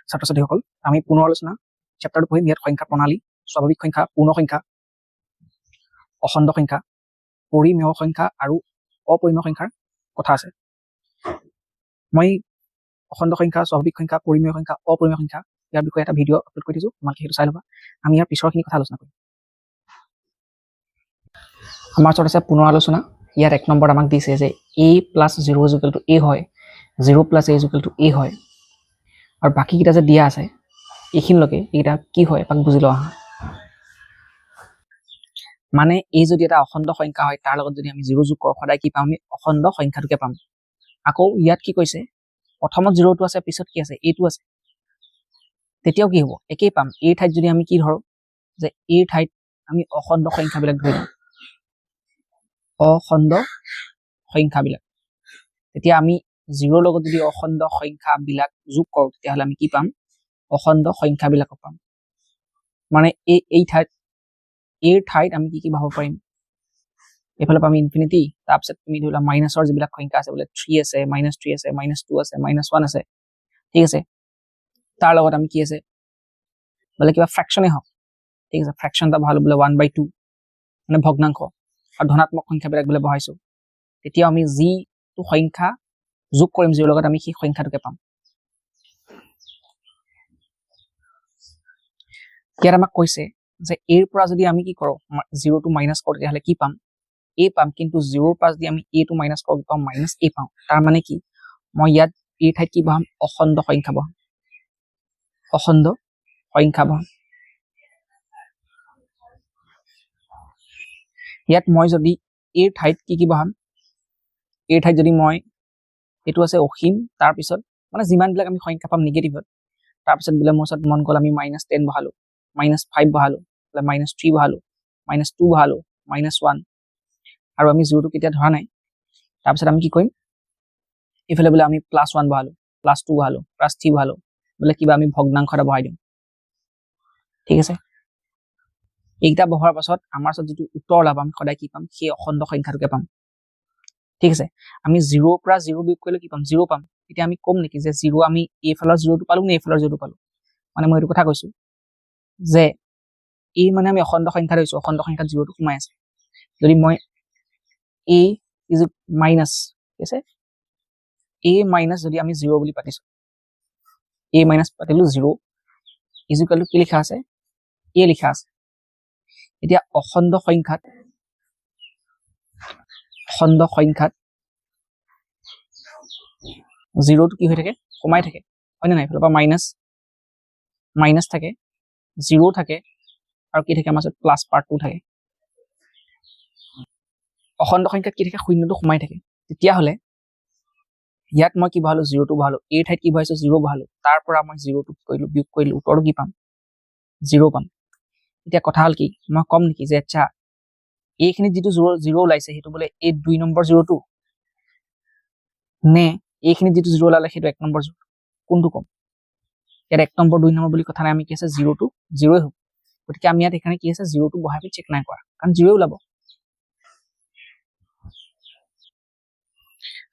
ছাত্ৰ ছাত্ৰীসকল আমি পুনৰ আলোচনা চেপ্টাৰটো পঢ়িম। ইয়াত সংখ্যা প্ৰণালী, স্বাভাৱিক সংখ্যা, পূৰ্ণ সংখ্যা, অখণ্ড সংখ্যা, পৰিমেয় সংখ্যা আৰু অপৰিমেয় সংখ্যাৰ কথা আছে। মই অখণ্ড সংখ্যা, স্বাভাৱিক সংখ্যা, পৰিমেয় সংখ্যা, অপৰিমেয় সংখ্যা ইয়াৰ বিষয়ে এটা ভিডিঅ' আপলোড কৰি দিছোঁ, তোমালোকে সেইটো চাই ল'বা। আমি ইয়াৰ পিছৰখিনি কথা আলোচনা কৰিম। আমাৰ ওচৰত আছে পুনৰ আলোচনা। ইয়াত 1 নম্বৰত আমাক দিছে যে a + 0 = a হয়, 0 + a = a হয়, আৰু বাকীকেইটা যে দিয়া আছে এইখিনিলৈকে এইকেইটা কি হয় এপাক বুজি লোৱা। মানে এই যদি এটা অখণ্ড সংখ্যা হয় তাৰ লগত যদি আমি 0 যোগ কৰোঁ সদায় কি পাম? আমি অখণ্ড সংখ্যাটোকে পাম। আকৌ ইয়াত কি কৈছে, প্ৰথমত 0টো আছে, পিছত কি আছে? a টো আছে। তেতিয়াও কি হ'ব? একেই পাম। এই ঠাইত যদি আমি কি ধৰোঁ যে এই ঠাইত আমি অখণ্ড সংখ্যাবিলাক ধৰি লওঁ, অখণ্ড সংখ্যাবিলাক, তেতিয়া আমি 0ৰ লগত যদি অখণ্ড সংখ্যাবিলাক যোগ কৰোঁ তেতিয়াহ'লে আমি কি পাম? অখণ্ড সংখ্যাবিলাকক পাম। মানে এই ঠাইত আমি কি ভাব পাৰিম? এইফালে পাম ইনফিনিটি, তাৰপিছত তুমি ধৰি লোৱা মাইনাছৰ যিবিলাক সংখ্যা আছে, বোলে 3 আছে, -3 আছে, -2 আছে, -1 আছে, ঠিক আছে। তাৰ লগত আমি কি আছে, বোলে কিবা ফ্ৰেকশ্যনে হওক, ঠিক আছে, ফ্ৰেকশ্যন এটা ভাল বোলে 1/2 মানে ভগ্নাংশ, আৰু ধনাত্মক সংখ্যাবিলাক বোলে বহাইছোঁ, তেতিয়া আমি যিটো সংখ্যা যোগ কৰিম 0ৰ লগত আমি সেই সংখ্যাটোকে পাম। ইয়াত আমাক কৈছে যে এৰ পৰা যদি আমি কি কৰোঁ 0টো মাইনাছ কৰোঁ তেতিয়াহ'লে কি পাম? a পাম, কিন্তু 0ৰ পৰা যদি আমি a টো মাইনাছ কৰোঁ কি পাম? -a পাওঁ। তাৰ মানে কি, মই ইয়াত এই ঠাইত কি বহাম? অখণ্ড সংখ্যা বহাম, অখণ্ড সংখ্যা বহাম। ইয়াত মই যদি এই ঠাইত কি বহাম? এই ঠাইত যদি মই এইটো আছে অসীম, তাৰপিছত মানে যিমানবিলাক আমি সংখ্যা পাম নিগেটিভত, তাৰপিছত বোলে মোৰ ওচৰত মন গ'ল আমি -10 বহালোঁ, -5 বহালোঁ, বোলে -3 বহালোঁ, -2 বহালোঁ, -1, আৰু আমি 0টো কেতিয়া ধৰা নাই। তাৰপিছত আমি কি কৰিম? এইফালে বোলে আমি +1 বহালোঁ, +2 বহালোঁ, +3 বহালোঁ, বোলে কিবা আমি ভগ্নাংশ এটা বহাই দিম, ঠিক আছে। এইকেইটা বহোৱাৰ পাছত আমাৰ ওচৰত যিটো উত্তৰ ওলাব আমি সদায় কি পাম? সেই অখণ্ড সংখ্যাটোকে পাম, ঠিক আছে। আমি 0ৰ পৰা 0 বিয়োগ কৰিলে কি পাম? 0 পাম। এতিয়া আমি ক'ম নেকি যে 0 আমি এইফালৰ 0টো পালোঁ নে এইফালৰ 0টো পালোঁ? মানে মই এইটো কথা কৈছোঁ যে এই মানে আমি অখণ্ড সংখ্যা ধৰিছোঁ, অখণ্ড সংখ্যাত 0টো সোমাই আছে। যদি মই a ইজ মাইনাছ, ঠিক আছে, a মাইনাছ যদি আমি 0 বুলি পাতিছোঁ, a মাইনাছ পাতিলোঁ 0 ইজ ইকুৱেল টু কি লিখা আছে? a লিখা আছে। এতিয়া অখণ্ড সংখ্যাত 0টো কি হৈ থাকে? কমাই থাকে, হয়নে নাই? এইফালৰ পৰা মাইনাছ থাকে, 0 থাকে, আৰু কি থাকে আমাৰ ওচৰত? প্লাছ পাৰ্ট 2 থাকে। অখণ্ড সংখ্যাত কি থাকে? শূন্যটো সোমাই থাকে। তেতিয়াহ'লে ইয়াত মই কি বহালোঁ? 0টো বহালোঁ। এই ঠাইত কি বহাইছোঁ? 0 বহালোঁ। তাৰ পৰা মই 0টো কৰিলোঁ, বিয়োগ কৰিলোঁ, উত্তৰটো কি পাম? 0 পাম। এতিয়া কথা হ'ল কি, মই ক'ম নেকি যে আচ্ছা এইখিনিত যিটো 0 ওলাইছে সেইটো বোলে এই 2 নম্বৰ 0টো, নে এইখিনিত যিটো 0 ওলালে সেইটো 1 নম্বৰ 0? কোনটো ক'ম? ইয়াত 1 নম্বৰ 2 নম্বৰ বুলি কথা নাই, আমি কি আছে 0টো 0ই হ'ব। গতিকে আমি ইয়াত এখানে কি আছে 0টো বহাই পেলাই চেক নাই কৰা, কাৰণ 0ই ওলাব।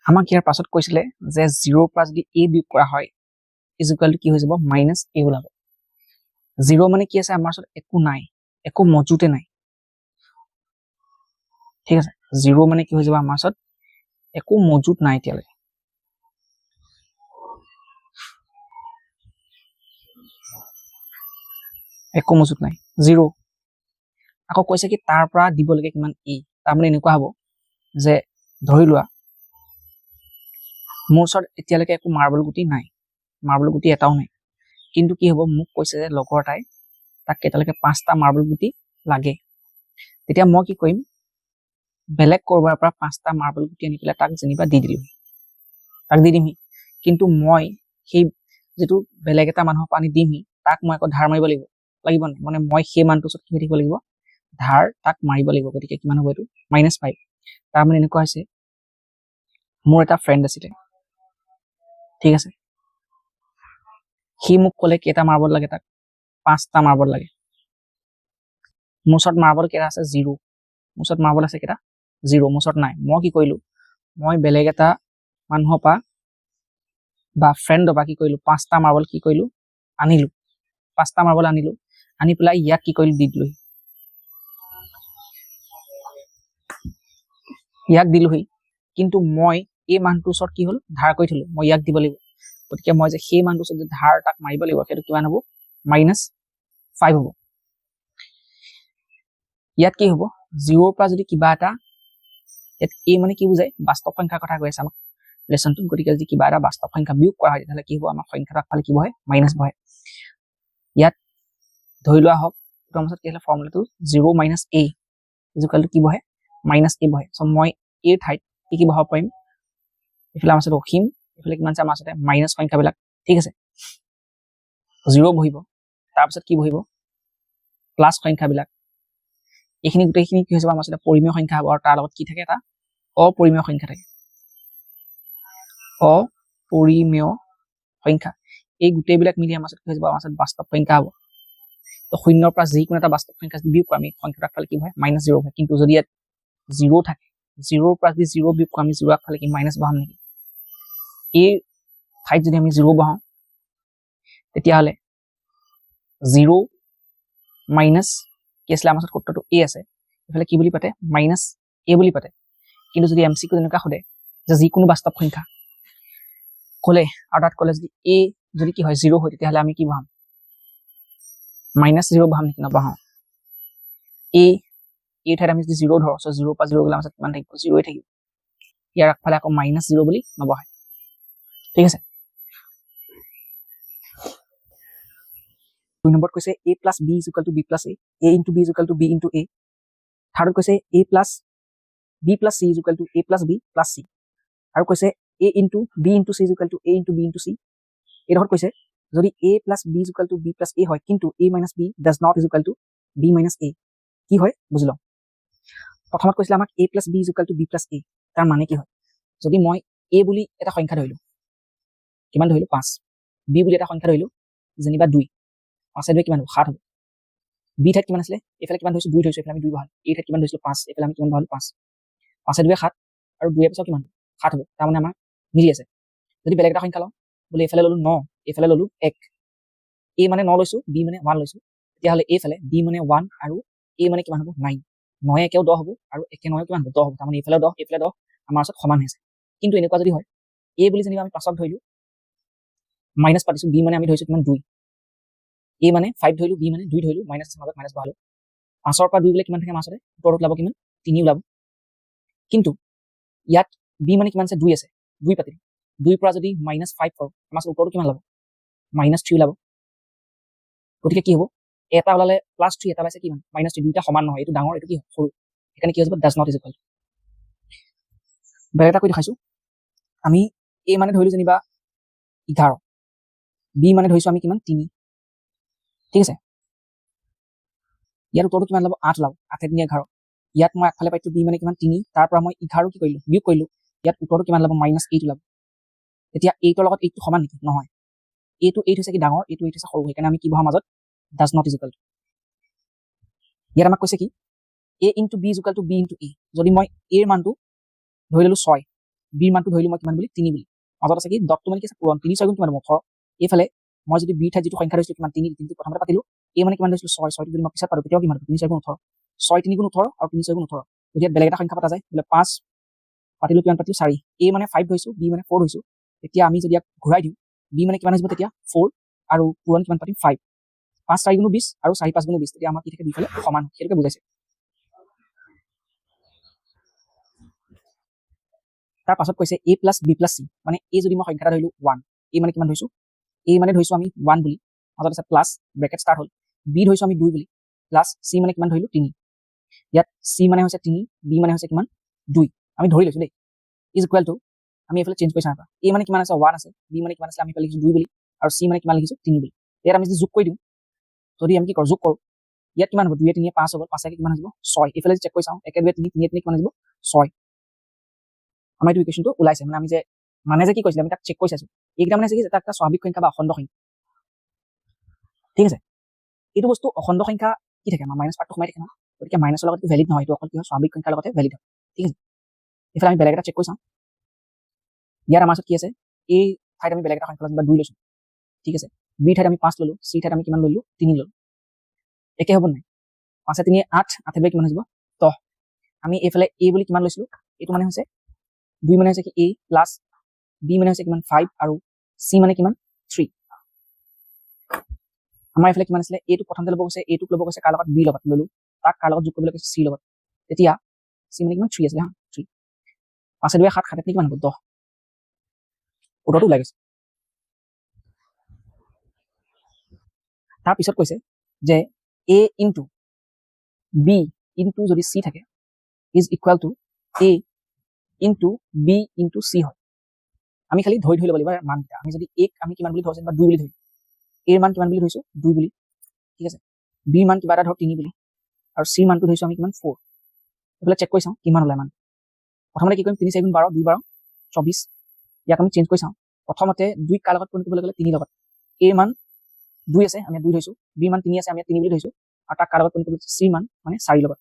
আমাক ইয়াৰ পাছত কৈছিলে যে 0ৰ পৰা যদি a বিয়োগ কৰা হয় ইজ ইকুৱেল টু কি হৈ যাব? -a ওলাব। 0 মানে কি আছে? আমাৰ ওচৰত একো নাই, একো মজুতে নাই, ঠিক আছে। 0 মানে কি হৈ যাব? আমাৰ ওচৰত একো মজুত নাই এতিয়ালৈকে। একো মজুত নাই, 0। আকৌ কৈছে কি তাৰ পৰা দিবলৈকে কিমান? a। তাৰমানে এনেকুৱা হ'ব যে ধৰি লোৱা মোৰ ওচৰত এতিয়ালৈকে একো মাৰ্বল গুটি নাই, মাৰ্বল গুটি এটাও নাই, কিন্তু কি হ'ব? মোক কৈছে যে লগৰ এটাই তাক এতিয়ালৈকে 5টা মাৰ্বল গুটি লাগে। তেতিয়া মই কি কৰিম? বেলেগ ক'ৰবাৰ পৰা 5টা মাৰ্বল গুটি আনি পেলাই তাক যেনিবা দি দিলোঁ, তাক দি দিমহি, কিন্তু মই সেই যিটো বেলেগ এটা মানুহৰ পৰা আনি দিমহি তাক মই আকৌ ধাৰ মাৰিব লাগিব নাই? মানে মই সেই মানুহটোৰ ওচৰত কি হৈ থাকিব লাগিব? ধাৰ তাক মাৰিব লাগিব। গতিকে কিমান হ'ব এইটো? -5। তাৰ মানে এনেকুৱা হৈছে মোৰ এটা ফ্ৰেণ্ড আছিলে, ঠিক আছে, সি মোক ক'লে কেইটা মাৰ্বল লাগে? তাক 5টা মাৰ্বল লাগে। মোৰ ওচৰত মাৰ্বল কেইটা আছে? 0। মোৰ ওচৰত মাৰ্বল আছে কেইটা? 0। মোৰ ওচৰত নাই। মই কি কৰিলোঁ? মই বেলেগ এটা মানুহৰ পৰা বা ফ্ৰেণ্ডৰ পৰা কি কৰিলোঁ? 5টা মাৰ্বল কি কৰিলোঁ? আনিলো 5টা মাৰ্বল আনিলো আনি পেলাই ইয়াক কি কৰিলো দি দিলো ইয়াক দিলোহি কিন্তু মই এই মানটোৰ ওচৰত কি হল ধাৰ কৰি থলো মই ইয়াক দিব লাগিব গতিকে মই যে সেই মানটোৰ ওচৰত ধাৰ তাক মাৰিব লাগিব সেইটো কিমান হ'ব -5 হ'ব ইয়াত কি হ'ব 0 ৰ পৰা যদি কিবা এটা ইয়াত a মানে কি বুজায় বাস্তৱ সংখ্যাৰ কথা কৈ আছে আমাক লেসনটোত গতিকে যদি কিবা এটা বাস্তৱ সংখ্যা বিয়োগ কৰা হয় তেতিয়াহ'লে কি হ'ব আমাৰ সংখ্যাটো আগফালে কি বহে মাইনাছ বহে ইয়াত ধৰি লোৱা হওক প্ৰথম কি হ'লে ফৰ্মুলাটো 0 - a ইকুৱেল টু কি বহে -a বহে সো মই a ঠাইত কি বহাব পাৰিম এফালে আমাৰ অসীম এফালে কিমান আছে আমাৰ আছে মাইনাছ সংখ্যাবিলাক ঠিক আছে 0 বহিব তাৰপিছত কি বহিব প্লাস সংখ্যাবিলাক এইখিনি গোটেইখিনি কি হৈ যাব আমাৰ পৰিমেয় সংখ্যা হ'ব আৰু তাৰ লগত কি থাকে এটা অপৰিমেয় সংখ্যা থাকে অপৰিমেয় সংখ্যা এই গোটেইবিলাক মিলি আমাৰ কি হৈ যাব আমাৰ বাস্তৱ সংখ্যা হ'ব তো শূন্যৰ পৰা যিকোনো এটা বাস্তৱ সংখ্যা যদি বিয়োগ কৰোঁ আমি সংখ্যাটো আগফালে কি হয় -0 হয় কিন্তু যদি ইয়াত 0 থাকে 0 ৰ পৰা যদি 0 বিয়োগ কৰোঁ আমি 0 আগফালে কি মাইনাছ বহাম নেকি এই ঠাইত যদি আমি 0 বহাওঁ তেতিয়াহ'লে 0 মাইনাছ কি আছিলে আমাৰ সূত্ৰটো a আছে এফালে কি বুলি পাতে -a বুলি পাতে কিন্তু যদি MCQ এনেকুৱা সোধে যে যিকোনো বাস্তৱ সংখ্যা ক'লে আৰু তাত ক'লে যদি a যদি কি হয় 0 হয় তেতিয়াহ'লে আমি কি বহাম -0 বহাম নেকি নবহাওঁ এই ঠাইত আমি যদি 0 ধৰো 0 পৰা 0 গ'লে আমাৰ কিমান থাকিব 0 থাকিব ইয়াৰ আগফালে আকৌ -0 বুলি নবহায় ঠিক আছে 2 নম্বৰত কৈছে a + b = b + a a * b = b * a থাৰ্ডত কৈছে a + b + c = a + b + c আৰু কৈছে a * b * c = a * b * c এইডোখৰত কৈছে যদি a + b = b + a হয় কিন্তু a - b does not = b - a কি হয় বুজি লওঁ প্ৰথমত কৈছিল আমাক a + b = b + a তাৰ মানে কি হয় যদি মই a বুলি এটা সংখ্যা ধৰিলো কিমান ধৰিলো 5 b বুলি এটা সংখ্যা ধৰিলো যেনিবা 2 5 এ কিমান হ'ব 7 হ'ব b ঠাইত কিমান আছিল এফালে কিমান ধৰিছো 2 ধৰিছো এফালে আমি 2 বহালো a ঠাইত কিমান ধৰিছিলো 5 এফালে আমি কিমান বহালো 5 5 এ 2 7 আৰু 2 এ পিছত কিমান 7 হ'ব তাৰ মানে আমাৰ মিলি আছে যদি বেলেগ এটা সংখ্যা লওঁ বলে এফালে ললো 9 এফালে ললো 1 a মানে 9 লৈছো b মানে 1 লৈছো তেতিয়াহ'লে এফালে b মানে 1 আৰু a মানে কিমান হ'ব 9 9 একেও 10 হ'ব আৰু 1 9 কিমান হ'ব 10 হ'ব তাৰ মানে এফালে 10 এফালে 10 আমাৰ ওচৰত সমান হৈছে কিন্তু এনেকুৱা যদি হয় a বুলি যেনিবা আমি 5ক ধৰিলো মাইনাছ পাতিছো b মানে আমি ধৰিছো কিমান 2 a মানে 5 ধৰিলো b মানে 2 ধৰিলো মাইনাছ মাজত মাইনাছ বহালো 5ৰ পৰা 2 গলে কিমান থাকে মাছতে ওপৰত ওলাব কিমান 3 ওলাব কিন্তু ইয়াত b মানে কিমান আছে 2 আছে 2 পাতিলো 2 পৰা যদি -5 কৰো আমাৰ ওপৰত কিমান ওলাব -3 ওলাব গতিকে কি হ'ব এটা ওলালে +3 এটা ওলাইছে কিমান -3 দুইটা সমান নহয় এটো ডাঙৰ এটো কি সৰু এখানে কি হৈ যাব ডাজ নট ইকুৱেল বেলেগ এটা কৈ দেখাইছো আমি a মানে ধৰিলো যেনিবা 11 b মানে ধৰিছো আমি কিমান 3 ঠিক আছে ইয়াৰ উত্তৰটো কিমান ল'ব 8 ল'ব 8 * 3 = 11 ইয়াত মই আগফালে পাইছো b মানে কিমান 3 তাৰ পৰা মই 11 কি কৰিলো বিয়োগ কৰিলো ইয়াত উত্তৰটো কিমান ল'ব -8 ল'ব এতিয়া 8 ৰ লগত 8 টো সমান নেকি নহয় a টো 8 হৈছে কি ডাঙৰ a টো 8 হৈছে সৰু সেইকাৰণে আমি কি বহাম মাজত does not equal ইয়াত আমাক কৈছে কি a * b = b * a যদি মই a ৰ মানটো ধৰি ললো 6 b ৰ মানটো ধৰিলো মই কিমান বুলি 3 বুলি মাজত আছে কি ডটটো মানে কি আছে পূৰণ 3 6 গুণ কিমান হ'ব 18 এইফালে মই যদি b ঠাইত যেটো সংখ্যা ধৰিছিলো কিমান 3 3 প্ৰথমতে পাতিলো a মানে কিমান ধৰিছিলো 6 6 যদি মই পিছত পাতো তেতিয়াও কিমান হ'ব 3 6 গুণ 18 6 3 গুণ 18 আৰু 3 6 গুণ 18 যদি বেলেগ এটা সংখ্যা পাতা যায় বলে 5 পাতিলো কিমান পাতিলো 4 a মানে 5 ধৰিছো b মানে 4 ধৰিছো এতিয়া আমি যদি ইয়াক ঘূৰাই দিওঁ b মানে কিমান আহিব তেতিয়া 4 আৰু পূৰণ কিমান পাতিম 5 5 4 গুণ 20 আৰু 4 5 গুণ 20 তেতিয়া আমাৰ কি থাকে দুইফালে সমান সেইটোকে বুজাইছে তাৰ পাছত কৈছে a + b + c মানে a যদি মই সংখ্যাটা ধৰিলো 1 a মানে কিমান ধৰিছো a মানে ধৰিছো আমি 1 বুলি মাজত আছে প্লাস ব্ৰেকেট ষ্টাৰ্ট হ'ল b ধৰিছো আমি 2 বুলি প্লাস c মানে কিমান ধৰিলো 3 ইয়াত c মানে হৈছে 3 b মানে হৈছে কিমান 2 আমি ধৰি লৈছো দেই ইজ ইকুৱেল টু আমি এফালে চেঞ্জ কৰি চাম a মানে কিমান আছে 1 আছে b মানে কিমান আছে আমি এফালে লিখিছো 2 বুলি আৰু c মানে কিমান লিখিছো 3 বুলি ইয়াত আমি যদি যোগ কৰি দিওঁ যদি আমি কি কৰো যোগ কৰো ইয়াত কিমান হ'ব 2 3 5 হ'ব 5 কিমান আহিব 6 এফালে চেক কৰি চাওঁ 1 2 3 3 3 কিমান আহিব 6 আমাৰ এইটো ইকুৱেশ্যনটো ওলাইছে মানে আমি যে মানে যে কি কৈছিল আমি তাক চেক কৰি চাইছো এইটা মানে কি এটা একটা স্বাভাৱিক সংখ্যা বা অখণ্ড সংখ্যা ঠিক আছে এইটো বস্তু অখণ্ড সংখ্যা কি থাকে আমাৰ মাইনাস পাৰ্টটো সোমাই থাকে না গতিকে মাইনাসৰ লগত ভ্যালিড নহয় এইটো অকল কি হয় স্বাভাৱিক সংখ্যাৰ লগতে ভ্যালিড হয় ঠিক আছে এফালে আমি বেলেগ এটা চেক কৰি চাওঁ ইয়াৰ আমাৰ কি আছে এই ঠাইত আমি বেলেগ এটা সংখ্যা বা 2 লৈছো ঠিক আছে বি ঠাইত আমি 5 ললো, চি ঠাইত আমি কিমান ললো 3 ললো। একে হ'ব নাই? 5 3 8, 8 বাই কিমান হৈ যাব 10। আমি এইফালে a বুলি কিমান লৈছিলো, এইটো মানে হৈছে 2 মানে হৈছে কি a প্লাছ b মানে হৈছে কিমান 5 আৰু c মানে কিমান 3। আমাৰ এইফালে কিমান আছিলে, a টো প্ৰথমতে ল'ব গৈছে, a টোক ল'ব গৈছে কাৰ লগত b লগত ললো, তাক কাৰ লগত যোগ কৰিবলৈ কৈছে c লগত। তেতিয়া c মানে কিমান 3 আছিলে, 3 5 2 7 7 কিমান হ'ব 10। উত্তৰটো ওলাই গৈছে। তাৰ পিছত কৈছে যে a ইনটু b ইনটু যদি c থাকে is equal to a into b into c হয়। আমি খালি ধৰি ল'ব লাগিব মানকেইটা। আমি যদি a আমি কিমান বুলি ধৰিছো বা 2 বুলি ধৰিম, a ৰ মান কিমান বুলি ধৰিছো 2 বুলি, ঠিক আছে। b ৰ মান কিবা এটা ধৰ 3 বুলি, আৰু c ৰ মানটো ধৰিছো আমি কিমান 4। এইফালে চেক কৰি চাওঁ কিমান ওলাই মান। প্ৰথমতে কি কৰিম 3 4 12 2 12 24। ইয়াক আমি চেঞ্জ কৰি চাওঁ। প্ৰথমতে 2 কাৰ লগত পূৰণ কৰিবলৈ গ'লে 3 লগত, a ৰ মান 2 আছে আমি 2 ধৰিছো, b ৰ মান 3 আছে আমি 3 বুলি ধৰিছো, আৰু তাক কাৰ লগত পূৰণ কৰিবলৈ c ৰ মান মানে 4 লগত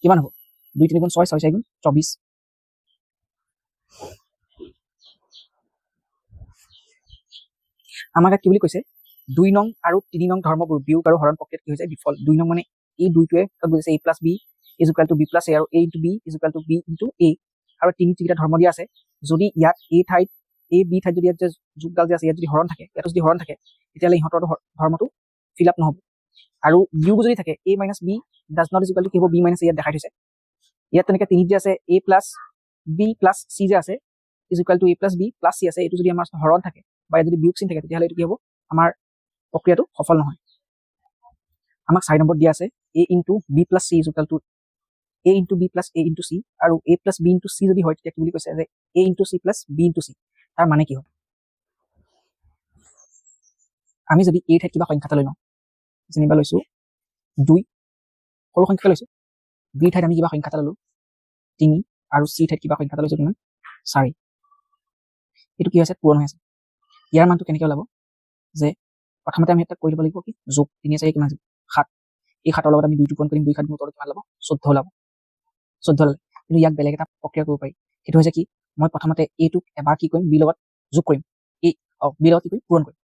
কিমান হ'ব 2 3 6 6 4 24। আমাক কি বুলি কৈছে 2 নং আৰু 3 নং ধৰ্মবোৰ বিয়োগ আৰু হৰণ প্ৰক্ৰিয়াত কি হৈছে বিফল। 2 নং মানে এই দুইটোৱে বুজিছে a plus b is equal two b plus a আৰু a into b is equal two b into a, আৰু তিনি যিকেইটা ধৰ্ম দিয়া আছে যদি ইয়াত a ঠাইত a b ঠাইত যদি ইয়াত যে যোগডাল যে আছে ইয়াত যদি হৰণ থাকে, ইয়াত যদি হৰণ থাকে তেতিয়াহ'লে ইহঁতৰ ধৰ্মটো ফিল আপ নহ'ব। আৰু বিয়োগ যদি থাকে a minus b does not is equal to কি হ'ব b মাইনাছ a, ইয়াত দেখাই থৈছে। ইয়াত তেনেকৈ তিনিত যে আছে a plus b plus c যে আছে is equal to a plus b plus c আছে, এইটো যদি আমাৰ হৰণ থাকে বা যদি বিয়োগ চিন থাকে তেতিয়াহ'লে এইটো কি হ'ব আমাৰ প্ৰক্ৰিয়াটো সফল নহয়। আমাক 4 নম্বৰ দিয়া আছে a into b plus c is equal to a into b plus a into c, আৰু a plus b into c যদি হয় তেতিয়া কি বুলি কৈছে যে a into c plus b into c। তাৰ মানে কি হয়, আমি যদি a ঠাইত কিবা সংখ্যা এটা লৈ লওঁ, যেনিবা লৈছো 2, সৰু সংখ্যা লৈছো, b ঠাইত আমি কিবা সংখ্যা এটা ললো 3, আৰু c ঠাইত কিবা সংখ্যা এটা লৈছো কিমান 4। এইটো কি হৈছে পূৰণ হৈ আছে। ইয়াৰ মানটো কেনেকৈ ওলাব, যে প্ৰথমতে আমি এটা কৰি ল'ব লাগিব কি যোগ 3 4 কিমান 7, এই 7ৰ লগত আমি 2টো পূৰণ কৰিম, 2 7 উত্তৰটো কিমান ওলাব 14 ওলাব। 14 ওলালে। কিন্তু ইয়াক বেলেগ এটা প্ৰক্ৰিয়া কৰিব পাৰি, সেইটো হৈছে কি মই প্ৰথমতে এইটোক এবাৰ কি কৰিম b লগত যোগ কৰিম, b লগত কি কৰিম পূৰণ কৰিম,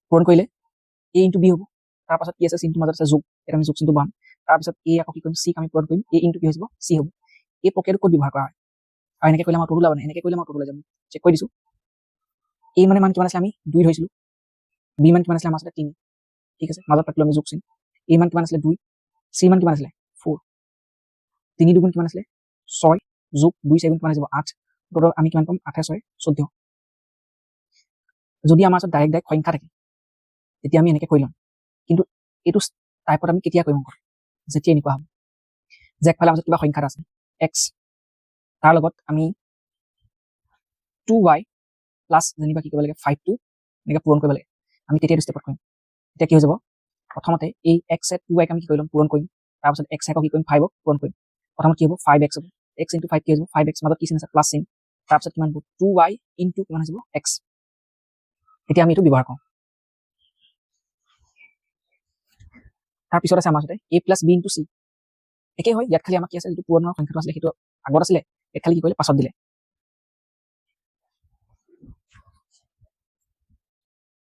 পূৰণ কৰিলে a ইনটু b হ'ব। তাৰপাছত কি আছে চিনটোৰ মাজত আছে যোগ, এটা আমি যোগ চিনটো বহাম। তাৰপিছত a আকৌ কি কৰিম c আমি পূৰণ কৰিম, a ইনটু কি হৈ যাব c হ'ব। এই প্ৰক্ৰিয়াটো ক'ত ব্যৱহাৰ কৰা হয়, আৰু এনেকৈ কৰিলে আমাৰ উত্তৰটো ওলাব নাই, এনেকৈ কৰিলে আমাৰ উত্তৰটো ওলাই যাব। চেক কৰি দিছো a মানে মান কিমান আছিলে আমি 2 ধৰিছিলো, b মান কিমান আছিলে আমাৰ আছিলে 3, ঠিক আছে। মাজত পাতিলো আমি যোগ চিন। a মান কিমান আছিলে 2, c মান কিমান আছিলে 4, 3 2 কিমান আছিলে 6, যোগ 2 4 কিমান আহিব 8, উত্তৰটো আমি কিমান পাম 8 6 14। যদি আমাৰ ওচৰত ডাইৰেক্ট সংখ্যা থাকে তেতিয়া আমি এনেকৈ কৰি ল'ম, কিন্তু এইটো টাইপত আমি কেতিয়া কৰিম, যেতিয়া এনেকুৱা হ'ব যে একফালে আমাৰ কিবা সংখ্যা আছে x, তাৰ লগত আমি 2y প্লাছ যেনিবা কি কৰিব লাগে 5টো এনেকৈ পূৰণ কৰিব লাগে, আমি তেতিয়া এইটো ষ্টেপত কৰিম। তেতিয়া কি হৈ যাব, প্ৰথমতে এই x 2y আমি কি কৰি ল'ম পূৰণ কৰিম, তাৰপিছত x কি কৰিম 5ক পূৰণ কৰিম। প্ৰথমত কি হ'ব 5x হ'ব, x ইনটু 5 কি হৈ যাব 5x, মাজত কি চিন আছে প্লাছ চিন, তাৰপিছত কিমান হ'ব 2y ইনটু কিমান হৈ যাব x। এতিয়া আমি এইটো ব্যৱহাৰ কৰোঁ। তাৰপিছত আছে আমাৰ ওচৰতে a plus b into c, একেই হয়। ইয়াত খালি আমাক কি আছে যিটো পূৰণৰ সংখ্যাটো আছিলে সেইটো আগত আছিলে, ইয়াত খালি কি কৰিলে পাছত দিলে।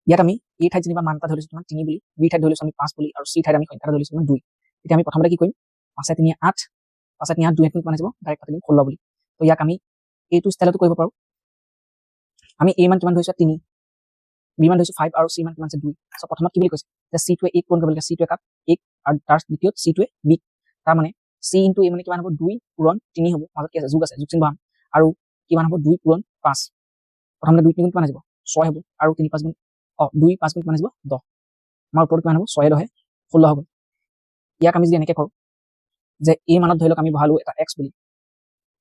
ইয়াত আমি a ঠাইত যেনিবা মান এটা ধৰি লৈছো কিমান 3 বুলি, b ঠাইত ধৰি লৈছো আমি 5 বুলি, আৰু c ঠাইত আমি সংখ্যা এটা ধৰি লৈছো কিমান 2। এতিয়া আমি প্ৰথমতে কি কৰিম 5 3 8, 5 3 8 2 কিমান হৈ যাব ডাইৰেক্ট কাটি দিম 16 বুলি। তো ইয়াক আমি এইটো ষ্টাইলতো কৰিব পাৰোঁ। আমি a মান কিমান ধৰিছো 3, b মান ধৰিছো 5, আৰু c মান কিমান আছে 2। সো প্ৰথমত কি বুলি কৈছে যে c টোৱে a পূৰণ কৰিব লাগে, c টোৱে কাক 1, আৰু তাৰ দ্বিতীয়ত c টোৱে b। তাৰ মানে c ইনটু a মানে কিমান হ'ব 2 পূৰণ 3 হ'ব, মাজত কি আছে যোগ আছে, যোগ চিন বহাম, আৰু কিমান হ'ব 2 পূৰণ 5। প্ৰথমতে 2 3 কিমান হৈ যাব 6 হ'ব, আৰু 3 5 2 5 কিমান হৈ যাব 10। আমাৰ উত্তৰটো কিমান হ'ব 6 10 16 হ'ব। ইয়াক আমি যদি এনেকৈ কৰোঁ যে a মানত ধৰি লওক আমি বহালো এটা x বুলি,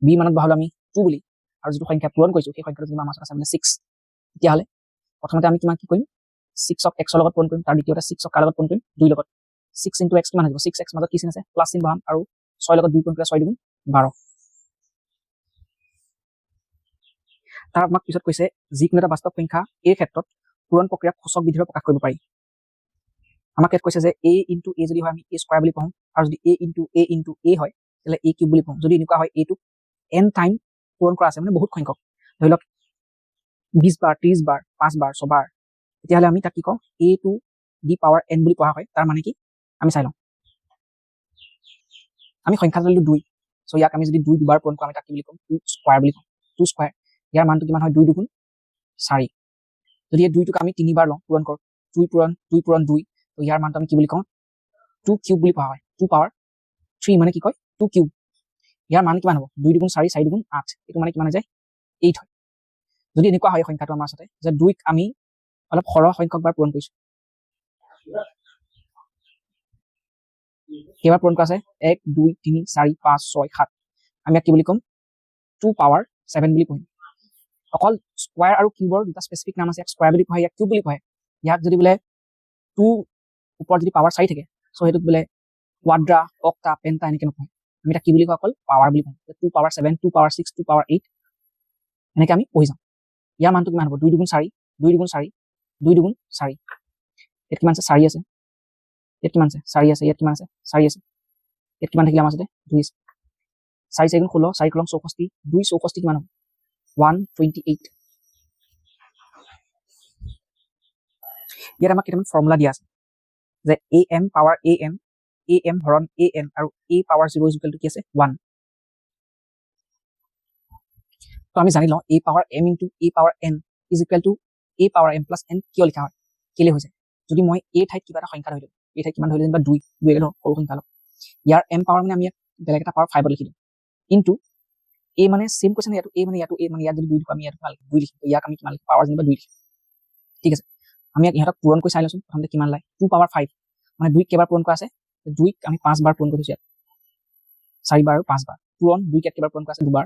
b মানত বহালো আমি 2 বুলি, আৰু যিটো সংখ্যা পূৰণ কৰিছো সেই সংখ্যাটো যিমান আমাৰ আছে মানে 6, তেতিয়াহ'লে প্ৰথমতে আমি কিমান কি কৰিম 6ক x ৰ লগত পূৰণ কৰিম, তাৰ দ্বিতীয়তে 6ক কাৰ লগত পূৰণ কৰিম 2 লগত, 6 ইনটু x কিমান হৈ যাব 6x, মাজত কি চিন আছে প্লাছ চিন বহাম, আৰু 6 লগত 2 পূৰণ কৰিলে 6 2 12। তাৰ আমাক পিছত কৈছে যিকোনো এটা বাস্তৱ সংখ্যা এই ক্ষেত্ৰত পূৰণ প্ৰক্ৰিয়াক সূচক বিধিৰে প্ৰকাশ কৰিব পাৰি। আমাক ইয়াত কৈছে যে a ইনটু a যদি হয় আমি a স্কয়াৰ বুলি পঢ়োঁ, আৰু যদি a ইনটু a হয় তেতিয়াহ'লে a কিউব বুলি পঢ়োঁ। যদি এনেকুৱা হয় a টোক n টাইম পূৰণ কৰা আছে মানে বহুত সংখ্যক, ধৰি লওক 20 বাৰ 30 বাৰ 5 বাৰ 6 বাৰ, তেতিয়াহ'লে আমি তাক কি কওঁ a to the power n বুলি কোৱা হয় তাৰ মানে কি আমি চাই লওঁ আমি সংখ্যা ল'লো 2 সো ইয়াক আমি যদি 2 দুবাৰ পূৰণ কৰোঁ আমি তাক কি বুলি কওঁ 2 স্কয়াৰ বুলি কওঁ 2 স্কয়াৰ ইয়াৰ মানটো কিমান হয় 2 দুগুণ 4 যদি এই 2 টোক আমি 3 বাৰ লওঁ পূৰণ কৰোঁ 2 পূৰণ 2 তো ইয়াৰ মানটো আমি কি বুলি কওঁ 2 কিউব বুলি কোৱা হয় 2 পাৱাৰ 3 মানে কি কয় 2 কিউব ইয়াৰ মান কিমান হ'ব 2 দুগুণ 4 4 দুগুণ 8 এটো মানে কিমান হৈ যায় 8 হয় যদি এনেকুৱা হয় সংখ্যাটো আমাৰ সাথে যে 2 ক আমি অলপ সৰহ সংখ্যক বাৰ পূৰণ কৰিছো কেইবাৰ পূৰণ কৰা আছে 1 2 3 4 5 6 7 আমি কি বুলি কম 2 পাৱাৰ 7 বুলি কম অকল স্কয়াৰ আৰু কিউবৰ দুটা স্পেসিফিক নাম আছে স্কয়াৰ বুলি কয় ইয়াক কিউব বুলি কয় ইয়াক যদি বোলে 2 ওপৰত যদি পাৱাৰ 4 থাকে সো হেতুক বোলে কোৱাড্ৰা অক্টা পেন্টা এনেকে নকয় আমি এটা কি বুলি কয় অকল পাৱাৰ বুলি কওঁ 2 পাৱাৰ 7 2 পাৱাৰ 6 2 পাৱাৰ 8 এনেকে আমি পঢ়ি যাম ইয়াৰ মানটো কিমান হ'ব 2 দুগুণ 4 2 দুগুণ 4 2 দুগুণ 4 এত কিমান আছে 4 আছে এত কিমান আছে 4 আছে এত কিমান আছে 4 আছে এত কিমান থাকিলে আমাৰ আছে 2 আছে 4 4 গুণ 16 4 গুণ 64 2 64 কিমান হ'ব 128 ইয়াত আমাক কেইটামান ফৰ্মুলা দিয়া আছে যে am পাৱাৰ am হৰণ an আৰু a পাৱাৰ 0 ইকুৱেল টু কি আছে 1 তো আমি জানি লওঁ a power m into a power n is equal to a power m plus n কিয় লিখা হয় কেলে হৈছে যদি মই a ঠাইত কিবা এটা সংখ্যা ধৰিলো a ঠাইত কিমান ধৰিলো যেনিবা 2 2 একে সৰু সংখ্যা লওঁ ইয়াৰ m পাৱাৰ মানে আমি বেলেগ এটা পাৱাৰ 5 লিখি দিম ইনটু a মানে সেম কোৱেশ্চন ইয়াতো a মানে ইয়াত যদি 2 আমি ইয়াত 2 লিখিম ইয়াক আমি কিমান লিখিম পাৱাৰ যেনিবা 2 লিখিম ঠিক আছে আমি ইহঁতক পূৰণ কৰি চাই লৈছো প্ৰথমতে কিমান লাগে 2 পাৱাৰ 5 মানে 2 কেইবাৰ পূৰণ কৰা আছে 2 আমি 5 বাৰ পূৰণ কৰিছো ইয়াত 4 বাৰ আৰু 5 বাৰ পূৰণ 2 কেইবাৰ পূৰণ কৰা আছে দুবাৰ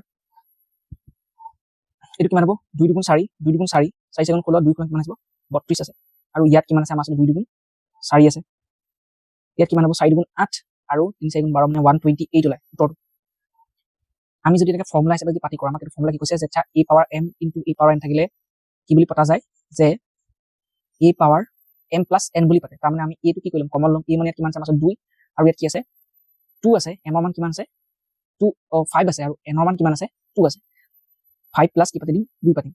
এটো কিমান হ'ব 2 দুগুণ 4 2 দুগুণ 4 4 গুণ 16 2 কিমান আহিব 32 আছে আৰু ইয়াত কিমান আছে আমাৰ আছে 2 দুগুণ 4 আছে ইয়াত কিমান হ'ব 4 দুগুণ 8 আৰু 3 4 গুণ 12 মানে 128 ওলাই উত্তৰটো আমি যদি এটা ফৰ্মুলা হিচাপে যদি পাতি কৰা আমাক এটা ফৰ্মুলা কি কৈছে যে a power m into a power n থাকিলে কি বুলি পতা যায় যে a power m plus n বুলি পাতে তাৰ মানে আমি a টো কি কৰিম কমন লম a মানে কিমান আছে আমাৰ 2 আৰু ইয়াত কি আছে 2 আছে m ৰ মান কিমান আছে 5 আছে আৰু n ৰ মান কিমান আছে 2 আছে 5 প্লাস কি পাতি দিম 2 পাতিম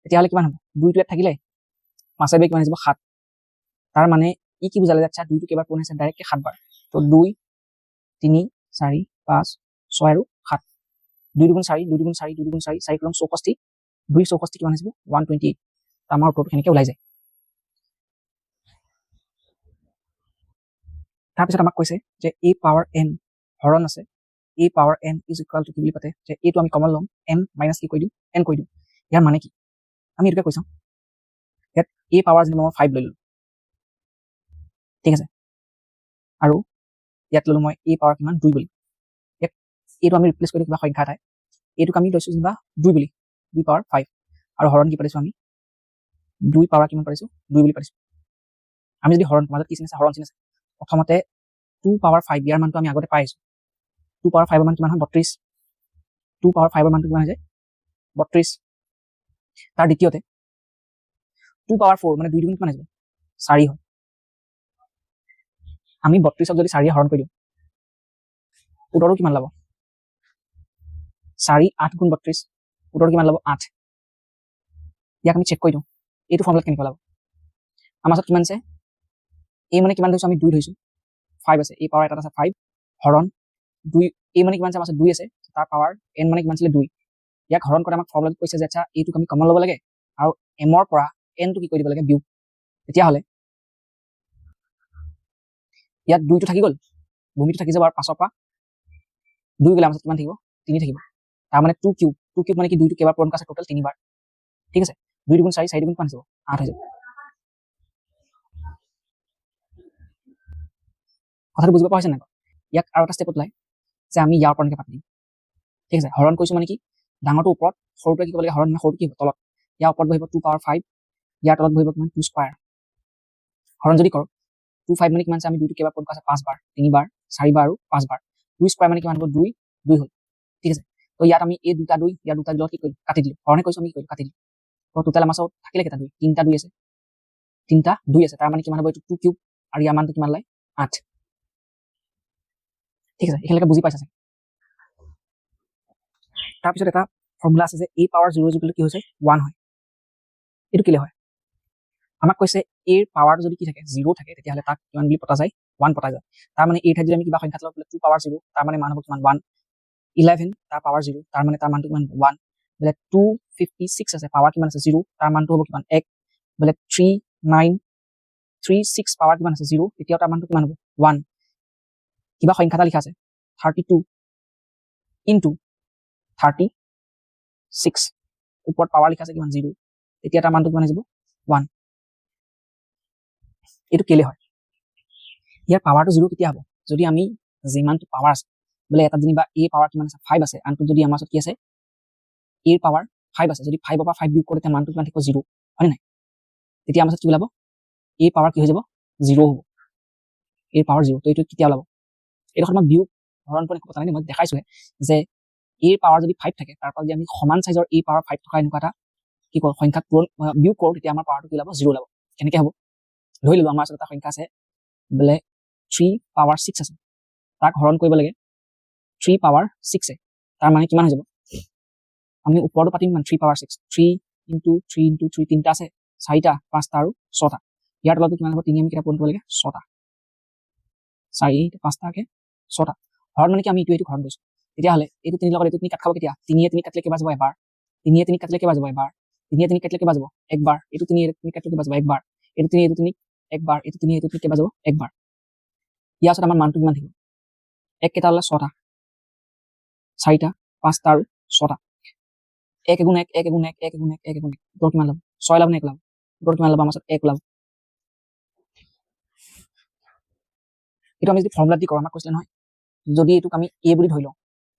তেতিয়াহলে কিমান হ'ব 2 টো ইয়াত থাকিলে 5 বাই কিমান আহিব 7 তাৰ মানে ই কি বুজালে আচ্ছা 2 টো কেবাৰ পূৰণ হৈছে ডাইৰেক্টলি 7 বাৰ তো 2 3 4 5 6 আৰু 7 2 দুগুণ 4 2 দুগুণ 4 2 দুগুণ 4 4 গুণ 64 2 64 কিমান আহিব 128 আমাৰ উত্তৰটো কেনেকৈ ওলাই যায় তাৰ পিছত আমাক কৈছে যে a পাৱাৰ n হৰণ আছে a power n is equal to কি বুলি পাতে যে a টো আমি কমন লম m মাইনাস কি কৰি দিম n কৰি দিম ইয়াৰ মানে কি আমি এটোকে কৈছো ইয়াত a পাৱাৰ যেনিবা মই 5 লৈ ললো ঠিক আছে আৰু ইয়াত ললো মই a পাৱাৰ কিমান 2 বুলি ইয়াত এটো আমি ৰিপ্লেস কৰি কিবা সংখ্যা এটাই এটোক আমি লৈছো যেনিবা 2 বুলি 2 পাৱাৰ 5 আৰু হৰণ কি পাইছো আমি 2 পাৱাৰ কিমান পাইছো 2 বুলি পাইছো আমি যদি হৰণ মাজত কি চিন আছে হৰণ চিন আছে প্ৰথমতে 2 পাৱাৰ 5 ইয়াৰ মানটো আমি আগতে পাইছো 2 পাৱাৰ 5 ৰ মান কিমান হয় 32 2 পাৱাৰ 5 ৰ মানটো কিমান হৈ যায় 32 তাৰ দ্বিতীয়তে 2 পাৱাৰ 4 মানে 2 দুগুণ কিমান আহিব 4 হয় আমি 32ক যদি 4 হৰণ কৰি দিওঁ উত্তৰটো কিমান লাভ 4 8 গুণ 32 উত্তৰটো কিমান লাভ 8 ইয়াক আমি চেক কৰি দিওঁ এইটো ফৰ্মুলা কেনেকৈ লাভ আমাৰ সাথে কিমান আছে a মানে কিমান ধৰিছো আমি 2 ধৰিছো 5 আছে a পাৱাৰ এটা আছে 5 হৰণ 2 a মানে কিমান আছে আমাৰ 2 আছে তাৰ পাৱাৰ n মানে কিমান আছিল 2 ইয়াক হৰণ কৰি আমাক ফৰ্মুলাত কৈছে যে আচ্ছা a টো আমি কমন ল'ব লাগে আৰু m ৰ পৰা n টো কি কৰি দিব লাগে বিয়োগ তেতিয়া হলে ইয়াত 2 টো থাকি গল ভূমিটো থাকি যাব আৰু 5 পৰা 2 গলে আমাৰ কিমান থাকিব 3 থাকিব তাৰ মানে 2 কিউব মানে কি 2 টো কেবাৰ পূৰণ কৰা আছে টোটাল 3 বাৰ ঠিক আছে 2 দুগুণ 4 4 দুগুণ কিমান যাব 8 হৈ যাব কথাটো বুজিব পাৰিছে নাই ইয়াক আৰু এটা স্টেপত লাই যে আমি ইয়াৰ পৰা পাতি দিম ঠিক আছে হৰণ কৰিছো মানে কি ডাঙৰটো ওপৰত সৰুটো কি কৰিব লাগে হৰণ মানে সৰুটো কি হ'ব তলত ইয়াৰ ওপৰত বহিব 2 পাৱাৰ 5 ইয়াৰ তলত বহিব কিমান 2 স্কয়াৰ হৰণ যদি কৰো 2 5 মানে কিমান আছে আমি 2 টো কেবাৰ পূৰণ কৰা আছে 5 বাৰ 3 বাৰ 4 বাৰ আৰু 5 বাৰ 2 স্কয়াৰ মানে কিমান হ'ব 2 2 হ'ল ঠিক আছে তো ইয়াত আমি এই দুটা 2 ইয়াৰ দুটা লগত কি কৰিম কাটি দিলো হৰণে কৈছো আমি কি কৰিম কাটি দিলো তো টোটাল আমাৰ সব থাকিলে কেটা 2 তিনটা 2 আছে তিনটা 2 আছে তাৰ মানে কিমান হ'ব এইটো 2 কিউব আৰু ইয়াৰ মানটো কিমান লাই 8 ঠিক আছে এখানলৈকে বুজি পাইছা চাগে তাৰ পিছত এটা ফৰ্মুলা আছে যে a পাৱাৰ 0 কি হৈছে 1 হয় এটো কিলে হয় আমাক কৈছে এৰ পাৱাৰ যদি কি থাকে 0 থাকে তেতিয়াহ'লে তাক কিমান বুলি পতা যায় 1 পতা যায় তাৰ মানে এই ঠাইত যদি আমি কিবা সংখ্যা লওঁ 2 পাৱাৰ 0 তাৰ মানে মান হ'ব কিমান 1 11 তাৰ পাৱাৰ 0 তাৰ মানে তাৰ মানটো কিমান 1 বোলে 256 আছে পাৱাৰ কিমান আছে 0 তাৰ মানটো হ'ব কিমান 1 বোলে 3936 পাৱাৰ কিমান আছে 0 তেতিয়াও তাৰ মানটো কিমান হ'ব 1 কিবা সংখ্যা এটা লিখা আছে 32 ইনটু 36 ওপৰত পাৱাৰ লিখা আছে কিমান 0 তেতিয়া তাৰ মানটো কিমান হৈ যাব 1 এইটো কেলে হয় ইয়াৰ পাৱাৰটো 0 কেতিয়া হ'ব যদি আমি যিমানটো পাৱাৰ আছে বোলে এটা যেনিবা a পাৱাৰ কিমান আছে 5 আছে আনটো যদি আমাৰ ওচৰত কি আছে a পাৱাৰ 5 আছে যদি 5 ৰ পৰা 5 বিয়োগ কৰোঁ তেতিয়া মানটো কিমান থাকিব 0 হয় নাই তেতিয়া আমাৰ ওচৰত কি ওলাব a পাৱাৰ কি হৈ যাব 0 হ'ব a পাৱাৰ 0 তো এইটো কেতিয়া ওলাব এইটো মই বিয়োগ হৰণ কৰি কথা নাই মই দেখাইছোহে যে a পাৱাৰ যদি 5 থাকে তাৰ পৰা যদি আমি সমান সাইজৰ a পাৱাৰ 5 থকা এনেকুৱা এটা কি কৰো সংখ্যা পূৰণ বিয়োগ কৰোঁ তেতিয়া আমাৰ পাৱাৰটো কি ওলাব 0 ওলাব কেনেকৈ হ'ব ধৰি ললো আমাৰ ওচৰত এটা সংখ্যা আছে বোলে 3 পাৱাৰ 6 আছে তাক হৰণ কৰিব লাগে 3 পাৱাৰ 6 তাৰ মানে কিমান হৈ যাব আমি ওপৰটো পাতিম মানে 3 পাৱাৰ 6 3 ইনটু 3 ইনটু 3 তিনিটা আছে 4টা 5টা আৰু 6টা ইয়াৰ তলতো কিমান হ'ব 3 আমি কিটা পূৰণ কৰিব লাগে 6টা 4 5টাকে 6টা হৰণ মানে কি আমি এইটো হৰণ কৰিছো তেতিয়াহ'লে এইটো 3 লগত এইটো 3 কাট খাব কেতিয়া 3 3 কাটিলে কেইবাৰ যাব এবাৰ 3 3 কাটিলে কেইবাৰ যাব এবাৰ 3 3 কাটিলে কেইবাৰ যাব একবাৰ এইটো 3 3 কাটিলে কেইবাৰ যাব একবাৰ এইটো 3 একবাৰ এইটো 3 কেইবাৰ যাব একবাৰ ইয়াৰ পিছত আমাৰ মানটো কিমান থাকিব এক কেইটা ওলালে 6টা 4টা 5টা আৰু 6টা 1 গুণ 1 1 গুণ 1 1 গুণ 1 1 গুণ 1 উত্তৰ কিমান ল'ব 6 লাভ নে 1 লাভ উত্তৰ কিমান ল'ব আমাৰ ওচৰত 1 লাভ এইটো আমি যদি ফৰ্মুলা দি কৰোঁ আমাক কৈছিলে নহয় যদি এইটোক আমি a বুলি ধৰি লওঁ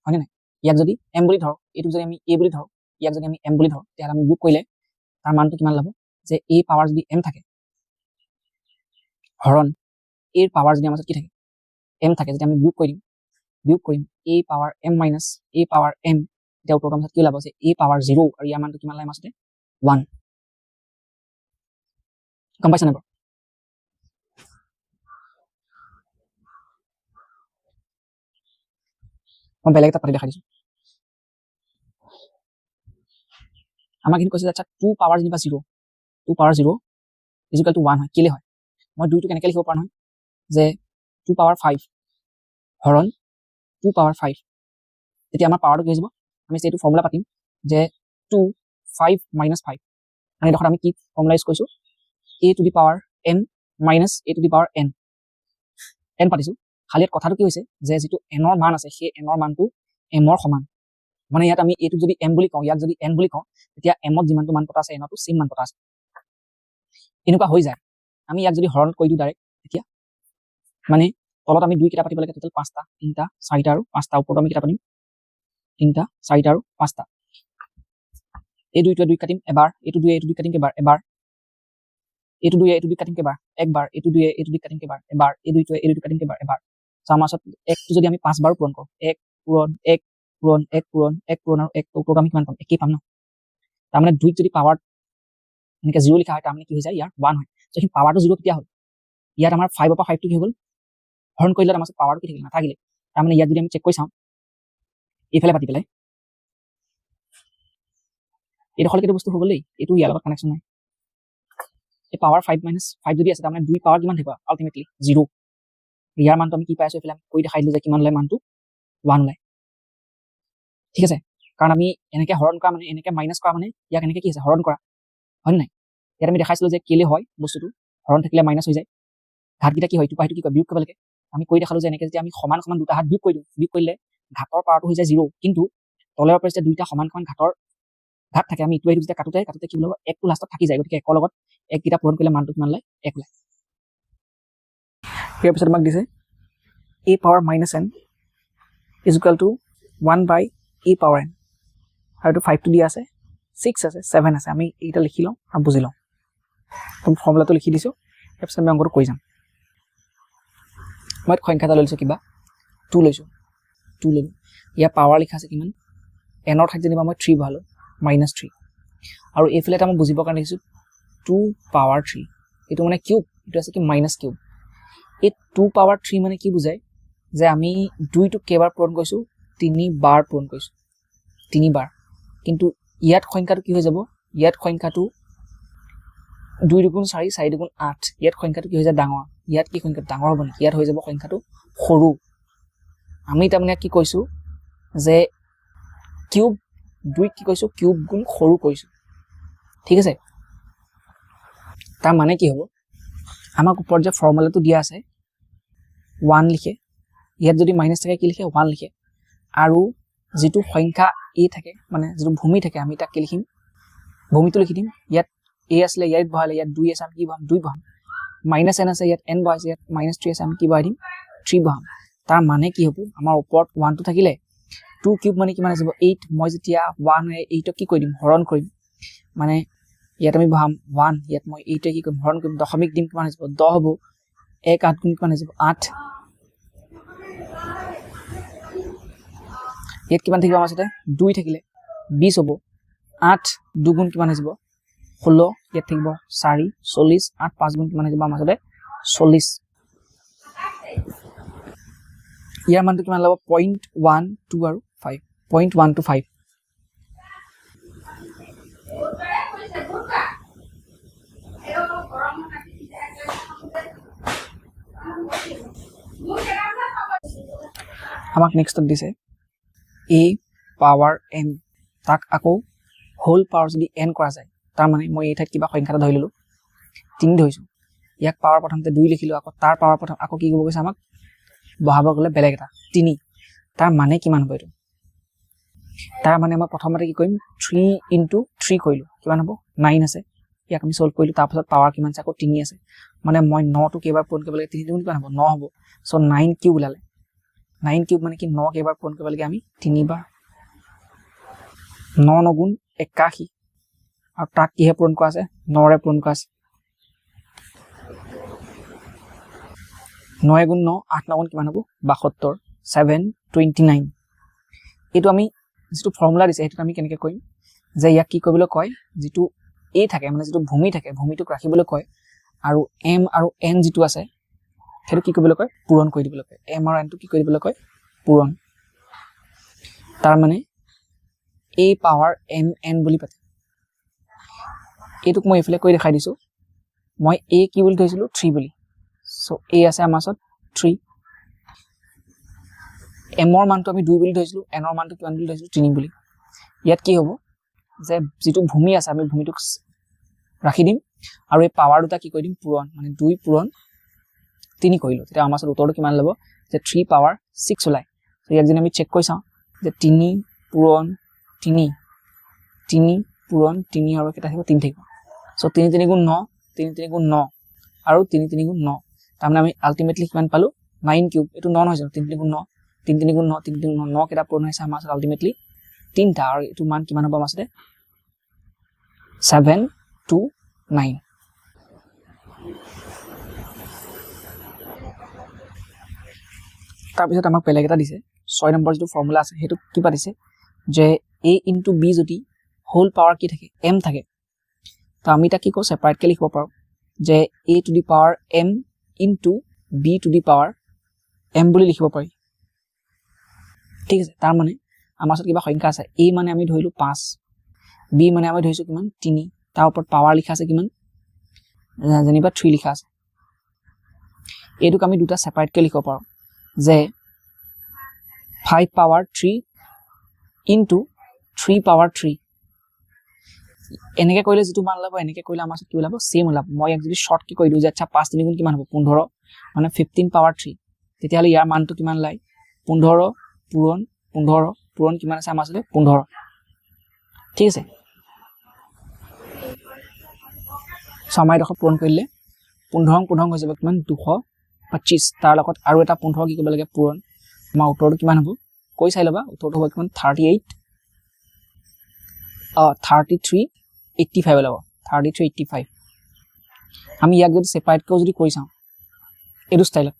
হয়নে নাই ইয়াক যদি m বুলি ধৰোঁ এইটোক যদি আমি a বুলি ধৰোঁ ইয়াক যদি আমি m বুলি ধৰোঁ তেতিয়াহ'লে আমি বিয়োগ কৰিলে তাৰ মানটো কিমান ল'ব যে a পাৱাৰ যদি m থাকে হৰণ a পাৱাৰ যদি আমাৰ ওচৰত কি থাকে m থাকে যেতিয়া আমি বিয়োগ কৰিম a power m minus a power m এতিয়া উত্তৰটো আমাৰ কি ওলাব যে a পাৱাৰ 0 আৰু ইয়াৰ মানটো কিমান লাগে আমাৰ ওচৰত 1 গম পাইছা নাই বাৰু মই বেলেগ এটা পাতি দেখাই দিছোঁ আমাক কিন্তু কৈছে আচ্ছা 2 পাৱাৰ যেনিবা 0 2 পাৱাৰ 0 ইজিকেল টু 1 হয় কেলে হয় মই 2টো কেনেকৈ লিখিব পৰা নহয় যে 2 পাৱাৰ 5 হৰণ 2 পাৱাৰ 5 তেতিয়া আমাৰ পাৱাৰটো কি হৈ যাব আমি এইটো ফৰ্মুলা পাতিম যে 2 5 মাইনাছ 5 মানে দেখোন আমি কি ফৰ্মুলা ইউজ কৰিছোঁ a to the power n minus a to the power n পাতিছোঁ খালি ইয়াত কথাটো কি হৈছে যে যিটো n ৰ মান আছে সেই n ৰ মানটো m ৰ সমান মানে ইয়াত আমি এইটো যদি m বুলি কওঁ ইয়াক যদি n বুলি কওঁ তেতিয়া m ত যিমানটো মান পতা আছে n টো সেম মান পতা আছে এনেকুৱা হৈ যায় আমি ইয়াক যদি হৰণত কৰি দিওঁ ডাইৰেক্ট তেতিয়া মানে তলত আমি 2 কেইটা পাতিব লাগে টোটেল 5টা 3টা 4টা আৰু 5টা ওপৰত আমি কেইটা পাতিম 3টা 4টা আৰু 5টা এই 2টোৱে 2 কাটিম এবাৰ এইটো 2 এইটো 2 কাটিম এবাৰ এবাৰ এইটো 2 এইটো 2 কাটিম এবাৰ একবাৰ এইটো 2 এইটো 2 কাটিম এবাৰ এবাৰ এই 2টোৱে এই 2 কাটিম এবাৰ এবাৰ আমাৰ ওচৰত 1টো যদি আমি 5 বাৰ পূৰণ কৰোঁ 1 পূৰণ 1 পূৰণ 1 পূৰণ 1 পূৰণ আৰু 1 উত্তৰটো আমি কিমান পাম একেই পাম ন তাৰমানে 2 যদি পাৱাৰ এনেকৈ 0 লিখা হয় তাৰমানে কি হৈ যায় ইয়াৰ 1 হয় সেই পাৱাৰটো 0 কেতিয়া হ'ল ইয়াত আমাৰ 5 ৰ পৰা 5টো কি হৈ গ'ল হৰণ কৰিলে আমাৰ পাৱাৰটো কি থাকিল নাথাকিলে তাৰমানে ইয়াত যদি আমি চেক কৰি চাওঁ এইফালে পাতি পেলাই এইডোখৰ কেইটা বস্তু হৈ গ'ল দেই এইটো ইয়াৰ লগত কানেকশ্যন নাই এই পাৱাৰ 5 মাইনাছ 5 যদি আছে তাৰমানে 2 পাৱাৰ কিমান থাকিব আল্টিমেটলি 0 ইয়াৰ মানটো আমি কি পাই আছো এইফালে আমি কৰি দেখাই দিলোঁ যে কিমান ওলাই মানটো 1 ওলাই ঠিক আছে কাৰণ আমি এনেকৈ হৰণ কৰা মানে এনেকৈ মাইনাছ কৰা মানে ইয়াক এনেকৈ কি আছে হৰণ কৰা হয় নাই ইয়াত আমি দেখাইছিলোঁ যে কেলে হয় বস্তুটো হৰণ থাকিলে মাইনাছ হৈ যায় ঘাতকেইটা কি হয় ইটো পাহিটো কি কয় বিয়োগ কৰিব লাগে আমি কৰি দেখালোঁ যে এনেকৈ যেতিয়া আমি সমান সমান দুটা হাত বিয়োগ কৰি দিওঁ বিয়োগ কৰিলে ঘাতৰ পাৱাৰটো হৈ যায় 0 কিন্তু তলৰ পৰা যেতিয়া দুইটা সমান সমান ঘাতৰ ঘাত থাকে আমি ইটো এইটো যেতিয়া কাটোতে কি ওলাব 1টো লাষ্টত থাকি যায় গতিকে 1ৰ লগত 1 কেইটা পূৰণ কৰিলে মানটো কিমান ওলায় 1 ওলায় ইয়াৰ পিছত আমাক দিছে a power minus n is equal to 1 by a power n আৰু এইটো 5টো দিয়া আছে 6 আছে 7 আছে আমি এইটা লিখি লওঁ আৰু বুজি লওঁ ফৰ্মুলাটো লিখি দিছোঁ তাৰপিছত আমি অংকটো কৰি যাম মই সংখ্যা এটা লৈছোঁ কিবা 2 লৈছোঁ 2 ল'লোঁ ইয়াৰ পাৱাৰ লিখা আছে কিমান n ৰ ঠাইত যেনিবা মই 3 ভৰালোঁ মাইনাছ 3 আৰু এইফালে এটা মই বুজিবৰ কাৰণে লিখিছোঁ 2 পাৱাৰ 3 এইটো মানে কিউব এইটো আছে কি মাইনাছ কিউব এই 2 পাৱাৰ 3 মানে কি বুজায় যে আমি 2টোক কেইবাৰ পূৰণ কৰিছোঁ 3 বাৰ পূৰণ কৰিছোঁ 3 বাৰ কিন্তু ইয়াত সংখ্যাটো কি হৈ যাব ইয়াত সংখ্যাটো 2 দুগুণ 4 4 দুগুণ 8 ইয়াত সংখ্যাটো কি হৈ যায় ডাঙৰ ইয়াত কি সংখ্যাটো ডাঙৰ হ'ব নেকি ইয়াত হৈ যাব সংখ্যাটো সৰু আমি তাৰমানে কি কৈছো যে কিউব 2 কি কৈছো কিউব গুণ সৰু কৈছো ঠিক আছে তাৰ মানে কি হ'ব আমাক ওপৰত যে ফৰ্মুলাটো দিয়া আছে 1 লিখে ইয়াত যদি মাইনাস থাকে কি লিখে 1 লিখে আৰু যেটো সংখ্যা a থাকে মানে যেটো ভূমি থাকে আমি তাক কি লিখিম ভূমিটো লিখি দিম ইয়াত a আসলে ইয়াত বহালে ইয়াত 2 আছে আমি কি বহাম 2 বহাম মাইনাস n আছে ইয়াত n বহাইছে ইয়াত মাইনাস 3 আছে আমি কি বহাই দিম 3 বহাম তাৰ মানে কি হ'ব আমাৰ ওপৰত 1 টো থাকিলে 2 কিউব মানে কিমান আহিব 8 মই যেতিয়া 1 এ 8 কি কৰি দিম হৰণ কৰিম মানে ইয়াত আমি বহাম 1 ইয়াত মই 8 কি কৰিম হৰণ কৰিম দশমিক দিম কিমান আহিব 10 হ'ব 1 8 গুণ কিমান আহিব 8 ইয়াত কিমান থাকিব আমাৰ সাথে 2 থাকিলে 20 হ'ব 8 2 গুণ কিমান আহিব 16 ইয়াত থাকিব 4 40 8 5 গুণ কিমান আহিব আমাৰ সাথে 40 ইয়াৰ মানটো কিমান ল'ব 0.12 আৰু 5 0.125 আমাক নেক্সটত দিছে a পাৱাৰ m তাক আকৌ হোল পাৱাৰ যদি n কৰা যায় তাৰ মানে মই এই ঠাইত কিবা সংখ্যাটা ধৰি ললো 3 ধৰিছো ইয়াক পাৱাৰ প্ৰথমতে 2 লিখিলো আকৌ তাৰ পাৱাৰ প্ৰথম আকৌ কি কৰিব গৈছে আমাক বহাব গলে বেলেগ এটা 3 তাৰ মানে কিমান হ'ব এটো তাৰ মানে মই প্ৰথমতে কি কৰিম 3 * 3 কৰিলো কিমান হ'ব 9 আছে ইয়াক আমি সলভ কৰিলো তাৰ পাছত পাৱাৰ কিমান আছে আকৌ 3 আছে মানে মই 9 টো কেইবাৰ পূৰণ কৰিব লাগে 3 গুণ কিমান হ'ব 9 হ'ব সো 9 কিউব ওলালে 9 কিউব মানে কি 9 কেইবাৰ পূৰণ কৰিব লাগে আমি 3 বাৰ 9 9 গুণ 81 আৰু তাক কিহে পূৰণ কৰা আছে 9 ৰে পূৰণ কৰা আছে 9 গুণ 9 8 9 গুণ কিমান হ'ব 72 729 এটো আমি যেটো ফৰ্মুলা দিছে হেতু আমি কেনেকৈ কৰিম যে ইয়াক কি কৰিবলৈ কয় যেটো a থাকে মানে যেটো ভূমি থাকে ভূমিটোক ৰাখিবলৈ কয় আৰু m আৰু n যেটো আছে হেতু কি কৰিবলৈ কয় পূৰণ কৰি দিবলৈ কয় m আৰু n টো কি কৰি দিবলৈ কয় পূৰণ তাৰ মানে a পাৱাৰ m n বুলি পাতে এটুক মই ইফালে কৰি দেখাই দিছো মই a কি বুলি ধৰিছিলো 3 বুলি সো a আছে আমাৰ ওচৰত 3 m ৰ মানটো আমি 2 বুলি ধৰিছিলো n ৰ মানটো কিমান বুলি ধৰিছিলো 3 বুলি ইয়াত কি হ'ব যে যেটো ভূমি আছে আমি ভূমিটোক ৰাখি দিম আৰু এই পাৱাৰ দুটা কি কৰি দিম পূৰণ মানে 2 পূৰণ 3 কৰিলো তেতিয়া আমাৰ উত্তৰটো কিমান ল'ব যে 3 পাৱাৰ 6 ওলাই সো ইয়াক যদি আমি চেক কৰি চাও যে 3 পূৰণ 3 3 পূৰণ 3 আৰু কেটা থাকিব 3 থাকিব সো 3 3 গুণ 9 3 3 গুণ 9 আৰু 3 3 গুণ 9 তাৰমানে আমি আলটিমেটলি কিমান পালো 9 কিউব এটো 9 হৈছে 3 3 গুণ 9 3 3 গুণ 9 3 3 গুণ 9 কেটা পূৰণ হৈছে আমাৰ আলটিমেটলি 3টা আৰু এটো মান কিমান হ'ব আমাৰ সাথে 729 তাৰ পিছত আমাক বেলেগ এটা দিছে 6 নম্বৰ যেটো ফৰ্মুলা আছে হেতু কি পাতিছে যে a * b যদি হোল পাৱাৰ কি থাকে m থাকে তো আমি তা কি কো সেপাৰেট কে লিখিব পাৰো যে a to the power m * b to the power m বুলি লিখিব পাৰি ঠিক আছে তাৰ মানে আমাৰ ওচৰত কিবা সংখ্যা আছে a মানে আমি ধৰিলো 5 b মানে আমি ধৰিছো কিমান 3 তাৰ ওপৰত পাৱাৰ লিখা আছে কিমান জানিবা 3 লিখা আছে এটুক আমি দুটা সেপাৰেট কে লিখিব পাৰো যে 5 পাৱাৰ 3 into 3 পাৱাৰ 3 এনেকে কৰিলে যেটো মান লাব এনেকে কৰিলে আমাৰ কি ওলাব সেম ওলাব মই এক যদি শৰ্ট কি কৈ দিও যে আচ্ছা 5 3 গুণ কিমান হ'ব 15 মানে 15 পাৱাৰ 3 তেতিয়া হলে ইয়াৰ মানটো কিমান লাই 15 পূৰণ 15 পূৰণ কিমান আছে আমাৰ আছে 15 ঠিক আছে সময় দেখো পূৰণ কৰিলে 15 15 হৈ যাব কিমান 225 তাৰ লগত আৰু এটা 15 কি কৰিব লাগে পূৰণ আমাৰ উত্তৰটো কিমান হ'ব কৈ চাই লবা উত্তৰটো হ'ব কিমান 38 33 85 ওলাব 33 85 আমি ইয়াক যদি সেপাৰেট কৰি যদি কৰি চাও এটো ষ্টাইলত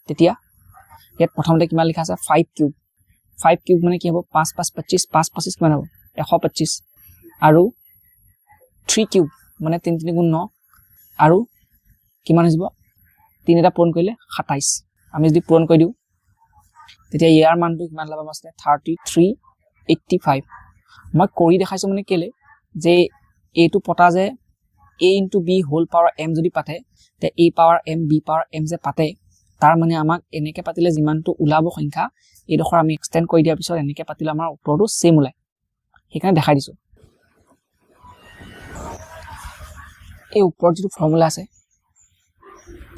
তেতিয়া ইয়াত প্ৰথমতে কিমান লিখা আছে 5 কিউব মানে কি হ'ব 5 5 25 5 25 কিমান হ'ব 125 আৰু 3 কিউব মানে 3 3 গুণ 9 আৰু কিমান হ'ব 3 এটা পূৰণ কৰিলে 27 আমি যদি পূৰণ কৰি দিও তেতিয়া ইয়াৰ মানটো কিমান লাভ আছে 33 85 মই কৰি দেখাইছো মানে কেলে যে এটো পটা যে a into b whole power m যদি পাতে তে a power m b power m যে পাতে তাৰ মানে আমাক এনেকে পাতিলে যিমানটো উলাব সংখ্যা এইডখৰ আমি এক্সটেন্ড কৰি দিয়াৰ পিছত এনেকে পাতিলে আমাৰ উত্তৰটো সেম ওলাই সেইকাৰণে দেখাই দিছো এই ওপৰত যিটো ফৰ্মুলা আছে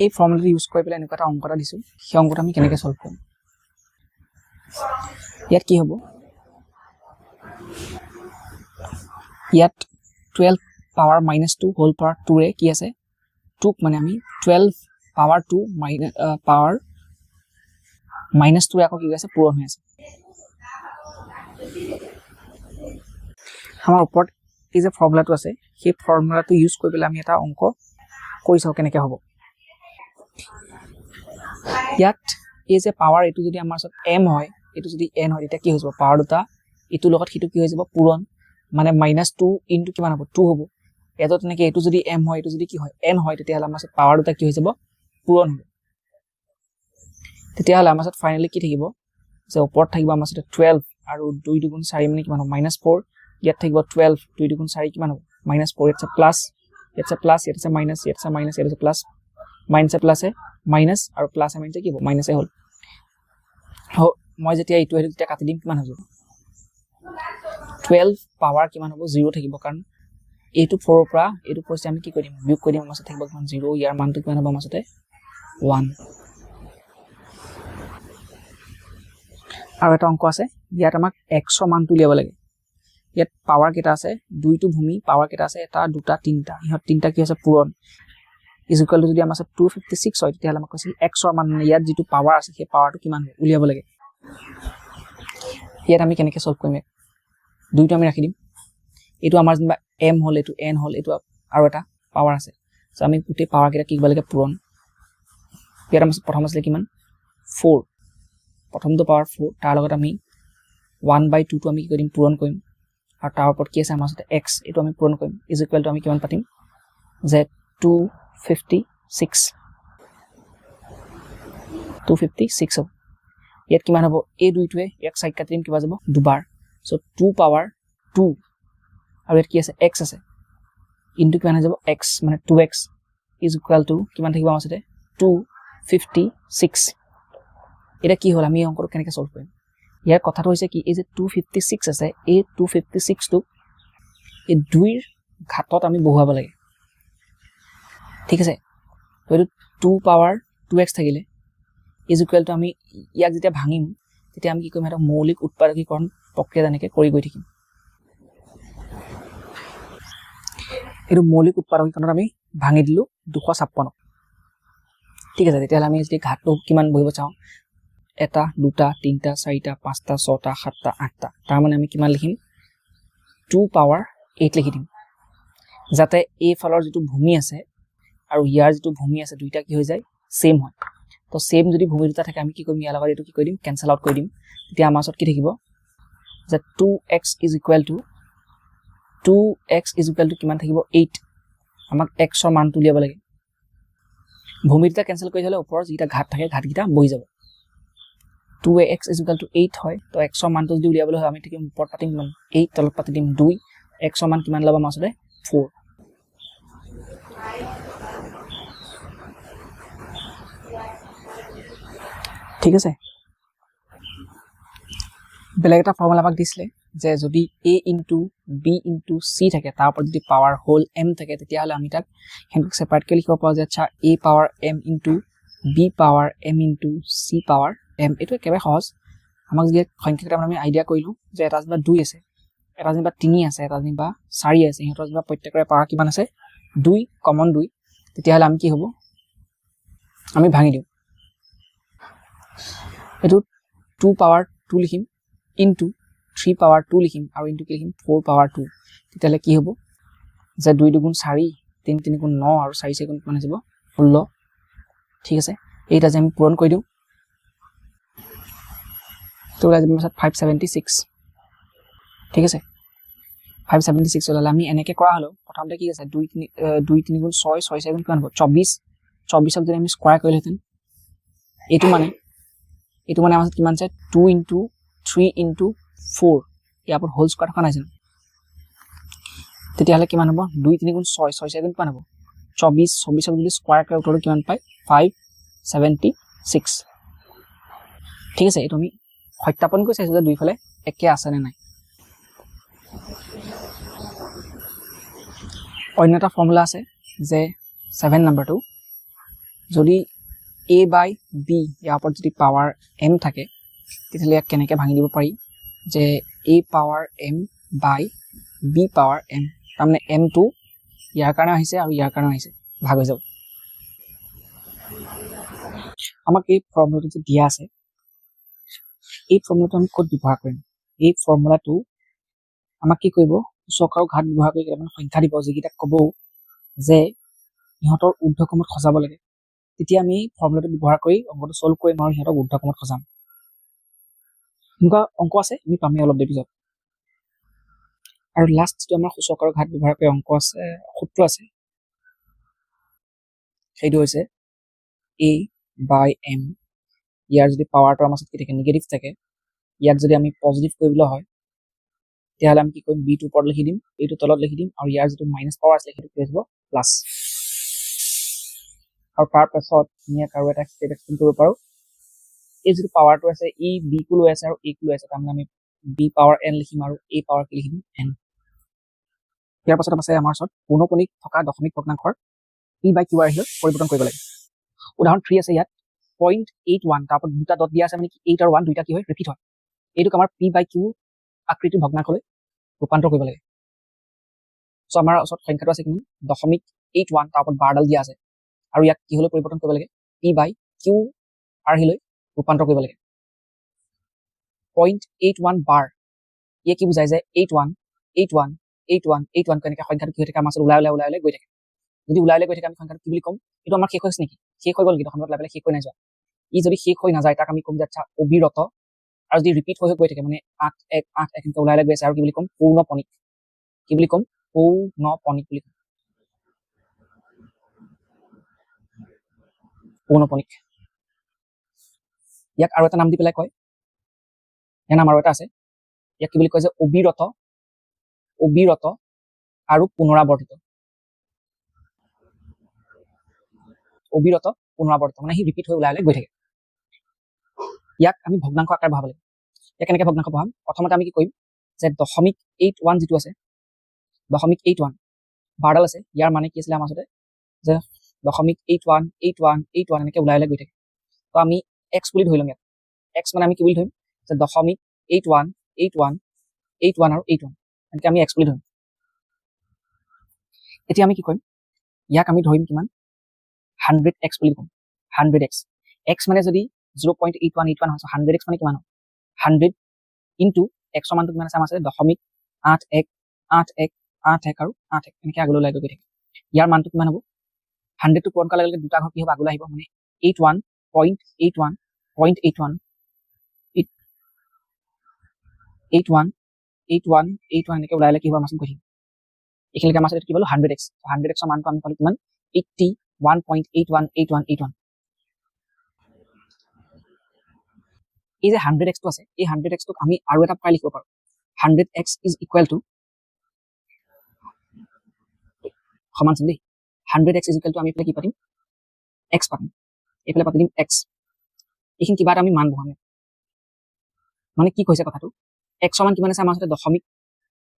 এই ফৰ্মুলাটো ইউজ কৰি পেলাই এনেকুৱা এটা অংক এটা দিছো সেই অংকটো আমি কেনেকৈ সলভ কৰিম ইয়াত কি হ'ব ইয়াত 12 power -2 whole power 2 ৰে কি আছে 2 মানে আমি 12 power 2 power -2 আকৌ কি আছে পূৰণ হৈ আছে আমাৰ ওপৰত এই যে ফৰ্মুলাটো আছে সেই ফৰ্মুলাটো ইউজ কৰি পেলাই আমি এটা অংক কৰি চাও কেনেকৈ হ'ব ইয়াত এই যে পাৱাৰ এটো যদি আমাৰ সাথে m হয় এটো যদি n হয় এটা কি হৈ যাব পাৱাৰ দুটা এটো লগত হিটো কি হৈ যাব পূৰণ মানে -2 ইনটু কিমান হ'ব 2 হ'ব এটো তেনেকে এটো যদি m হয় এটো যদি কি হয় n হয় তেতিয়া হলে আমাৰ সাথে পাৱাৰ দুটা কি হৈ যাব পূৰণ হ'ব তেতিয়া হলে আমাৰ সাথে ফাইনালি কি থাকিব যে ওপৰত থাকিব আমাৰ সাথে 12 আৰু 2 দুগুণ 4 মানে কিমান হ'ব -4 ইয়াত থাকিব 12 2 দুগুণ 4 কিমান হ'ব -4 এটা প্লাস এটা প্লাস এটা মাইনাস এটা মাইনাস এটা প্লাস মাইনাসে প্লাসে মাইনাস আৰু প্লাসে মাইনাসে কি হ'ব মাইনাসে হ'ল মই যেতিয়া এইটো হেতু তেতিয়া কাটি দিম কিমান হ'ব 12 পাৱাৰ কিমান হ'ব 0 থাকিব কাৰণ এইটো 4 ৰ পৰা এইটো পইচা আমি কি কৰিম বিয়োগ কৰি দিম আমাৰ সাথে থাকিব কিমান 0 ইয়াৰ মানটো কিমান হ'ব আমাৰ সাথে 1 আৰু এটা অংক আছে ইয়াত আমাক x ৰ মানটো উলিয়াব লাগে ইয়াত পাৱাৰ কেটা আছে দুইটো ভূমি পাৱাৰ কেটা আছে এটা দুটা তিনটা ইহত তিনটা কি আছে পূৰণ is equal to যদি আমাৰ সাথে 256 হয় তেতিয়া আমাক কৈছিল x ৰ মান ইয়াত যেটো পাৱাৰ আছে সেই পাৱাৰটো কিমান হয় উলিয়াব লাগে ইয়াত আমি কেনেকৈ সলভ কৰিম দুইটো আমি ৰাখি দিম এটো আমাৰ যেনিবা m হল এটো n হল এটো আৰু এটা পাৱাৰ আছে সো আমি গোটেই পাৱাৰ কেটা কি কৰিব লাগে পূৰণ ইয়াত আমাৰ প্ৰথম আছে কিমান 4 প্ৰথমটো পাৱাৰ 4 তাৰ লগত আমি 1/2 টো আমি কি কৰিম পূৰণ কৰিম আৰু তাৰ ওপৰত কি আছে আমাৰ সাথে x এটো আমি পূৰণ কৰিম is equal to আমি কিমান পাতিম যে 256 হ'ব ইয়াত কিমান হ'ব এই দুইটোৱে এক সাইড কাটিম কিবা যাব দুবাৰ সো 2 পাৱাৰ 2 আৰু ইয়াত কি আছে x আছে ইনটু কিমান হৈ যাব x মানে 2x is equal to কিমান থাকিব আমাৰ সাথে 256 এটা কি হ'ল আমি এই অংকটো কেনেকৈ সলভ কৰিম ইয়াৰ কথাটো হৈছে কি এই যে 256 আছে এই 256 টো এই দুইৰ ঘাতত আমি বহুৱাব লাগে ঠিক আছে তো 2 পাৱাৰ 2x থাকিলে is equal to আমি ইয়াক যেতিয়া ভাঙিম তেতিয়া আমি কি কৰিম এটা মৌলিক উৎপাদকীকৰণ প্ৰক্ৰিয়া জানেকে কৰি গৈ থাকিম এটো মৌলিক উৎপাদকীকৰণত আমি ভাঙি দিলো 256 ঠিক আছে তেতিয়া আমি যদি ঘাতটো কিমান বহিব চাও এটা দুটা তিনটা চাৰিটা পাঁচটা ছটা সাতটা আঠটা তাৰ মানে আমি কিমান লিখিম 2 পাৱাৰ 8 লিখি দিম যাতে এই ফলৰ যেটো ভূমি আছে আৰু ইয়াৰ যেটো ভূমি আছে দুইটা কি হৈ যায় সেম হয় তো সেম যদি ভূমি দুটা থাকে আমি কি কৰিম ইয়াৰ লগত এটো কি কৰি দিম কেনসেল আউট কৰি দিম তেতিয়া আমাৰ ওচৰত কি থাকিব যে 2x is equal to কিমান থাকিব 8 আমাক x ৰ মানটো উলিয়াব লাগে ভূমি দুটা কেনসেল কৰি দিলে ওপৰৰ যেটা ঘাত থাকে ঘাত কিটা বহি যাব 2x is equal to 8 হয় তো x ৰ মানটো যদি উলিয়াবলৈ হয় আমি ঠিক ওপৰত পাতিম 8 তলত পাতি দিম 2 x ৰ মান কিমান লবা মাছতে 4 ঠিক আছে বেলেগ এটা ফৰ্মুলা আমাক দিছিলে যে যদি a into b into c থাকে তাৰ ওপৰত যদি পাৱাৰ হোল m থাকে তেতিয়া হলে আমি তাক হেনক সেপাৰেট কৰি লিখিব পাৰো যে আচ্ছা a power m into b power m into c power m এটো একেবাৰে সহজ আমাক যে সংখ্যাটা আমি আইডিয়া কৰিলো যে এটা যেনিবা 2 আছে এটা যেনিবা 3 আছে এটা যেনিবা 4 আছে ইহঁতৰ যেনিবা প্ৰত্যেকৰে পাৱাৰ কিমান আছে 2 কমন 2 তেতিয়া হলে আমি কি হ'ব আমি ভাঙি দিও এটো 2 পাৱাৰ 2 লিখিম into 3 পাৱাৰ 2 লিখিম আৰু into কি লিখিম 4 পাৱাৰ 2 তেতিয়ালে কি হ'ব যে 2 দুগুণ 4 3 3 গুণ 9 আৰু 4 4 গুণ কিমান যাব 16 ঠিক আছে এইটা যে আমি পূৰণ কৰি দিও তো লাগে আমাৰ 576 ঠিক আছে 576 হলে আমি এনেকে কৰা হলো প্ৰথমতে কি আছে 2 3 গুণ 6 6 4 গুণ কিমান হ'ব 24 24 যদি আমি স্কয়াৰ কৰিলেহেঁতেন এইটো মানে আমাৰ কিমান আছে 2 into 3 into 4 ইয়াৰ ওপৰত হোল স্কয়াৰ থকা নাই জানো তেতিয়াহ'লে কিমান হ'ব 2 3 গুণ 6 6 6 গুণ কিমান হ'ব 24 24 যদি স্কয়াৰ কৰে উত্তৰটো কিমান পায় 576 ঠিক আছে এইটো আমি সত্যাপন কৰি চাইছো যে দুইফালে একে আছে নে নাই অন্য এটা ফৰ্মুলা আছে যে 7 নম্বৰটো যদি a by b ইয়াৰ ওপৰত যদি পাৱাৰ m থাকে তেতিয়াহ'লে ইয়াক কেনেকৈ ভাঙি দিব পাৰি যে a power m by b power m তাৰমানে m টো ইয়াৰ কাৰণে আহিছে আৰু ইয়াৰ কাৰণে আহিছে ভাগ হৈ যাব আমাক এই ফৰ্মুলাটো যে দিয়া আছে এই ফৰ্মুলাটো আমি ক'ত ব্যৱহাৰ কৰিম এই ফৰ্মুলাটো আমাক কি কৰিব সূচক আৰু ঘাত ব্যৱহাৰ কৰি কেইটামান সংখ্যা দিব যিকেইটা ক'ব যে ইহঁতৰ ঊৰ্ধ্বক্ৰমত সজাব লাগে তেতিয়া আমি ফৰ্মুলাটো ব্যৱহাৰ কৰি অংকটো সলভ কৰিম আৰু ইহঁতক ঊৰ্ধ্বক্ৰমত সজাম এনেকুৱা অংক আছে আমি পামেই অলপ দেৰি পিছত আৰু লাষ্ট যিটো আমাৰ সূচক আৰু ঘাত ব্যৱহাৰ কৰি অংক আছে সূত্ৰ আছে সেইটো হৈছে a by m ইয়াৰ যদি পাৱাৰটো আমাৰ ওচৰত কি থাকে নিগেটিভ থাকে ইয়াক যদি আমি পজিটিভ কৰিবলৈ হয় তেতিয়াহ'লে আমি কি কৰিম b টো ওপৰত লিখি দিম এইটো তলত লিখি দিম আৰু ইয়াৰ যিটো মাইনাছ পাৱাৰ আছে সেইটো কি হৈ যাব প্লাছ আৰু তাৰ পাছত আমি আৰু এটা ষ্টেপ এক্সটেণ্ড কৰিব পাৰোঁ এই যিটো পাৱাৰটো আছে ই b কো লৈ আছে আৰু a কো লৈ আছে তাৰমানে আমি b পাৱাৰ n লিখিম আৰু a পাৱাৰ কি লিখিম n ইয়াৰ পাছত আছে আমাৰ ওচৰত পৌনঃপুনিক থকা দশমিক ভগ্নাংশৰ p by q আহিলে পৰিৱৰ্তন কৰিব লাগে উদাহৰণ 3 আছে ইয়াত 0.81 তাৰ ওপৰত দুটা ডট দিয়া আছে মানে কি 8 আৰু 1 দুইটা কি হয় ৰিপিট হয় এইটোক আমাৰ p by q আকৃতিৰ ভগ্নাংশলৈ ৰূপান্তৰ কৰিব লাগে সো আমাৰ ওচৰত সংখ্যাটো আছে কিমান 0.81 তাৰ ওপৰত বাৰডাল দিয়া আছে আৰু ইয়াক কি হলে পৰিৱৰ্তন কৰিব লাগে p by q আৰহিলৈ ৰূপান্তৰ কৰিব লাগে 0.81 বাৰ ইয়ে কি বুজায় যে 81 81 81 81 কেনেকৈ সংখ্যাটো কি হৈ থাকে আমাৰ ওচৰত ওলাই গৈ থাকে যদি ওলাই গৈ থাকে আমি সংখ্যাটো কি বুলি ক'ম এইটো আমাৰ শেষ হৈছে নেকি শেষ হৈ গ'ল নেকি দশমিক লেভেলে শেষ হৈ নাই যোৱা ই যদি শেষ হৈ নাযায় তাক আমি ক'ম যে আচ্ছা অবিৰত আৰু যদি ৰিপিট হৈ গৈ থাকে মানে 8 1 8 1 এনেকৈ ওলাই গৈ আছে আৰু কি বুলি ক'ম পৌনঃপুনিক কি বুলি ক'ম পৌনঃপুনিক বুলি ক'ম পৌনঃপুনিক ইয়াক আৰু এটা নাম দি পেলাই কয় ইয়াৰ নাম আৰু এটা আছে ইয়াক কি বুলি কয় যে অবিৰত আৰু পুনৰাবৰ্তিত অবিৰত পুনৰাবৰ্তিত মানে সি ৰিপিট হৈ ওলাই গৈ থাকে ইয়াক আমি ভগ্নাংশ আকাৰে বহাব লাগিব ইয়াক কেনেকৈ ভগ্নাংশ বহাম প্ৰথমতে আমি কি কৰিম যে 0.81 যিটো আছে 0.81 বাৰডাল আছে ইয়াৰ মানে কি আছিলে আমাৰ ওচৰতে যে 0.81 এনেকৈ ওলাই গৈ থাকে তো আমি x বুলি ধৰি ল'ম ইয়াত x মানে আমি কি বুলি ধৰিম যে 0.81 আৰু 81 এনেকৈ আমি x বুলি ধৰিম এতিয়া আমি কি কৰিম ইয়াক আমি ধৰিম কিমান 100x বুলি ক'ম 100x x মানে যদি 0.81 হয় 100x মানে কিমান হয় 100 ইনটু x ৰ মানটো কিমান আছে আমাৰ আছে 0.81 আৰু 81 এনেকৈ আগলৈ ওলাই গৈ থাকে ইয়াৰ মানটো কিমান হ'ব 100 টো পূৰণ কৰাৰ লগে লগে দুটা ঘৰ কি হ'ব আগলৈ আহিব মানে 81.81 এনেকৈ ওলাই কি হ'ব আমাৰ গৈ থাকিব এইখিনিকে আমাৰ কি পালো 100x 100x ৰ মানটো আমি পালো কিমান 81.81 এই যে 100x টো আছে এই 100x টোক আমি আৰু এটা প্ৰকাৰ লিখিব পাৰো 100x ইজ ইকুৱেল টু সমান চিন দেই 100x ইজ ইকুৱেল টু আমি কি পাতিম x পাতিম এইফালে পাতি দিম x এইখিনি কিবা এটা আমি মান বহাম মানে কি কৈছে কথাটো x ৰ মান কিমান আছে আমাৰ ওচৰত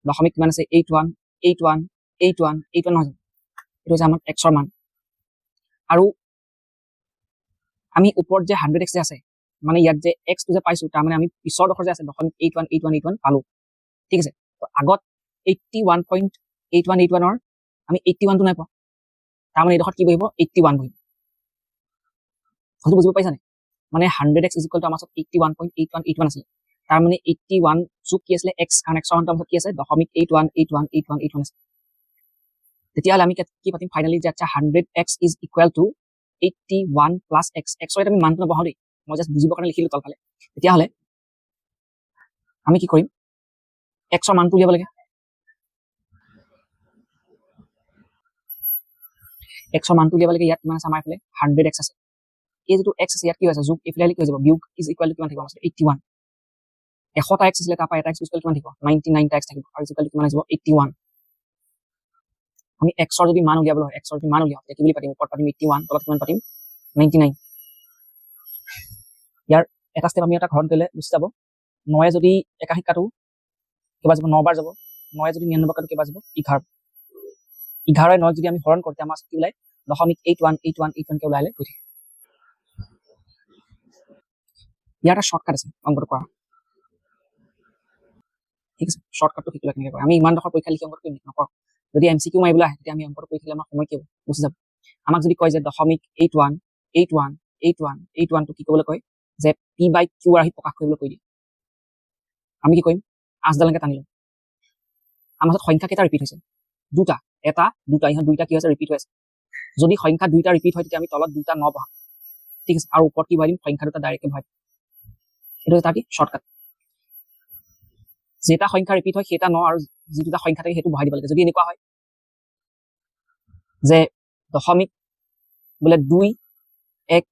দশমিক কিমান আছে 81 নহয় এইটো হৈছে আমাৰ x ৰ মান আৰু আমি ওপৰত যে 100x যে আছে মানে ইয়াত যে x টো যে পাইছো তাৰ মানে আমি পিছৰ ডখৰ যে আছে 0.81 পালো ঠিক আছে তো আগত 81.81 ৰ আমি 81 টো নাই পোৱা তাৰ মানে এই ডখৰত কি বহিব 81 বহিব হয়তো বুজিব পাইছা নে মানে 100x ইজ ইকুৱেল টু আমাৰ 81.81 আছিল তাৰ মানে 81 যোগ কি আছিল x কাৰণ x ৰ মানটো কি আছে 0.81 আছে তেতিয়াহ'লে আমি কি পাতিম ফাইনালি যে আচ্ছা 100x is equal two 81 plus x x ৰ আমি মানটো নবহাও দেই মই জাষ্ট বুজিবৰ কাৰণে লিখিলো তলফালে তেতিয়াহ'লে আমি কি কৰিম x ৰ মানটো উলিয়াব লাগে x ৰ মানটো উলিয়াব লাগে ইয়াত কিমান আছে আমাৰ এইফালে 100x আছে এই যিটো x আছে ইয়াত কি আছে যোগ এইফালে কি হৈ যাব বিয়োগ ইজ ইকুৱেল টু কিমান থাকিব আছে 81 100টা x আছিলে তাৰ পৰা এটা x ইকুৱেল কিমান থাকিব 99টা x থাকিব আৰু ইকুৱেল কিমান আহিব 81 আমি এক্সৰ যদি মান উলিয়াবলৈ হয়, এক্সৰ যদি মান উলিয়াওঁ তেতিয়া কি বুলি পাতিম? ওপৰত পাতিম 81, তলত কিমান পাতিম? 99। ইয়াৰ এটা ষ্টেপ আমি এটা ঘৰত গ'লে গুচি যাব। 9 যদি 81 কাটো কেইবাৰ যাব? 9 বাৰ যাব। 9 যদি 99 কাটো কেইবাৰ যাব? 11। 11ৰে 9 যদি আমি হৰণ কৰোঁ তেতিয়া আমাৰ কি ওলাই? 0.818181 কে ওলাইলে গৈ থাকে। ইয়াৰ এটা শ্বৰ্টকাট আছে অংকটো কৰা, ঠিক আছে? শ্বৰ্টকাটটো শিকিলে কেনেকৈ কৰে। আমি ইমানডোখৰ পৰীক্ষা লিখি অংকটো নকৰোঁ। যদি MCQ মাৰিবলৈ আহে তেতিয়া আমি অংকটো কৰি থাকিলে আমাৰ সময় কি হ'ব? গুচি যাব। আমাক যদি কয় যে 0.81818181 টো কি ক'বলৈ কয়? যে P/Q আহি প্ৰকাশ কৰিবলৈ কৈ দিয়ে। আমি কি কৰিম? আঁচডাল এনেকৈ টানি ল'ম। আমাৰ মাজত সংখ্যা কেইটা ৰিপিট হৈছে? দুটা, এটা, দুটা। ইহঁত দুইটা কি হৈছে? ৰিপিট হৈ আছে। যদি সংখ্যা দুইটা ৰিপিট হয় তেতিয়া আমি তলত দুটা 9 বহাম, ঠিক আছে? আৰু ওপৰত কি ভৰাই দিম? সংখ্যা দুটা ডাইৰেক্টলি ভৰাই দিম। এইটো এটা কি শ্বৰ্টকাট। যেটা সংখ্যা ৰিপিট হয় সেইটা 9 আৰু যি দুটা সংখ্যা থাকে সেইটো বহাই দিব লাগে। যদি এনেকুৱা হয় যে দশমিক বোলে 2 1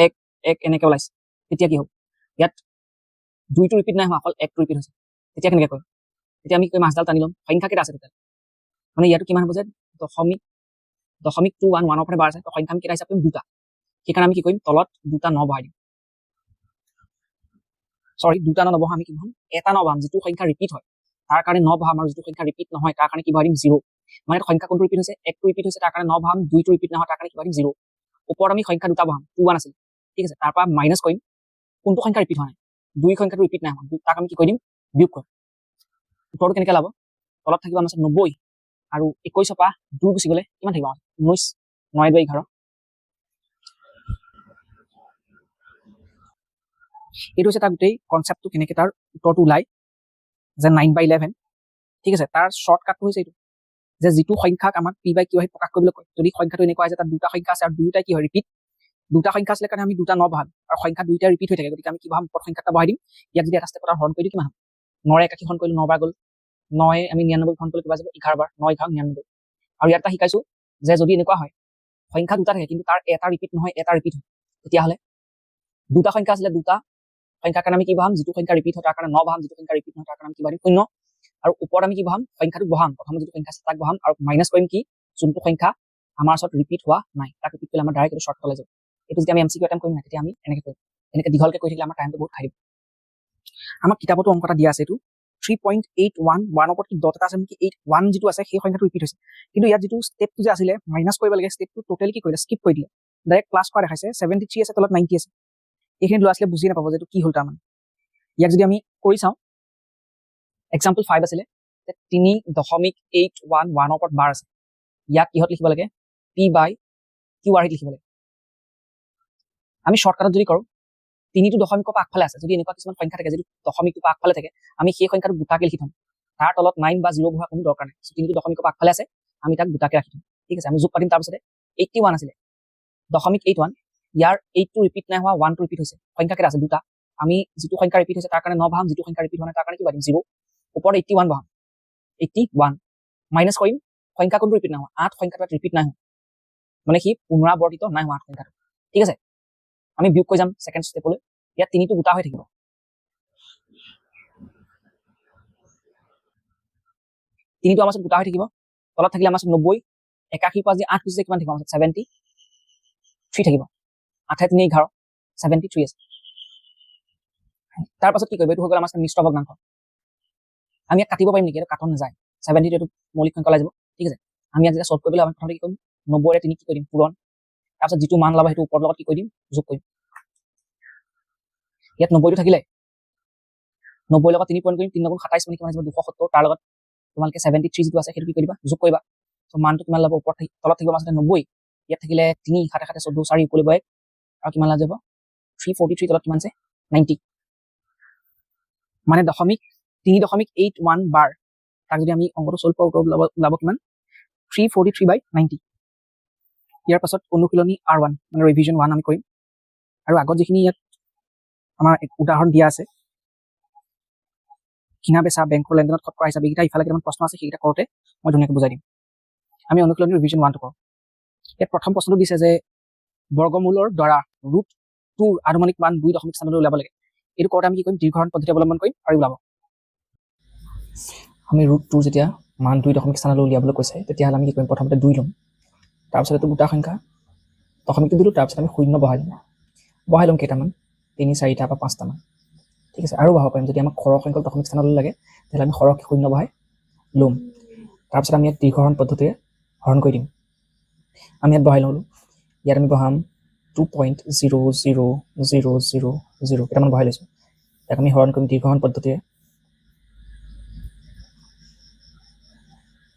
1 1 এনেকৈ ওলাইছে, তেতিয়া কি হ'ব? ইয়াত 2টো ৰিপিট নাই হোৱা, অকল 1টো ৰিপিট হৈছে। তেতিয়া কেনেকৈ কৰিম? তেতিয়া আমি কি কৰিম? আঁচডাল টানি ল'ম। সংখ্যা কেইটা আছে টোটেল? মানে ইয়াতো কিমান হ'ব যে 0.21 1ৰ পৰা বাৰ আছে, সংখ্যা আমি কেইটা হিচাপ কৰিম? দুটা। সেইকাৰণে আমি কি কৰিম? তলত দুটা 9 বহাই দিম। সৰি, দুটা 9 নবহাম, আমি কি বহাম? এটা 9 বহাম। যিটো সংখ্যা ৰিপিট হয় তাৰ কাৰণে 9 বহাম, আৰু যিটো সংখ্যা ৰিপিট নহয় তাৰ কাৰণে কি বহাই দিম? 0। মানে সংখ্যা কোনটো ৰিপিট হৈছে? 1টো ৰিপিট হৈছে তাৰ কাৰণে 9 বহাম, 2টো ৰিপিট নহয় তাৰ কাৰণে কি বহাই দিম? 0। ওপৰত আমি সংখ্যা দুটা বহাম, 2 1 আছিল, ঠিক আছে? তাৰ পৰা মাইনাছ কৰিম কোনটো সংখ্যা ৰিপিট হোৱা নাই? 2 সংখ্যাটো ৰিপিট নাই হোৱা, তাক আমি কি কৰি দিম? বিয়োগ কৰিম। উত্তৰটো কেনেকৈ ওলাব? তলত থাকিব আমাৰ 90 আৰু 21ৰ পৰা 2 গুচি গ'লে কিমান থাকিব? 19, 9 2 11। এইটো হৈছে তাৰ গোটেই কনচেপ্টটো, কেনেকৈ তাৰ উত্তৰটো ওলাই যে 9/11, ঠিক আছে? তাৰ শ্বৰ্টকাটটো হৈছে এইটো যে যিটো সংখ্যাক আমাক P/Q আহি প্ৰকাশ কৰিবলৈ কয়, যদি সংখ্যাটো এনেকুৱা হয় যে তাত দুটা সংখ্যা আছে আৰু দুয়োটাই কি হয়? ৰিপিট। দুটা সংখ্যা আছিলে কাৰণে আমি দুটা 9 বহাম, আৰু সংখ্যা দুইটা ৰিপিট হৈ থাকে, গতিকে আমি কি বহাম? ওপৰত সংখ্যা এটা বহাই দিম। ইয়াক যদি এটা ষ্টেপত হৰণ কৰি দিওঁ কিমান হ'ব? 9ৰে 81 হৰণ কৰিলোঁ 9 বাৰ গ'ল, 9 আমি 99 হৰণ কৰিলোঁ কিবা যাব? 11 বাৰ, 9 11 99। আৰু ইয়াত এটা শিকাইছো যে যদি এনেকুৱা হয় সংখ্যা দুটা থাকে কিন্তু তাৰ এটা ৰিপিট নহয়, এটা ৰিপিট হয়, তেতিয়াহ'লে দুটা সংখ্যা আছিলে, দুটা সংখ্যাৰ কাৰণে আমি কি বহাম? যিটো সংখ্যা ৰিপিট হয় তাৰ কাৰণে 9 বহাম, যিটো সংখ্যা ৰিপিট নহয় তাৰ কাৰণে আমি কি বহাম? 0। আৰু ওপৰত আমি কি বহাম? সংখ্যাটো বহাম, প্ৰথমে যিটো সংখ্যা আছে তাক বহাম, আৰু মাইনাছ কৰিম কি? যোনটো সংখ্যা আমাৰ ওচৰত ৰিপিট হোৱা নাই, তাক ৰিপিট কৰিলে আমাৰ ডাইৰেক্ট এইটো শ্বৰ্টকাট হৈ যাব। এইটো যদি আমি MCQ এটেম্প কৰিম না, তেতিয়া আমি এনেকৈ কৰিম। এনেকৈ দীঘলকৈ কৰি থাকিলে আমাৰ টাইমটো বহুত খাই দিব। আমাক কিতাপতো অংক এটা দিয়া আছে, এইটো 3.81 1ৰ ওপৰত কি ডট এটা আছে নেকি? 81 যিটো আছে সেই সংখ্যাটো ৰিপিট হৈছে, কিন্তু ইয়াত যিটো ষ্টেপটো যে আছিলে মাইনাছ কৰিব লাগে, ষ্টেপটো টোটেলি কি কৰিলে? স্কিপ কৰি দিলে। ডাইৰেক্ট প্লাছ কৰা দেখাইছে, 73 আছে, তলত 90 আছে। এইখিনি ল'ৰা ছোৱালীয়ে বুজি নাপাব যে এইটো কি হ'ল তাৰমানে। ইয়াক যদি আমি কৰি চাওঁ, এক্সাম্পল 5 আছিলে 3.81 1ৰ ওপৰত বাৰ আছে, ইয়াক কিহত লিখিব লাগে? P/Q লিখিব লাগে। আমি শ্বৰ্টকাটত যদি কৰোঁ, 3টো দশমিকৰ পৰা আগফালে আছে, যদি এনেকুৱা কিছুমান সংখ্যা থাকে যিটো দশমিকটো পৰা আগফালে থাকে, আমি সেই সংখ্যাটো গোটাকে লিখি থ'ম, তাৰ তলত 9 বা 0 বহোৱা কোনো দৰকাৰ নাই। 3টো দশমিকৰ পৰা আগফালে আছে, আমি তাক গোটাকে ৰাখি থ'ম, ঠিক আছে? আমি যোগ পাতিম। তাৰপিছতে 81 আছিলে 0.81, ইয়াৰ 8টো ৰিপিট নাই হোৱা, 1টো ৰিপিট হৈছে। সংখ্যা কেইটা আছে? দুটা। আমি যিটো সংখ্যা ৰিপিট হৈছে তাৰ কাৰণে 9 বহাম, যিটো সংখ্যা ৰিপিট হোৱা নাই তাৰ কাৰণে কি বাঢ়িম? 0। ওপৰত 81 বহাম, 81 মাইনাছ কৰিম সংখ্যা কোনটো ৰিপিট নাই হোৱা? 8 সংখ্যাটো ৰিপিট নাই হোৱা, মানে সি পুনৰাবৰ্তিত নাই হোৱা 8 সংখ্যাটো, ঠিক আছে? আমি বিয়োগ কৰি যাম ছেকেণ্ড ষ্টেপলৈ। ইয়াত 3টো গোটা হৈ থাকিব, 3টো আমাৰ ওচৰত গোটা হৈ থাকিব। তলত থাকিলে আমাৰ ওচৰত 90, 81 পৰা যদি 8 গুচি যায় কিমান থাকিব? আমাৰ ওচৰত 73 থাকিব। 8 3 11, 73 আছে। তাৰ পাছত কি কৰিব? এইটো হৈ গ'ল আমাৰ মিশ্ৰ ভগ্নাংশ। আমি ইয়াক কাটিব পাৰিম নেকি? এইটো কাটন নাযায়, 72 এইটো মৌলিক সংখ্যা ওলাই যাব, ঠিক আছে? আমি ইয়াক যেতিয়া চল্ভ কৰিবলৈ আমি প্ৰথমতে কি কৰিম? 90ৰে 3 কি কৰি দিম? পূৰণ। তাৰপিছত যিটো মান ওলাব সেইটো ওপৰৰ লগত কি কৰি দিম? যোগ কৰিম। ইয়াত 90টো থাকিলে 90ৰ লগত 3 পূৰণ কৰিম, 3 9 27 মানে কিমান আহিব? 270। তাৰ লগত তোমালোকে 73 যিটো আছে সেইটো কি কৰিবা? যোগ কৰিবা। ত' মানটো কিমান ল'ব? ওপৰত তলত থাকিব আমাৰ 90, ইয়াত থাকিলে 3 7 7 14 4 ইকুৱেল 1, আৰু কিমান যাব? 343, তলত কিমান আছে? 90। মানে 3.81 বাৰ, তাক যদি আমি অংকটো চল্ভ কৰোঁ ওলাব কিমান? 343/90। ইয়াৰ পাছত অনুশীলনী R1 মানে ৰিভিজন 1 আমি কৰিম, আৰু আগত যিখিনি ইয়াত আমাৰ উদাহৰণ দিয়া আছে, কিনা বেচা, বেংকৰ লেনদেনত শতকৰা হিচাপে, এইকেইটা ইফালে কেইটামান প্ৰশ্ন আছে, সেইকেইটা কৰোঁতে মই ধুনীয়াকৈ বুজাই দিম। আমি অনুশীলনী ৰিভিজন 1টো কৰোঁ। ইয়াত প্ৰথম প্ৰশ্নটো দিছে যে বৰ্গমূলৰ দ্বাৰা √2ৰ আনুমানিক মান 2 দশমিক স্থানলৈ ওলাব লাগে। এইটো কৰোঁতে আমি কি কৰিম? দীৰ্ঘহৰণ পদ্ধতি অৱলম্বন কৰিম আৰু ওলাব। আমি √2 যেতিয়া মান 2 স্থানলৈ উলিয়াবলৈ কৈছে তেতিয়াহ'লে আমি কি কৰিম প্ৰথমতে 2 ল'ম তাৰপিছত এইটো দুটা সংখ্যা দশমিকটো দিলোঁ তাৰপিছত আমি 0 বহাই ল'ম কেইটামান 3 4টা বা 5টা মান ঠিক আছে আৰু বহাব পাৰিম যদি আমাক সৰহ সংখ্যক দশমিক স্থানলৈ লাগে তেতিয়াহ'লে আমি সৰহকৈ 0 বহাই ল'ম তাৰপিছত আমি ইয়াত দীৰ্ঘহৰণ পদ্ধতিৰে হৰণ কৰি দিম আমি ইয়াত বহাই ল'লোঁ ইয়াত আমি বহাম 2.0000 কেইটামান বহাই লৈছোঁ ইয়াক আমি হৰণ কৰিম দীৰ্ঘহৰণ পদ্ধতিৰে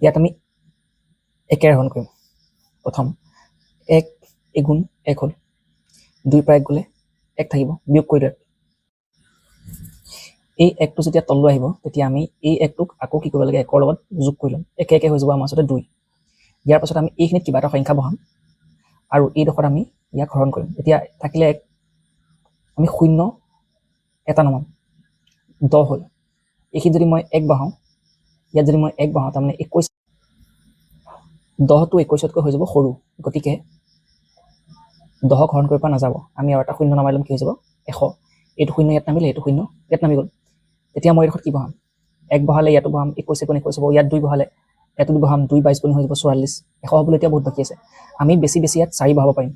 ইয়াত আমি 1 হৰণ কৰিম প্ৰথম 1 এগুণ 1 হ'ল 2 পৰা 1 গ'লে 1 থাকিব বিয়োগ কৰি দিয়ক এই 1টো যেতিয়া তললৈ আহিব তেতিয়া আমি এই 1টোক আকৌ কি কৰিব লাগে 1ৰ লগত যোগ কৰি ল'ম একে একে হৈ যাব আমাৰ ওচৰতে 2 ইয়াৰ পাছত আমি এইখিনিত কিবা এটা সংখ্যা বহাম আৰু এইডোখৰত আমি ইয়াক হৰণ কৰিম এতিয়া থাকিলে 1 আমি 0 এটা নমাম 10 হ'ল এইখিনিত যদি মই 1 বহাওঁ ইয়াত যদি মই 1 বহাওঁ তাৰমানে 21 10টো 21তকৈ হৈ যাব সৰু গতিকে 10ক হৰণ কৰিব পৰা নাযাব আমি আৰু এটা 0 নমাই ল'ম কি হৈ যাব 100 এইটো 0 ইয়াত নামিলে এইটো 0 ইয়াত নামি গ'ল তেতিয়া মই এইডোখৰত কি বহাম 1 বহালে ইয়াতো বহাম 21 হ'ব ইয়াত 2 বহালে ইয়াতো বহাম 2 22 গুণ হৈ যাব 44 100 হ'বলৈ এতিয়া বহুত বাকী আছে আমি বেছি ইয়াত 4 বহাব পাৰিম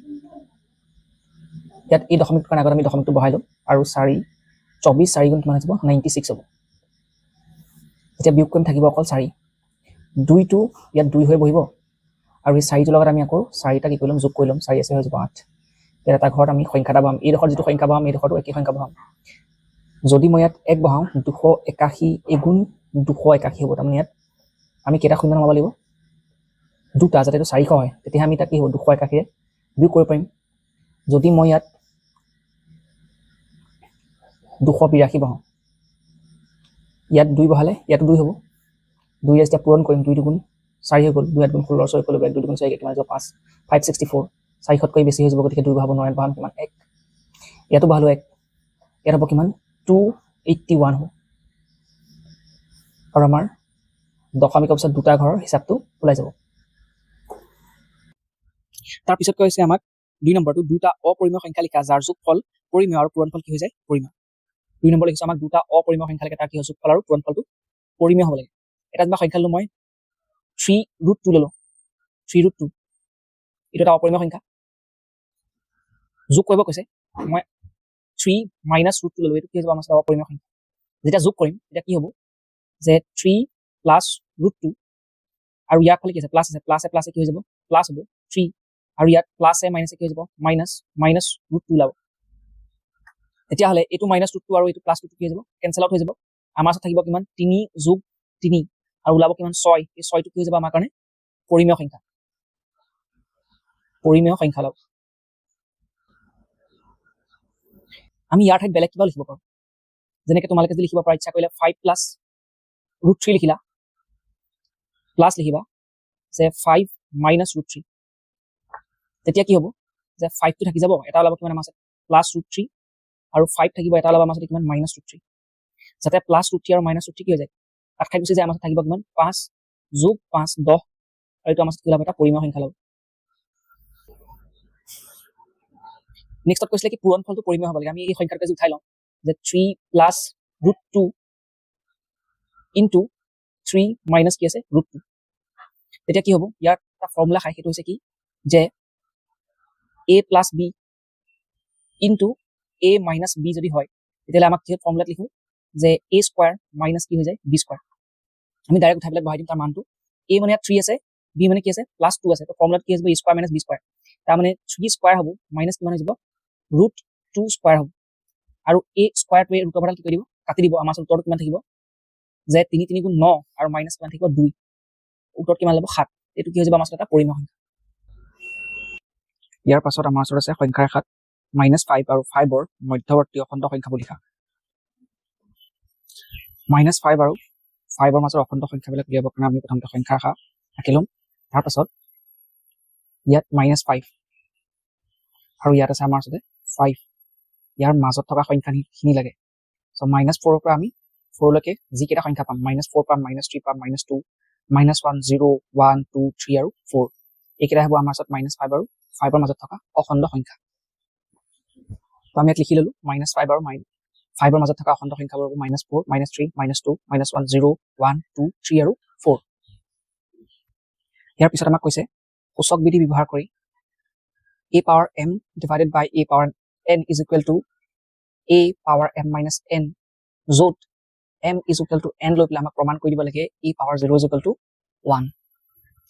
ইয়াত এই দশমিকটোৰ কাৰণে আগত আমি দশমিকটো বহাই ল'ম আৰু 4 24 4 গুণ কিমান হৈ যাব 96 হ'ব এতিয়া বিয়োগ কৰিম থাকিব অকল 4 2টো ইয়াত 2 হৈ বহিব আৰু এই 4টোৰ লগত আমি আকৌ 4টা কি কৰি ল'ম যোগ কৰি ল'ম 4 আছে হৈ যাব 8 ইয়াত এটা ঘৰত আমি সংখ্যা এটা বহাম এইডোখৰত যিটো সংখ্যা বহাম এইডোখৰতো একেই সংখ্যা বহাম যদি মই ইয়াত 1 বহাওঁ 281 এগুণ 281 হ'ব তাৰমানে ইয়াত আমি কেইটা 0 নমাব লাগিব দুটা যাতে এইটো 400 হয় তেতিয়া আমি তাক কি হ'ব 281 বিয়োগ কৰিব পাৰিম যদি মই ইয়াত 282 বহাওঁ ইয়াত 2 বহালে ইয়াতো 2 হ'ব 2 যেতিয়া পূৰণ কৰিম 2 দুগুণ 4 হৈ গ'ল 2 8 গুণ 16 6 কৰিব 1 2 দুগুণ 4 কিমান হৈ যাব 5 564 400তকৈ বেছি হৈ যাব গতিকে 2 বহাব নোৱাৰিম বহাম কিমান 1 ইয়াতো বহালো 1 ইয়াত হ'ব কিমান 281 হ'ব আৰু আমাৰ দশমিকৰ পিছত দুটা ঘৰৰ হিচাপটো ওলাই যাব তাৰপিছত কৈছে আমাক 2 নম্বৰটো দুটা অপৰিমেয় সংখ্যা লিখা যাৰ যোগফল পৰিমেয় আৰু পূৰণফল কি হৈ যায় পৰিমেয় 2 নম্বৰ লিখিছো আমাক দুটা অপৰিমেয় সংখ্যা লিখা তাৰ কি হয় যোগফল আৰু পূৰণফলটো পৰিমেয় হ'ব লাগে এটা যেনিবা সংখ্যা ল'লো মই 3√2 ল'লো 3√2 এইটো এটা অপৰিমেয় সংখ্যা যোগ কৰিব কৈছে মই 3 - √2 ল'লো এইটো কি হৈ যাব আমাৰ অপৰিমেয় সংখ্যা যেতিয়া যোগ কৰিম তেতিয়া কি হ'ব যে 3 + √2 আৰু ইয়াৰ ফালে কি আছে প্লাছ আছে প্লাছে কি হৈ যাব প্লাছ হ'ব 3 আৰু ইয়াত প্লাছে মাইনাছে কি হৈ যাব মাইনাছ √2 ওলাব তেতিয়াহ'লে এইটো -√2 আৰু এইটো +2 কি হৈ যাব কেনচেল আউট হৈ যাব আমাৰ ওচৰত থাকিব কিমান 3 + 3 আৰু ওলাব কিমান 6 এই 6টো কি হৈ যাব আমাৰ কাৰণে পৰিমেয় সংখ্যা ওলাব আমি ইয়াৰ ঠাইত বেলেগ কিবা লিখিব পাৰোঁ যেনেকৈ তোমালোকে যদি লিখিব পাৰা ইচ্ছা কৰিলে 5 + √3 লিখিলা প্লাছ লিখিবা যে 5 - √3 তেতিয়া কি হ'ব যে 5টো থাকি যাব এটা ওলাব কিমান আমাৰ আছে +√3 আৰু 5 থাকিব এটা ওলাব আমাৰ আছে কিমান -√3 যাতে +√3 আৰু -√3 কি হৈ যায় তাত খাই গুচি যায় আমাৰ থাকিব কিমান 5 + 5 10 আৰু এইটো আমাৰ কি ওলাব এটা পৰিমেয় সংখ্যা ওলাব নেক্সটত কৈছিলে কি পূৰণফলটো পৰিমেয় হ'ব লাগে আমি এই সংখ্যাটো যদি উঠাই লওঁ যে 3 + √2 * 3 - কি আছে √2 তেতিয়া কি হ'ব ইয়াৰ এটা ফৰ্মুলা খাই সেইটো হৈছে কি যে a + b * a - b যদি হয় তেতিয়াহ'লে আমাক কি ফৰ্মুলাত লিখো যে a² - কি হৈ যায় b² আমি ডাইৰেক্ট উঠাই পেলাই বহাই দিম তাৰ মানটো a মানে ইয়াত 3 আছে b মানে কি আছে +2 আছে তো ফৰ্মুলাত কি হৈ যাব a² - b² তাৰ মানে 3² হ'ব মাইনাছ কিমান হৈ যাব √2² হ'ব আৰু a² টোৱে ৰুট অভাৰডাল কি কৰি দিব কাটি দিব আমাৰ উত্তৰটো কিমান থাকিব যে 3 3 গুণ 9 আৰু মাইনাছ কিমান থাকিব 2 উত্তৰত কিমান ল'ব 7 এইটো কি হৈ যাব আমাৰ এটা পৰিমেয় সংখ্যা ইয়াৰ পাছত আমাৰ ওচৰত আছে সংখ্যা ৰেখাত -5 আৰু 5ৰ মধ্যৱৰ্তী অখণ্ড সংখ্যাবোৰ লিখা -5 আৰু 5ৰ মাজৰ অখণ্ড সংখ্যাবিলাক উলিয়াবৰ কাৰণে আমি প্ৰথমতে সংখ্যা ৰেখা আঁকি ল'ম তাৰপাছত ইয়াত -5 আৰু ইয়াত আছে আমাৰ ওচৰতে 5 ইয়াৰ মাজত থকা সংখ্যাখিনি লাগে চ' -4ৰ পৰা আমি 4লৈকে যিকেইটা সংখ্যা পাম -4 পাম -3 পাম -2 -1 0 1 2 3 আৰু 4 এইকেইটা হ'ব আমাৰ ওচৰত -5 আৰু 5ৰ মাজত থকা অখণ্ড সংখ্যা তো আমি ইয়াত লিখি ল'লো -5 আৰু 5ৰ মাজত থকা অখণ্ড সংখ্যাবোৰ হ'ব -4 -3 -2 -1 0 1 2 3 আৰু 4 ইয়াৰ পিছত আমাক কৈছে সূচক বিধি ব্যৱহাৰ কৰি a power m divided by a power n is equal to a power m minus n, য'ত m is equal to n লৈ পেলাই আমাক প্ৰমাণ কৰি দিব লাগে a power 0 is equal to 1.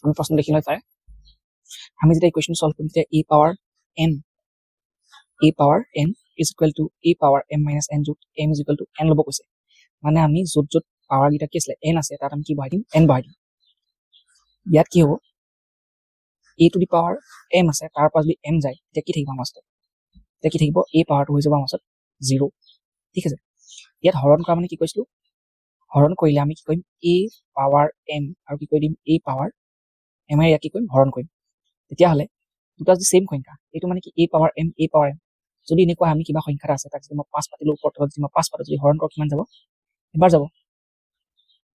আমি প্ৰশ্ন দেখি লৈ পাৰে আমি যেতিয়া ইকুৱেশ্যন সলভ কৰিম তেতিয়া a power n is equal to a power m minus n, য'ত m is equal to n ল'ব কৈছে, মানে আমি য'ত য'ত পাৱাৰ গিটা কি আছিলে n আছে তাত আমি কি বহাই দিম n বহাই দিম। ইয়াত কি হ'ব a to the power m আছে, তাৰ পৰা যদি m যায় তেতিয়া কি থাকিব আমাৰ ওচৰত, তেতিয়া কি থাকিব a পাৱাৰটো হৈ যাব আমাৰ ওচৰত 0। ঠিক আছে, ইয়াত হৰণ কৰা মানে কি কৈছিলো, হৰণ কৰিলে আমি কি কৰিম a পাৱাৰ m আৰু কি কৰি দিম a পাৱাৰ m ইয়াত কি কৰিম হৰণ কৰিম। তেতিয়াহ'লে দুটা যদি সেম সংখ্যা, এইটো মানে কি a power m a power m, যদি এনেকুৱা আমি কিবা সংখ্যা আছে তাক যদি মই 5 পাতিলো ওপৰত যদি মই 5 পাতো যদি হৰণ কৰোঁ কিমান যাব এবাৰ যাব।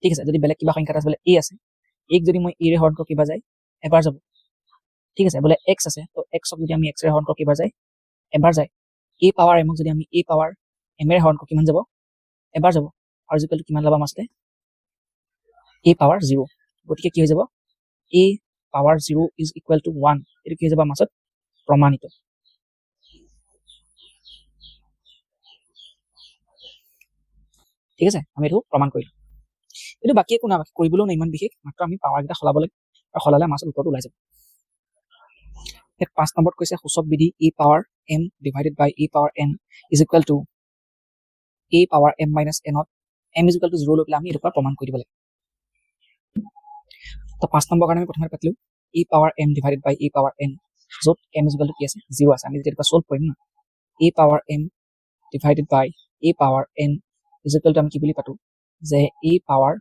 ঠিক আছে, যদি বেলেগ কিবা সংখ্যা আছে বোলে a আছে, a যদি মই a ৰে হৰণ কৰোঁ কিবা যায় এবাৰ যাব। ঠিক আছে, বোলে x আছে তো x ক যদি আমি x ৰে হৰণ কৰোঁ কিবা যায় এবাৰ যায়। a পাৱাৰ m ক যদি আমি a পাৱাৰ m ৰে হৰণ কৰোঁ কিমান যাব এবাৰ যাব, আৰু ইকুৱেল কিমান ল'বা মাছতে a পাৱাৰ 0। গতিকে কি হৈ যাব a power 0 is equal to 1, এইটো কি হৈ যাব মাছত প্ৰমাণিত। ঠিক আছে, আমি এইটো প্ৰমাণ কৰিলো। এইটো বাকী একো নাবাকি কৰিবলৈও নাই ইমান বিশেষ, মাত্ৰ আমি পাৱাৰ কেইটা সলাব লাগে আৰু সলালে মাছত উত্তৰটো ওলাই যাব। 5 নম্বৰত কৈছে সূচক বিধি a power m divided by a power n is equal to a power m minus n ত m ইজ ইকুৱেল টু 0 লৈ পেলাই আমি এইটো প্ৰমাণ কৰি দিব লাগে। তো 5 নম্বৰ কাৰণে আমি প্ৰথমে পাতিলো a power m divided by a power n, য'ত m ইজ ইকুৱেল টু কি আছে 0 আছে। আমি যেতিয়া সলভ কৰিম ন a power m divided by a power n is equal to আমি কি বুলি পাতো যে a power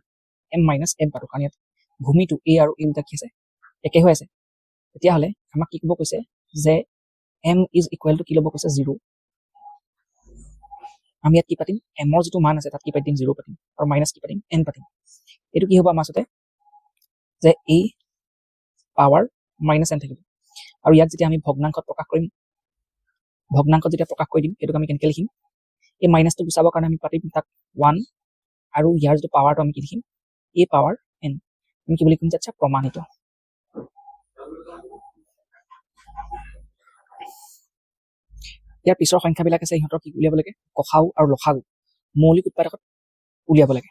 m minus n পাতো, কাৰণ ইয়াত ভূমিটো a আৰু a দুটা কি আছে একে হৈ আছে। তেতিয়াহ'লে আমাক কি ক'ব কৈছে যে m ইজ ইকুৱেল টু কি ল'ব কৈছে 0। আমি ইয়াত কি পাতিম m ৰ যিটো মান আছে তাত কি পাতিম 0 পাতিম আৰু মাইনাছ কি পাতিম n পাতিম। এইটো কি হ'ব আমাৰ সাথে যে a পাৱাৰ মাইনাছ n থাকিব, আৰু ইয়াক যেতিয়া আমি ভগ্নাংশত প্ৰকাশ কৰিম, ভগ্নাংশত যেতিয়া প্ৰকাশ কৰি দিম এইটোক আমি কেনেকৈ লিখিম, এই মাইনাছটো গুচাবৰ কাৰণে আমি পাতিম তাক 1 আৰু ইয়াৰ যিটো পাৱাৰটো আমি কি লিখিম a পাৱাৰ n, আমি কি বুলি লিখিম আচ্ছা প্ৰমাণিত। ইয়াৰ পিছৰ সংখ্যাবিলাক আছে ইহঁতৰ কি উলিয়াব লাগে কখাউ আৰু লখাগু, মৌলিক উৎপাদকত উলিয়াব লাগে।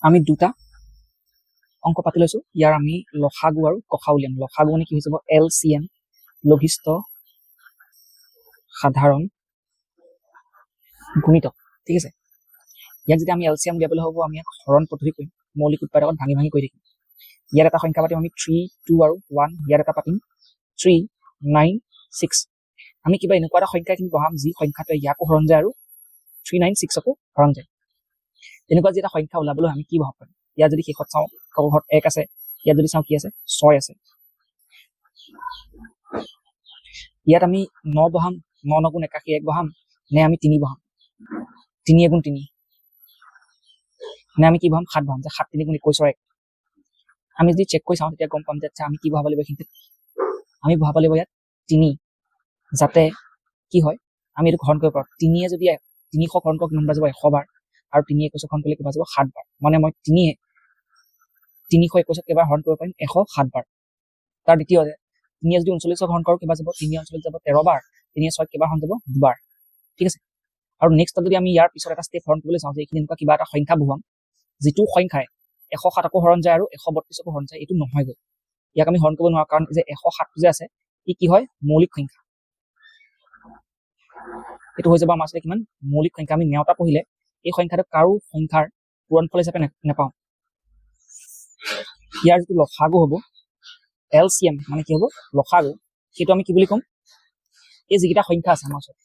আমি দুটা অংক পাতি লৈছো, ইয়াৰ আমি লখাগু আৰু কখাউ উলিয়াম। লখাগু মানে কি হৈ যাব LCM লঘিষ্ঠ সাধাৰণ গুণিতক। ঠিক আছে, ইয়াক যেতিয়া আমি LCM উলিয়াবলৈ হ'ব আমি ইয়াক হৰণ পদ্ধতি কৰিম, মৌলিক উৎপাদকত ভাঙি ভাঙি কৰি থাকিম। ইয়াত এটা সংখ্যা পাতিম আমি 3 2 আৰু 1, ইয়াত এটা পাতিম 3 9 6। আমি কিবা এনেকুৱা এটা সংখ্যা কিন্তু বহাম যি সংখ্যাটোৱে ইয়াকো হৰণ যায় আৰু 3 9 6 কো হৰণ যায়। তেনেকুৱা যি এটা সংখ্যা ওলাবলৈ আমি কি বহাব পাৰিম, ইয়াত যদি শেষত চাওঁ ঘৰত 1 আছে, ইয়াত যদি চাওঁ কি আছে 6 আছে। ইয়াত আমি 9 বহাম, 9 9 গুণ 81 1 বহাম, নে আমি 3 বহাম 3 গুণ 3, নে আমি কি বহাম 7 বহাম যে 7 3 গুণ 21 1। আমি যদি চেক কৰি চাওঁ তেতিয়া গম পাম যে আচ্ছা আমি কি বহাব লাগিব এইখিনিতে, আমি বহাব লাগিব ইয়াত 3, যাতে কি হয় আমি এইটো হৰণ কৰিব পাৰোঁ। 3 যদি 300 হৰণ কৰক কিমান বাজিব 100 বাৰ, আৰু 3 21 হৰণ কৰিলে কিমান বাজিব 7 বাৰ, মানে মই 321 কেইবাৰ হৰণ কৰিব পাৰিম 107 বাৰ। তাৰ দ্বিতীয়তে 3 যদি 39 হৰণ কৰোঁ কিমান যাব 3 39 যাব 13 বাৰ, 3 6 কেইবাৰ হৰণ যাব 2 বাৰ। ঠিক আছে, আৰু নেক্সট যদি আমি ইয়াৰ পিছত এটা ষ্টেপ হৰণ কৰিবলৈ চাওঁ যে এইখিনি এনেকুৱা কিবা এটা সংখ্যা বহুৱাম যিটো সংখ্যাই 107 কো হৰণ যায় আৰু 132 কো হৰণ যায়, এইটো নহয় গৈ ইয়াক আমি হৰণ কৰিব নোৱাৰোঁ, কাৰণ যে 107 যে আছে ই কি হয় মৌলিক সংখ্যা। এইটো হৈ যাব আমাৰ আচলতে কিমান মৌলিক সংখ্যা। আমি নেওতা পঢ়িলে এই সংখ্যাটো কাৰো সংখ্যাৰ পূৰণফল হিচাপে নাপাওঁ। ইয়াৰ যিটো লসাগু হ'ব LCM মানে কি হ'ব লসাগু, সেইটো আমি কি বুলি ক'ম এই যিকেইটা সংখ্যা আছে আমাৰ ওচৰত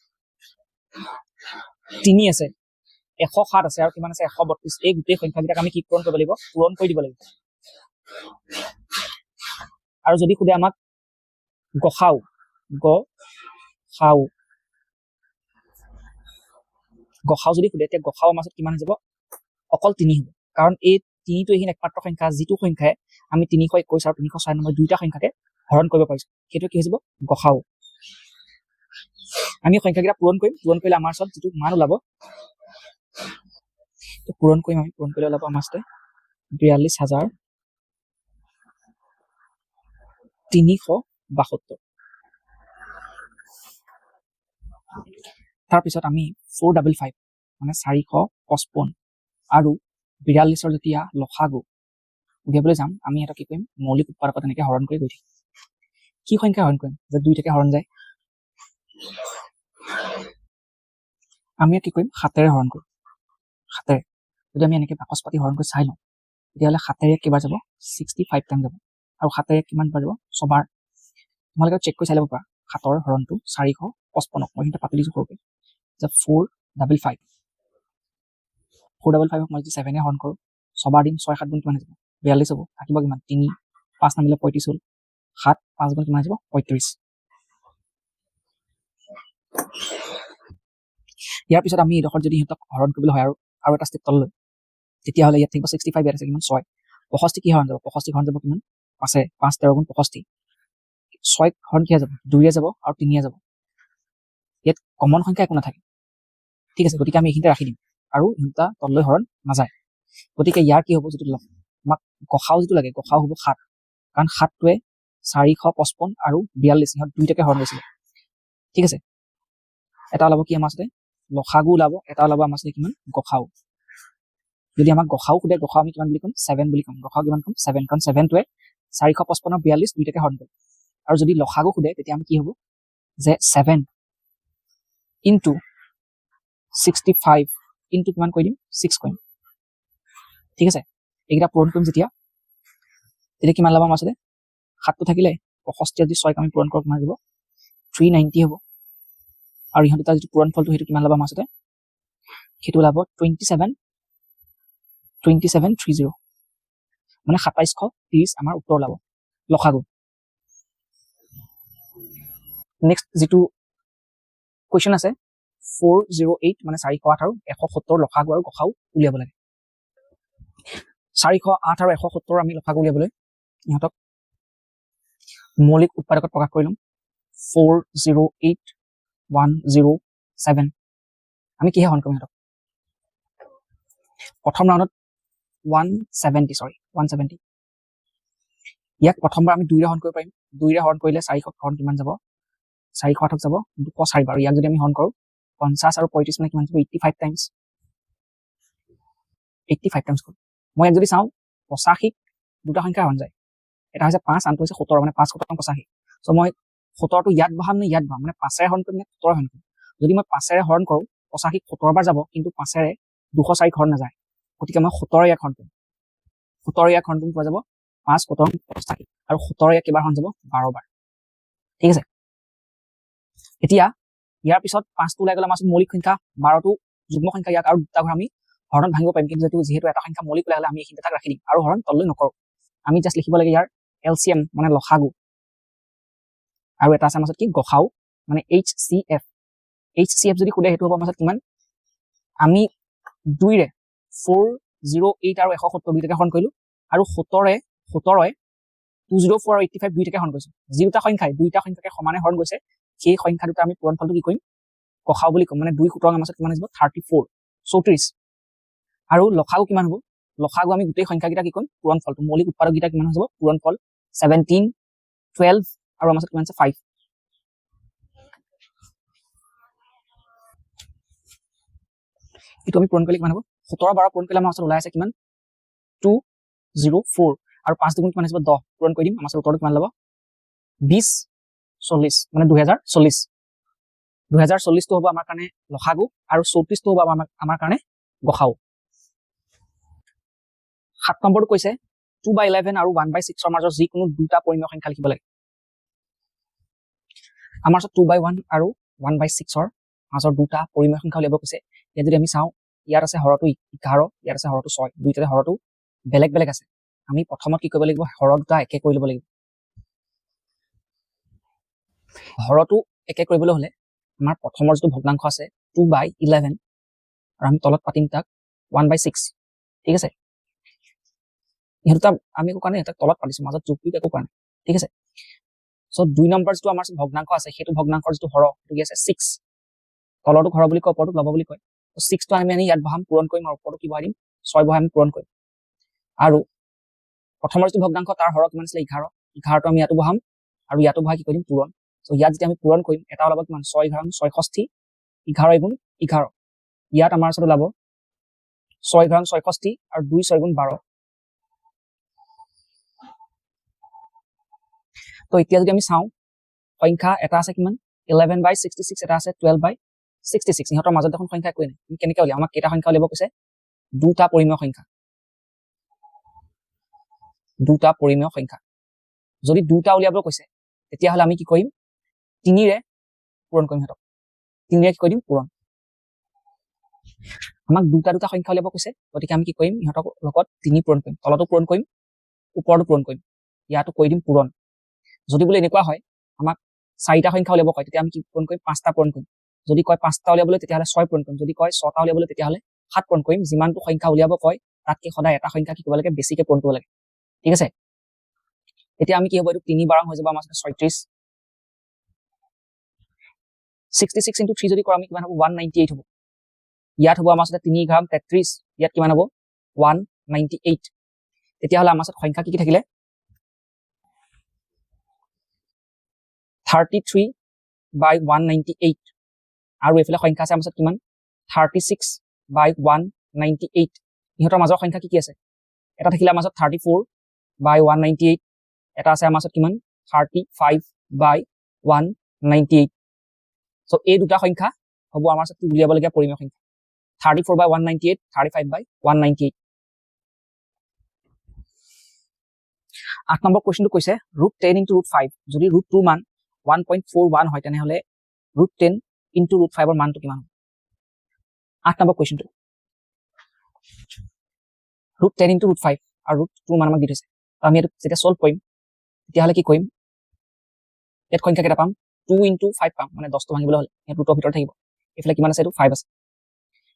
3 আছে 107 আছে আৰু কিমান আছে 132, এই গোটেই সংখ্যাকেইটাক আমি কি পূৰণ কৰিব লাগিব পূৰণ কৰি দিব লাগিব। আৰু যদি খুদে আমাক গসাউ যদি খুদে তেতিয়া গসাউ আমাৰ কিমান হৈ যাব অকল 3 হ'ব, কাৰণ এই 3টো এইখিনি একমাত্ৰ সংখ্যা যিটো সংখ্যাই আমি 321 আৰু 396 দুইটা সংখ্যাকে হৰণ কৰিব পাৰিছো, সেইটো কি হৈ যাব গসাউ। আমি সংখ্যাকেইটা পূৰণ কৰিলে আমাৰ ওচৰত যিটো মান ওলাব পূৰণ কৰিলে ওলাব আমাৰ 42,000 372 তাৰপিছত আমি 455 মানে 455 আৰু 42ৰ যেতিয়া লসাগু উলিয়াবলৈ যাম আমি এটা কি কৰিম মৌলিক উৎপাদকত এনেকৈ হৰণ কৰি গৈ থাকিম কি সংখ্যা হৰণ কৰিম যে 2 টাকে হৰণ যায় আমি কি কৰিম 7ৰে হৰণ কৰিম 7ৰে যদি আমি এনেকৈ বাকচ পাতি হৰণ কৰি চাই লওঁ তেতিয়াহ'লে 7ৰে কেইবাৰ যাব 65 টাইম যাব আৰু 7ৰে কিমান বাৰ যাব ছবাৰ তোমালোকে চেক কৰি চাই ল'ব পাৰা 7ৰ হৰণটো 455 মই কিন্তু পাতি দিছোঁ সৰুকৈ যে 455 455ক মই যদি 7ৰে হৰণ কৰোঁ ছবাৰ দিম 6 7 গুণ কিমান যাব 42 হ'ব থাকিব কিমান 3 5 নামিলে 35 হ'ল 7 5 গুণ কিমান যাব 35 ইয়াৰ পিছত আমি এইডোখৰত যদি সিহঁতক হৰণ কৰিবলৈ হয় আৰু এটা ষ্টেপ তললৈ তেতিয়াহ'লে ইয়াত থাকিব 65 ইয়াত আছে কিমান 6 65 কি হৰণ যাব 65 হৰণ যাব কিমান 5 5 13 গুণ 65 6 হৰণ কি যাব 2ৰে যাব আৰু 3ৰে যাব ইয়াত কমন সংখ্যা একো নাথাকে ঠিক আছে গতিকে আমি এইখিনিতে ৰাখি দিম আৰু ইহঁতা তললৈ হৰণ নাযায় গতিকে ইয়াৰ কি হ'ব যিটো আমাক গসাও যিটো লাগে গসাও হ'ব 7 কাৰণ 7টোৱে 455 আৰু 42 ইহঁত দুইটাকে হৰণ গৈছিলে ঠিক আছে এটা ওলাব কি আমাৰ আছিলে লসাগু ওলাব এটা ওলাব আমাৰ আছিলে কিমান গসাও যদি আমাক গসাও সোধে গসাও আমি কিমান বুলি ক'ম 7 বুলি ক'ম গসাও কিমান ক'ম 7 কাৰণ 7টোৱে 455 আৰু 42 দুইটাকে হৰণ কৰে আৰু যদি লসাগু সোধে তেতিয়া আমি কি হ'ব যে 7 ইনটু 65 ইনটু কিমান কৰি দিম 6 কৰিম ঠিক আছে এইকেইটা পূৰণ কৰিম যেতিয়া কিমান ল'ব আমাৰ আছিলে 7টো থাকিলে 65 যদি 6 আমি পূৰণ কৰোঁ কিমান দিব 390 হ'ব আৰু ইহঁত দুটা যিটো পূৰণ ফলটো সেইটো কিমান ল'ব আমাৰ আছিলে সেইটো ওলাব 2730 মানে 2730 আমাৰ উত্তৰ ওলাব লসাগু নেক্সট যিটো কুৱেশ্যন আছে 408 মানে 408 আৰু 170 লসাগু আৰু গসাও উলিয়াব লাগে 408 আৰু 170 আমি লসাগু উলিয়াবলৈ ইহঁতক মৌলিক উৎপাদকত প্ৰকাশ কৰি ল'ম 408107 আমি কিহে হৰণ কৰিম ইহঁতক প্ৰথম ৰাউণ্ডত 170 ইয়াক প্ৰথমবাৰ আমি 2ৰে হৰণ কৰিব পাৰিম 2ৰে হৰণ কৰিলে 400 হৰণ কিমান যাব 408 যাব 204 বাৰ ইয়াক যদি আমি হৰণ কৰোঁ 50 আৰু 35 মানে কিমান যাব 85 টাইমছ 85 টাইমছ কৰোঁ মই ইয়াক যদি চাওঁ 85 দুটা সংখ্যা হৰণ যায় এটা হৈছে 5 আনটো হৈছে 17 মানে 5 17 85 চ' মই 17টো ইয়াত বহাম নে ইয়াত বহাম মানে 5ৰে হৰণ কৰিম নে 17ৰে হৰণ কৰিম যদি মই 5ৰে হৰণ কৰোঁ 85 17 বাৰ যাব কিন্তু 5ৰে 204 হৰণ নাযায় গতিকে মই 17ৰে ইয়াক হৰণ কৰিম 17ৰে ইয়াক হৰণ কৰিম পোৱা যাব 5 17 85 আৰু 17ৰে ইয়াক কেইবাৰ হৰণ যাব 12 বাৰ ঠিক আছে এতিয়া ইয়াৰ পিছত 5টো ওলাই গ'লে আমাৰ মৌলিক সংখ্যা 12টো যুগ্ম সংখ্যা ইয়াক আৰু দুটা ঘৰ আমি হৰণত ভাঙিব পাৰিম কিন্তু যিহেতু এটা সংখ্যা মৌলিক ওলাই গ'লে আমি এইখিনি তাক ৰাখি দিম আৰু হৰণ তললৈ নকৰোঁ আমি জাষ্ট লিখিব লাগে ইয়াৰ এলচিএম মানে লসাগু আৰু এটা আছে আমাৰ কি গসাও মানে HCF যদি সোধে সেইটো হ'ব আমাৰ কিমান আমি 2ৰে 408 আৰু 170 দুইটাকে হৰণ কৰিলোঁ আৰু 17ৰে 204 আৰু 85 দুইটাকে হৰণ কৰিছোঁ যি দুটা সংখ্যাকে সমানে হৰণ গৈছে সেই সংখ্যা দুটা আমি পূৰণ ফলটো কি কৰিম গসাও বুলি ক'ম মানে 2 17 আমাৰ কিমান আহিব 34 আৰু লসাগু কিমান হ'ব লসাগু আমি গোটেই সংখ্যাকেইটা কি কৰিম পূৰণ ফলটো মৌলিক উৎপাদককেইটা কিমান হ'ব পূৰণ ফল 17 12 আৰু আমাৰ কিমান আছে 5 এইটো আমি পূৰণ কৰিলে কিমান হ'ব 17 12 পূৰণ কৰিলে আমাৰ ওচৰত ওলাই আছে কিমান 204 আৰু 5 দুগুণ কিমান আহিব 10 পূৰণ কৰি দিম আমাৰ উত্তৰটো কিমান ল'ব 2040 মানে 2040 টো হ'ব আমাৰ কাৰণে লসাগু আৰু 34 টো হ'ব আমাৰ কাৰণে গসাও 7 নম্বৰটো কৈছে 2/11 আৰু 1/6 ৰ মাজৰ যিকোনো দুটা পৰিমেয় সংখ্যা লিখিব লাগে আমাৰ ওচৰত 2/1 আৰু 1/6 ৰ মাজৰ দুটা পৰিমেয় সংখ্যা উলিয়াব কৈছে ইয়াত যদি আমি চাওঁ ইয়াত আছে হৰটো 11 ইয়াত আছে হৰটো 6 দুইটাতে হৰটো বেলেগ বেলেগ আছে আমি প্ৰথমত কি কৰিব লাগিব হৰ দুটা একে কৰি ল'ব লাগিব হৰটো একে কৰিবলৈ হ'লে আমাৰ প্ৰথমৰ যিটো ভগ্নাংশ আছে 2/11 আৰু আমি তলত পাতিম তাক 1/6 ঠিক আছে ইহঁত আমি একো কাৰণে তাক তলত পাতিছো মাজত যোগ একো কাৰণে ঠিক আছে চ' 2 নম্বৰ যিটো আমাৰ ভগ্নাংশ আছে সেইটো ভগ্নাংশৰ যিটো হৰ সেইটো কি আছে 6 তলৰটো হৰ বুলি কয় ওপৰটো লব বুলি কয় তো 6 টো আমি ইয়াত বহাম পূৰণ কৰিম আৰু ওপৰটো কি বহাই দিম 6 বহাই আমি পূৰণ কৰিম আৰু প্ৰথমৰ যিটো ভগ্নাংশ তাৰ হৰ কিমান আছিল 11 টো আমি ইয়াতো বহাম আৰু ইয়াতো বহাই কি কৰিম পূৰণ সো ইয়াত যেতিয়া আমি পূৰণ কৰিম এটা ওলাব কিমান 6 ঘাম 66 11 গুণ 11 ইয়াত আমাৰ ওচৰত ওলাব 6 ঘাম 66 আৰু 2 6 গুণ 12 তো এতিয়া যদি আমি চাওঁ সংখ্যা এটা আছে কিমান 11/66 এটা আছে 12/66 ইহঁতৰ মাজত দেখোন সংখ্যা একোই নাই আমি কেনেকৈ উলিয়াম আমাক কেইটা সংখ্যা উলিয়াব কৈছে দুটা পৰিমেয় সংখ্যা যদি দুটা উলিয়াব কৈছে তেতিয়াহ'লে আমি কি কৰিম 3 ৰে পূৰণ কৰিম হেতক 3 ৰে কি কৰি দিম পূৰণ আমাক দুটা সংখ্যা উলিয়াব কৈছে গতিকে আমি কি কৰিম ইহঁতৰ লগত 3 পূৰণ কৰিম তলতো পূৰণ কৰিম ওপৰতো পূৰণ কৰিম ইয়াতো কৰি দিম পূৰণ যদি বোলে এনেকুৱা হয় আমাক 4টা সংখ্যা উলিয়াব কয় তেতিয়া আমি কি পূৰণ কৰিম 5টা পূৰণ কৰিম যদি কয় 5টা উলিয়াবলৈ তেতিয়াহ'লে 6 পূৰণ কৰিম যদি কয় 6টা উলিয়াবলৈ তেতিয়াহ'লে 7 পূৰণ কৰিম যিমানটো সংখ্যা উলিয়াব কয় তাতকৈ সদায় এটা সংখ্যা কি কৰিব লাগে বেছিকৈ পূৰণ কৰিব লাগে ঠিক আছে এতিয়া আমি কি হ'ব এইটো 3 বাৰ হৈ যাব আমাৰ 36 66 into 3 যদি কৰা আমি কিমান হ'ব 198 হ'ব ইয়াত হ'ব আমাৰ 3 ঘাম 33 ইয়াত কিমান হ'ব 198 তেতিয়াহ'লে আমাৰ সংখ্যা কি থাকিলে 33/198 আৰু এফালে সংখ্যা আছে আমাৰ কিমান 36/198 ইহঁতৰ মাজৰ সংখ্যা কি আছে এটা থাকিলে আমাৰ 34/198 এটা আছে আমাৰ কিমান 35/198 সো এই দুটা সংখ্যা হ'ব আমাৰ কি উলিয়াবলগীয়া পৰিমেয় সংখ্যা 34/198 35/198 8 নম্বৰ কোৱেশ্চনটো কৈছে √10 into √5 যদি √2 মান 1.41 হয় তেনেহলে √10 into √5 ৰ মানটো কিমান হ'ব 8 নম্বৰ কোৱেশ্চনটো √10 into √5 আৰু √2 মান আমাক দি থৈছে আমি এটো যেতিয়া সলভ কৰিম তেতিয়াহলে কি কৰিম এত সংখ্যা কেটা পাম 2 into 5 পাম মানে 10 টো ভাঙিবলৈ হলে এত ৰুটৰ ভিতৰত থাকিব এফালে কিমান আছে এটো 5 আছে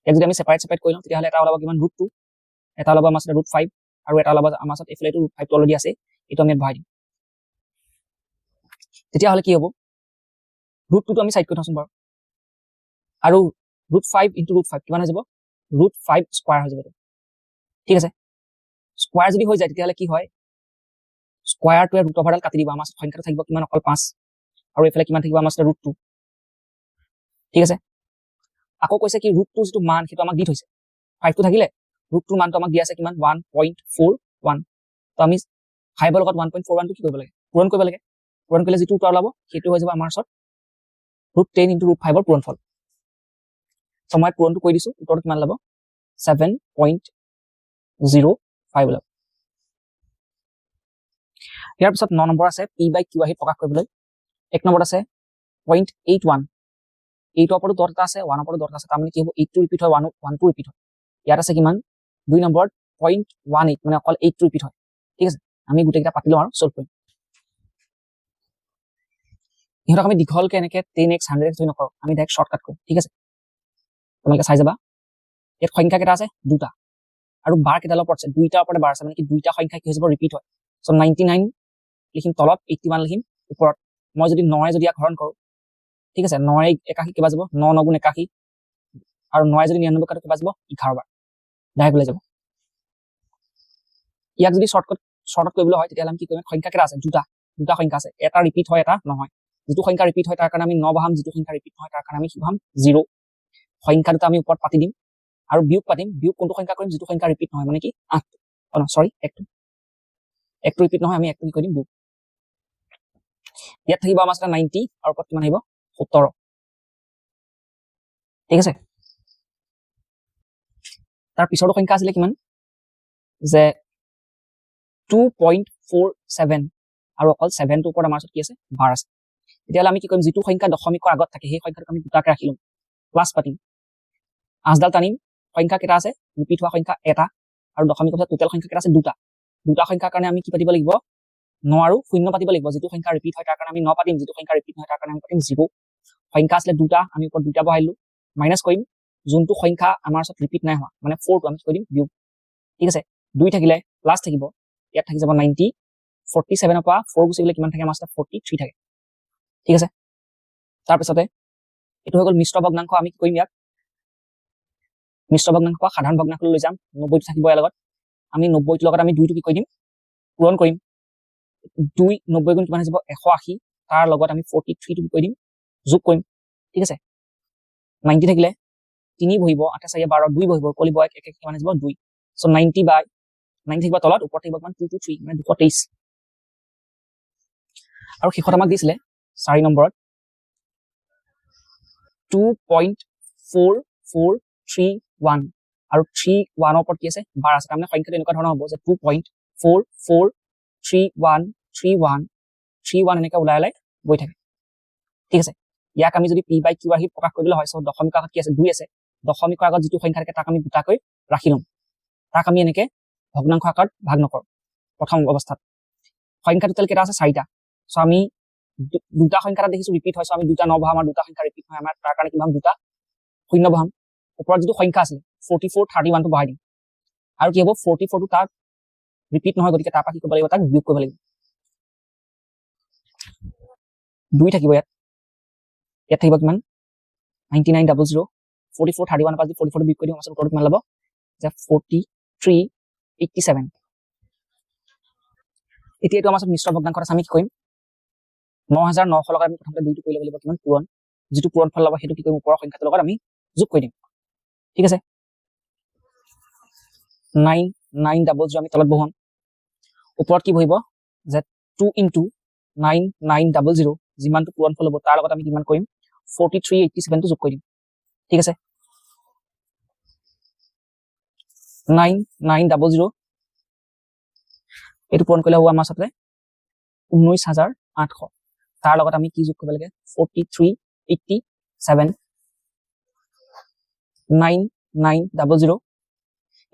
এক যদি আমি সেপাৰেট কৰি লওঁ তেতিয়াহলে এটা ওলাব কিমান √2 এটা ওলাব আমাৰ √5 আৰু এটা ওলাব আমাৰ এফালে এটো √5 টো অলৰেডি আছে এটো আমি বহাই দিম তেতিয়াহলে কি হ'ব √2 টো আমি সাইড কৰি থওঁচোন বাৰু আৰু √5 into √5 কিমান হৈ যাব √5 স্কয়াৰ হৈ যাব ঠিক আছে স্কয়াৰ যদি হৈ যায় তেতিয়াহলে কি হয় স্কয়াৰটোৱে ৰুট ওভাৰডাল কাটি দিব আমাৰ সংখ্যাটো থাকিব কিমান অকল 5 আৰু এফালে কিমান থাকিব আমাৰ √2 ঠিক আছে আকৌ কৈছে কি √2 যেটো মান সেটো আমাক দি থৈছে 5 টো থাকিলে √2 মানটো আমাক দিয়া আছে কিমান 1.41 তো আমি 5 ৰ লগত 1.41 টো কি কৰিব লাগে পূৰণ কৰিব লাগে পূৰণ কৰিলে যেটো উত্তৰ ওলাব সেটো হৈ যাব আমাৰ ওচৰত √10 into √5 ৰ পূৰণফল সো মই পূৰণটো কৰি দিছো উত্তৰটো কিমান ওলাব 7.05 ওলাব ইয়াৰ পিছত 9 নম্বৰ আছে p/q আহি প্ৰকাশ কৰিবলৈ 1 নম্বৰত আছে 0.81 8 ওপৰতো ডট এটা আছে 1 ওপৰতো ডট আছে তাৰমানে কি হ'ব 8 টো ৰিপিট হয় 1 টো ৰিপিট হয় ইয়াত আছে কিমান 2 নম্বৰত 0.18 মানে অকল 8 টো ৰিপিট হয় ঠিক আছে আমি গুটেকিটা পাতি লওঁ আৰু সলভ কৰিম ইহঁতক আমি দীঘলকে এনেকে 10x 100x ধৰি নকৰো আমি ডাইৰেক্ট শৰ্টকাট কৰিম ঠিক আছে তোমালোকে চাই যাবা ইয়াত সংখ্যা কেটা আছে দুটা আৰু বাৰ কেটালৰ ওপৰত আছে দুইটা ওপৰতে বাৰ আছে মানে কি দুইটা সংখ্যা কি হৈ যাব ৰিপিট হয় সো 99 লিখিম তলত 81 লিখিম ওপৰত মই যদি 9 যদি হৰণ কৰো ঠিক আছে 9 81 কিবা যাব 9 9 গুণ 81 আৰু 9 যদি 99 কাটো কিবা যাব 11 বাৰ ডাইৰেক্ট ওলাই যাব ইয়াক যদি শৰ্টকাট কৰিবলৈ হয় তেতিয়াহ'লে আমি কি কৰিম সংখ্যা কেটা আছে দুটা সংখ্যা আছে এটা ৰিপিট হয় এটা নহয় যেটো সংখ্যা ৰিপিট হয় তাৰ কাৰণে আমি 9 বহাম যেটো সংখ্যা ৰিপিট নহয় তাৰ কাৰণে আমি কি বহাম 0 সংখ্যা দুটা আমি ওপৰত পাতি দিম আৰু বিয়োগ পাতিম বিয়োগ কোনটো সংখ্যা কৰিম যেটো সংখ্যা ৰিপিট নহয় মানে কি 8 সৰি 1 টো ৰিপিট নহয় আমি 1 টো কি কৰিম বিয়োগ ইয়াত থাকিব আমাৰ 90 আৰু ওপৰত কিমান আহিব 17 ঠিক আছে তাৰ পিছৰটো সংখ্যা আছিল কিমান যে 2.47 আৰু অকল 7 টো ওপৰত আমাৰ কি আছে বাৰ আছে তেতিয়াহ'লে আমি কি কৰিম যেটো সংখ্যা দশমিকৰ আগত থাকে সেই সংখ্যাটো আমি দুটাকে ৰাখিলম প্লাস পাতিম আজডাল টানিম সংখ্যা কেটা আছে ৰিপিট হোৱা সংখ্যা এটা আৰু দশমিকৰ পিছত টোটাল সংখ্যা কেটা আছে দুটা সংখ্যাৰ কাৰণে আমি কি পাতিব লাগিব 9 আৰু 0 পাতিব লাগিব যেটো সংখ্যা ৰিপিট হয় তাৰ কাৰণে আমি 9 পাতিম যেটো সংখ্যা ৰিপিট নহয় তাৰ কাৰণে আমি পাতিম 0 সংখ্যা আছে দুটা আমি ওপৰত দুটা বহাইলো মাইনাস কৰিম যোনটো সংখ্যা আমাৰ ওচৰত ৰিপিট নাই হোৱা মানে 4 টো আমি কৰি দিম বিয়োগ ঠিক আছে 2 থাকিলে প্লাস থাকিব ইয়াত থাকি যাব 90 47 ৰ পৰা 4 গুছি গলে কিমান থাকে আমাৰ 43 থাকে ঠিক আছে তাৰ পিছতে এটো হৈ গল মিশ্ৰ ভগ্নাংশ আমি কি কৰিম ইয়াক মিশ্ৰ ভগ্নাংশ সাধাৰণ ভগ্নাংশ লৈ যাম 90 থাকিব ইয়াৰ লগত আমি 90 ৰ লগত আমি 2 টো কি কৰি দিম পূৰণ কৰিম 2 90 গুণ কিমান হৈ যাব 180 তাৰ লগত আমি 43 টো কৈ দিম যোগ কৰিম ঠিক আছে 90 থাকিলে 3 বহিব 8 4 12 2 বহিব কলিব এক এক কিমান হৈ যাব 2 সো 90 বাই 90 থাকিব তলত ওপৰত থাকিব কিমান 223 মানে 223 আৰু শেষত আমাক দিছিলে 4 নম্বৰত 2.4431 আৰু 31 ওপৰত কি আছে 12 আছে তাৰমানে সংখ্যাটো এনেকুৱা ধৰণৰ হ'ব যে 2.443131 এনেকৈ ওলাই গৈ থাকে ঠিক আছে ইয়াক আমি যদি p বাই q আহি প্ৰকাশ কৰিবলৈ হয় সো দশমিকৰ আগত কি আছে 2 আছে দশমিকৰ আগত যিটো সংখ্যা থাকে তাক আমি দুটাকৈ ৰাখি লম তাক আমি এনেকৈ ভগ্নাংশ আকাৰত ভাগ নকৰো প্ৰথম অৱস্থাত সংখ্যা টোটাল কেইটা আছে 4টা সো আমি দুটা সংখ্যা দেখিছো ৰিপিট হয় সো আমি দুটা নবহাম আমাৰ দুটা সংখ্যা ৰিপিট হয় আমাৰ তাৰ কাৰণে কিমান দুটা শূন্য বহাম ওপৰত যিটো সংখ্যা আছে 44 31 টো বহাই দিম আৰু কি হ'ব 44 টো তাক ৰিপিট নহয় গতিকে তাৰ পৰা কি কৰিব লাগিব তাক বিয়োগ কৰিব লাগিব 2 থাকিব ইয়াত থাকিব কিমান 9900 44 31 পৰা 44 বিয়োগ কৰি দিম আমাৰ উত্তৰটো কিমান ল'ব যে 4387 এতিয়া এইটো আমাৰ মিশ্ৰ ভগ্নাংশত আছে আমি কি কৰিম 9900 লগত আমি প্ৰথমতে 2 টো কৰি ল'ব লাগিব কিমান পূৰণ যেটো পূৰণ ফল ল'ব হেতু কি কৰিম ওপৰৰ সংখ্যাটোৰ লগত আমি যোগ কৰি দিম ঠিক আছে 9900 আমি তলত বহাম ওপৰত কি বহিব যে 2 * 9900 যিমানটো পূৰণ ফল হ'ব তাৰ লগত আমি কিমান কৰিম 4387 টো যোগ কৰি দিম ঠিক আছে 9900 এটো পূৰণ কৰিলে হ'ব আমাৰ সাথে 19800 তাৰ লগত আমি কি যোগ কৰিব লাগে 4387 9900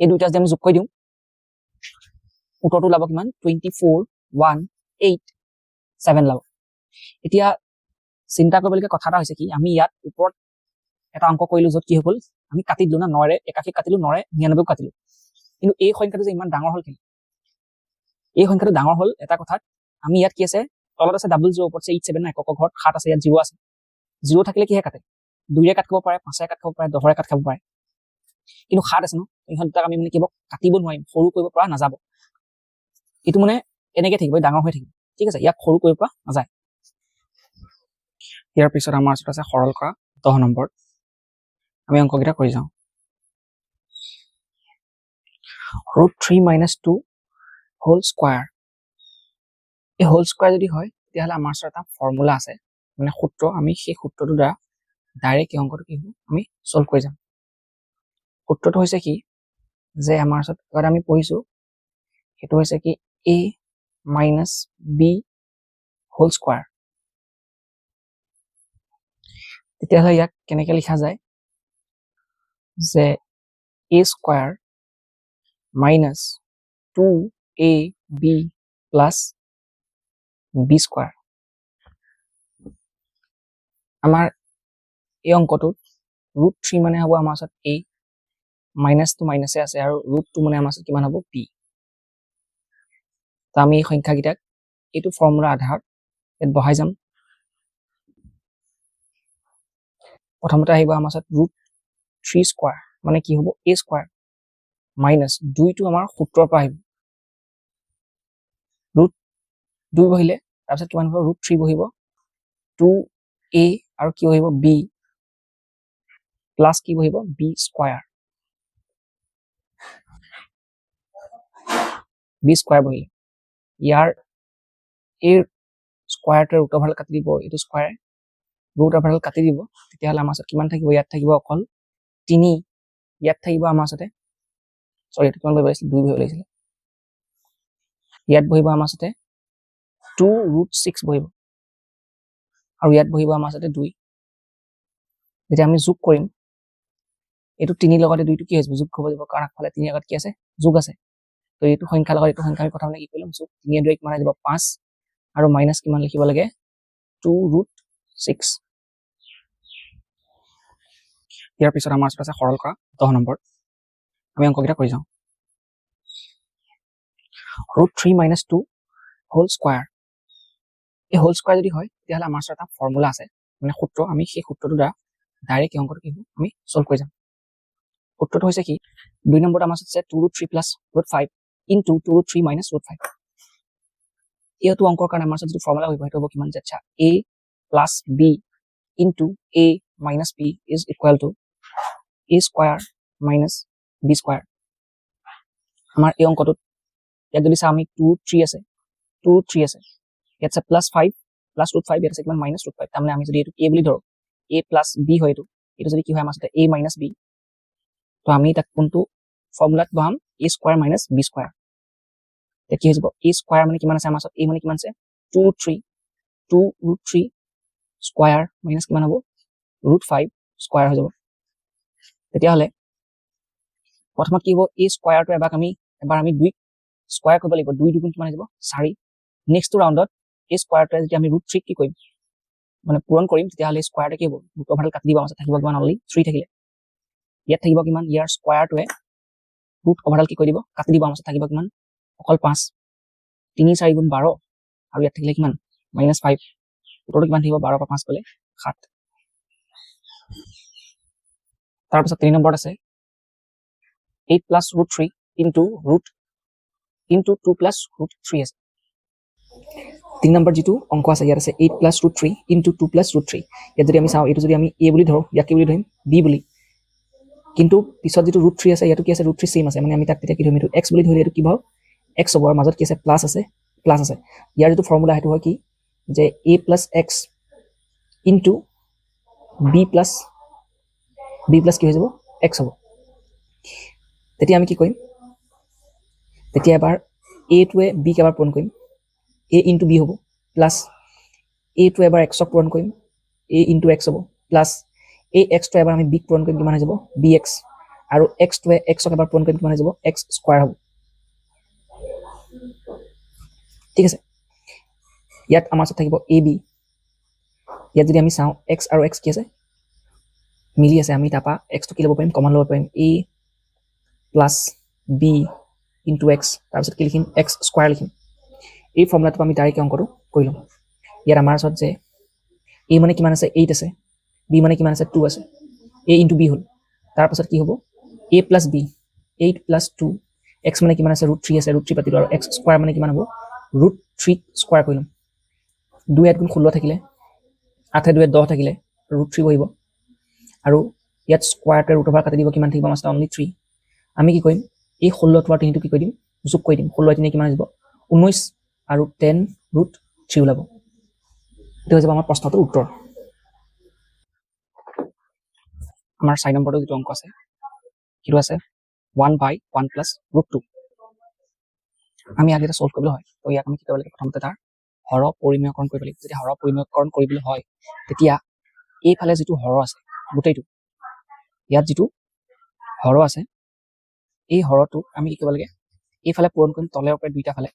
এই দুটা যদি আমি যোগ কৰি দিওঁ উত্তৰটো লাভ কিমান 24187 লাভ এতিয়া চিন্তা কৰিবলগীয়া কথা এটা হৈছে কি আমি ইয়াত ওপৰত এটা অংক কৰিলো যত কি হ'ল আমি কাটি দিলো না 9 ৰে 81 কাটিলো 9 ৰে 99 কাটিলো কিন্তু এই সংখ্যাটো যে ইমান ডাঙৰ হ'ল কি এই সংখ্যাটো ডাঙৰ হ'ল এটা কথা আমি ইয়াত কি আছে তলত আছে 00 ওপৰত আছে 87 না একক ঘৰত 7 আছে ইয়াত 0 আছে 0 থাকিলে কিহে কাটে 2 ৰে কাট খাব পাৰে 5 ৰে কাট খাব পাৰে 10 ৰে কাট খাব পাৰে কিন্তু 7 আছে ন ইহঁত দুটাক আমি মানে কিবা কাটিব নোৱাৰিম সৰু কৰিব পৰা নাযাব এটো মানে এনেকৈ থাকিব ডাঙৰ হৈ থাকিব ঠিক আছে ইয়াক সৰু কৰিব পৰা নাযায় ইয়াৰ পিছত আমাৰ আছে সৰল কৰা 10 নম্বৰ আমি অংককেইটা কৰি যাওঁ √3 - 2 হোল স্কয়াৰ এই হোল স্কয়াৰ যদি হয় তেতিয়াহলে আমাৰ ওচৰত এটা ফৰ্মুলা আছে মানে সূত্ৰ আমি সেই সূত্ৰটো দ্বাৰা ডাইৰেক্ট এই অংকটো কি হ'ব আমি সলভ কৰি যাম সূত্ৰটো হৈছে কি যে আমাৰ ওচৰত আগত আমি পঢ়িছো সেইটো হৈছে কি a - b হোল স্কয়াৰ তেতিয়াহলে ইয়াক কেনেকৈ লিখা যায় যে a square minus 2ab plus b square আমাৰ এই অংকটোত √3 মানে হ'ব আমাৰ ওচৰত a minus to minus আছে আৰু √2 মানে আমাৰ ওচৰত কিমান হ'ব b তো আমি এই সংখ্যাকেইটাক এইটো ফৰ্মুলা আধাৰত ইয়াত বহাই যাম প্ৰথমতে আহিব আমাৰ ওচৰত √3 স্কয়াৰ মানে কি হ'ব a স্কয়াৰ মাইনাস 2 টো আমাৰ সূত্ৰৰ পৰা আহিব √2 বহিলে তাৰপিছত কিমান হ'ব √3 বহিব 2a আৰু কি বহিব b প্লাস কি বহিব b স্কয়াৰ বহিলে ইয়াৰ এই স্কয়াৰটোৰ ৰুট ওভাৰ কাটি দিব এইটো স্কয়াৰ ৰুট ওভাৰ কাটি দিব তেতিয়াহলে আমাৰ ওচৰত কিমান থাকিব ইয়াত থাকিব অকল 3 ইয়াত থাকিব আমাৰ ওচৰতে সৰি এইটো কিমান বহিব আছিল 2 বহিব লাগিছিল ইয়াত বহিব আমাৰ ওচৰতে 2√6 বহিব আৰু ইয়াত বহিব আমাৰ ওচৰতে 2 যেতিয়া আমি যোগ কৰিম এইটো 3 লগতে 2 টো কি হৈ যাব যোগ হ'ব যাব কাৰণ আগফালে 3 আগত কি আছে যোগ আছে তো এইটো সংখ্যা লগত এইটো সংখ্যা আমি প্ৰথমে কি কৰিম যোগ 3 2 কিমান আহিব 5 আৰু মাইনাস কিমান লিখিব লাগে 2√6 ইয়াৰ পিছত আমাৰ আছে সৰল কৰা 10 নম্বৰ আমি অংককেইটা কৰি যাওঁ √3 - 2 হোল স্কয়াৰ এই হোল স্কয়াৰ যদি হয় তেতিয়াহলে আমাৰ এটা ফৰ্মুলা আছে মানে সূত্ৰ আমি সেই সূত্ৰটো দ্বাৰা ডাইৰেক্ট এই অংকটো কি হ'ব আমি সলভ কৰি যাম সূত্ৰটো হৈছে কি 2 নম্বৰত আমাৰ আছে 2√3 + √5 * 2√3 - √5 এইটো অংকৰ কাৰণে আমাৰ যিটো ফৰ্মুলা হ'ব সেইটো হ'ব কিমান যে আচ্ছা a plus b into a minus b is equal to a square minus b square আমাৰ এই অংকটোত ইয়াত যদি চাওঁ আমি 2 3 আছে 2 3 আছে ইয়াত আছে +5 plus √5 ইয়াত আছে কিমান -√5 তাৰমানে আমি যদি এইটো a বুলি ধৰো a plus b হয় এইটো যদি কি হয় আমাৰ সাথে a minus b তো আমি তাক কোনটো ফৰ্মুলাত বহাম a square minus b square তে কি হৈ যাব a square মানে কিমান আছে আমাৰ সাথে a মানে কিমান আছে 2 3 2√3 square minus কিমান হ'ব √5 square হৈ যাব তেতিয়া হলে প্ৰথমত কি হ'ব a square টো এবাৰ আমি 2 স্কয়াৰ কৰিব লাগিব 2 দুগুণ কিমান হৈ যাব 4 নেক্সট ৰাউণ্ডত a square টো যদি আমি √3 কি কৰিম মানে পূৰণ কৰিম তেতিয়া হলে স্কয়াৰটো কি হ'ব ৰুট ওভাৰডাল কাটি দিব আছে থাকিব কিমান অনলি 3 থাকিলে ইয়াত থাকিব কিমান ইয়াৰ স্কয়াৰটোৱে ৰুট ওভাৰডাল কি কৰি দিব কাটি দিব আছে থাকিব কিমান অকল 5 3 4 গুণ 12 আৰু ইয়াত থাকিলে কিমান -5 উত্তৰটো কিমান থাকিব 12 পৰা 5 গলে 7 তাৰ পিছত 3 নম্বৰত আছে 8 plus √3 into 2 plus √3 আছে 3 নম্বৰ যেটো অংক আছে ইয়াত আছে 8 plus √3 into 2 plus √3 ইয়াত যদি আমি চাও এটো যদি আমি a বুলি ধৰো ইয়াক কি বুলি ধৰিম b বুলি কিন্তু পিছত যেটো √3 আছে ইয়াটো কি আছে √3 সেম আছে মানে আমি তাক তেতিয়া কি ধৰিম এটো x বুলি ধৰি এটো কি হ'ব x হ'ব আৰু মাজত কি আছে প্লাস আছে ইয়াৰ যেটো ফৰ্মুলা হেতু হয় কি যে a plus x into b plus কি হৈ যাব x হ'ব তেতিয়া আমি কি কৰিম তেতিয়া এবাৰ a টোৱে b ক এবাৰ পূৰণ কৰিম a into b হ'ব প্লাস a টো এবাৰ x ক পূৰণ কৰিম a into x হ'ব প্লাস a x টো এবাৰ আমি b ক পূৰণ কৰিম কিমান হৈ যাব bx আৰু x টোৱে x ক এবাৰ পূৰণ কৰিম কিমান হৈ যাব x স্কয়াৰ হ'ব ঠিক আছে ইয়াত আমাৰ সাথে থাকিব ab ইয়াত যদি আমি চাও x আৰু x কি আছে মিলি আছে আমি তাপা x টো কি ল'ব পাৰিম কমন ল'ব পাৰিম a plus b into x তাৰপিছত কি লিখিম x স্কয়াৰ লিখিম এই ফৰ্মুলাটো আমি ডাইৰেক্ট অংকটো কৰি লম ইয়াৰ আমাৰ সাথে যে a মানে কিমান আছে 8 আছে b মানে কিমান আছে 2 আছে a into b হল তাৰ পাছত কি হ'ব a plus b 8 plus 2 x মানে কিমান আছে √3 আছে √3 পাতিলো আৰু x স্কয়াৰ মানে কিমান হ'ব √3 স্কয়াৰ কৰিলম 2 8 গুণ 16 থাকিলে 8 2 10 থাকিলে √3 বহিব আৰু ইয়াত স্কয়াৰটো ৰুট ওভাৰ কাটি দিব কিমান থাকিব আমাৰ অনলি 3 আমি কি কৰিম এই 16 টো আৰু 3 টো কি কৰি দিম যোগ কৰি দিম 16 3 কিমান আহিব 19 আৰু 10 √3 ওলাব এটো হৈ যাব আমাৰ প্ৰশ্নটোৰ উত্তৰ আমাৰ 4 নম্বৰটো যেটো অংক আছে কিটো আছে 1/1 plus √2 আমি আগে এটা সলভ কৰিবলৈ হয় তো ইয়াক আমি কি কৰিব লাগিব প্ৰথমতে তাৰ হৰ পৰিমেয়কৰণ কৰিব লাগিব যদি হৰ পৰিমেয়কৰণ কৰিবলৈ হয় তেতিয়া এই ফালে যেটো হৰ আছে গোটেইটো ইয়াত যেটো হৰ আছে এই হৰটো আমি কি কৰিব লাগে এই ফালে পূৰণ কৰিম তলে ওপৰে দুইটা ফালে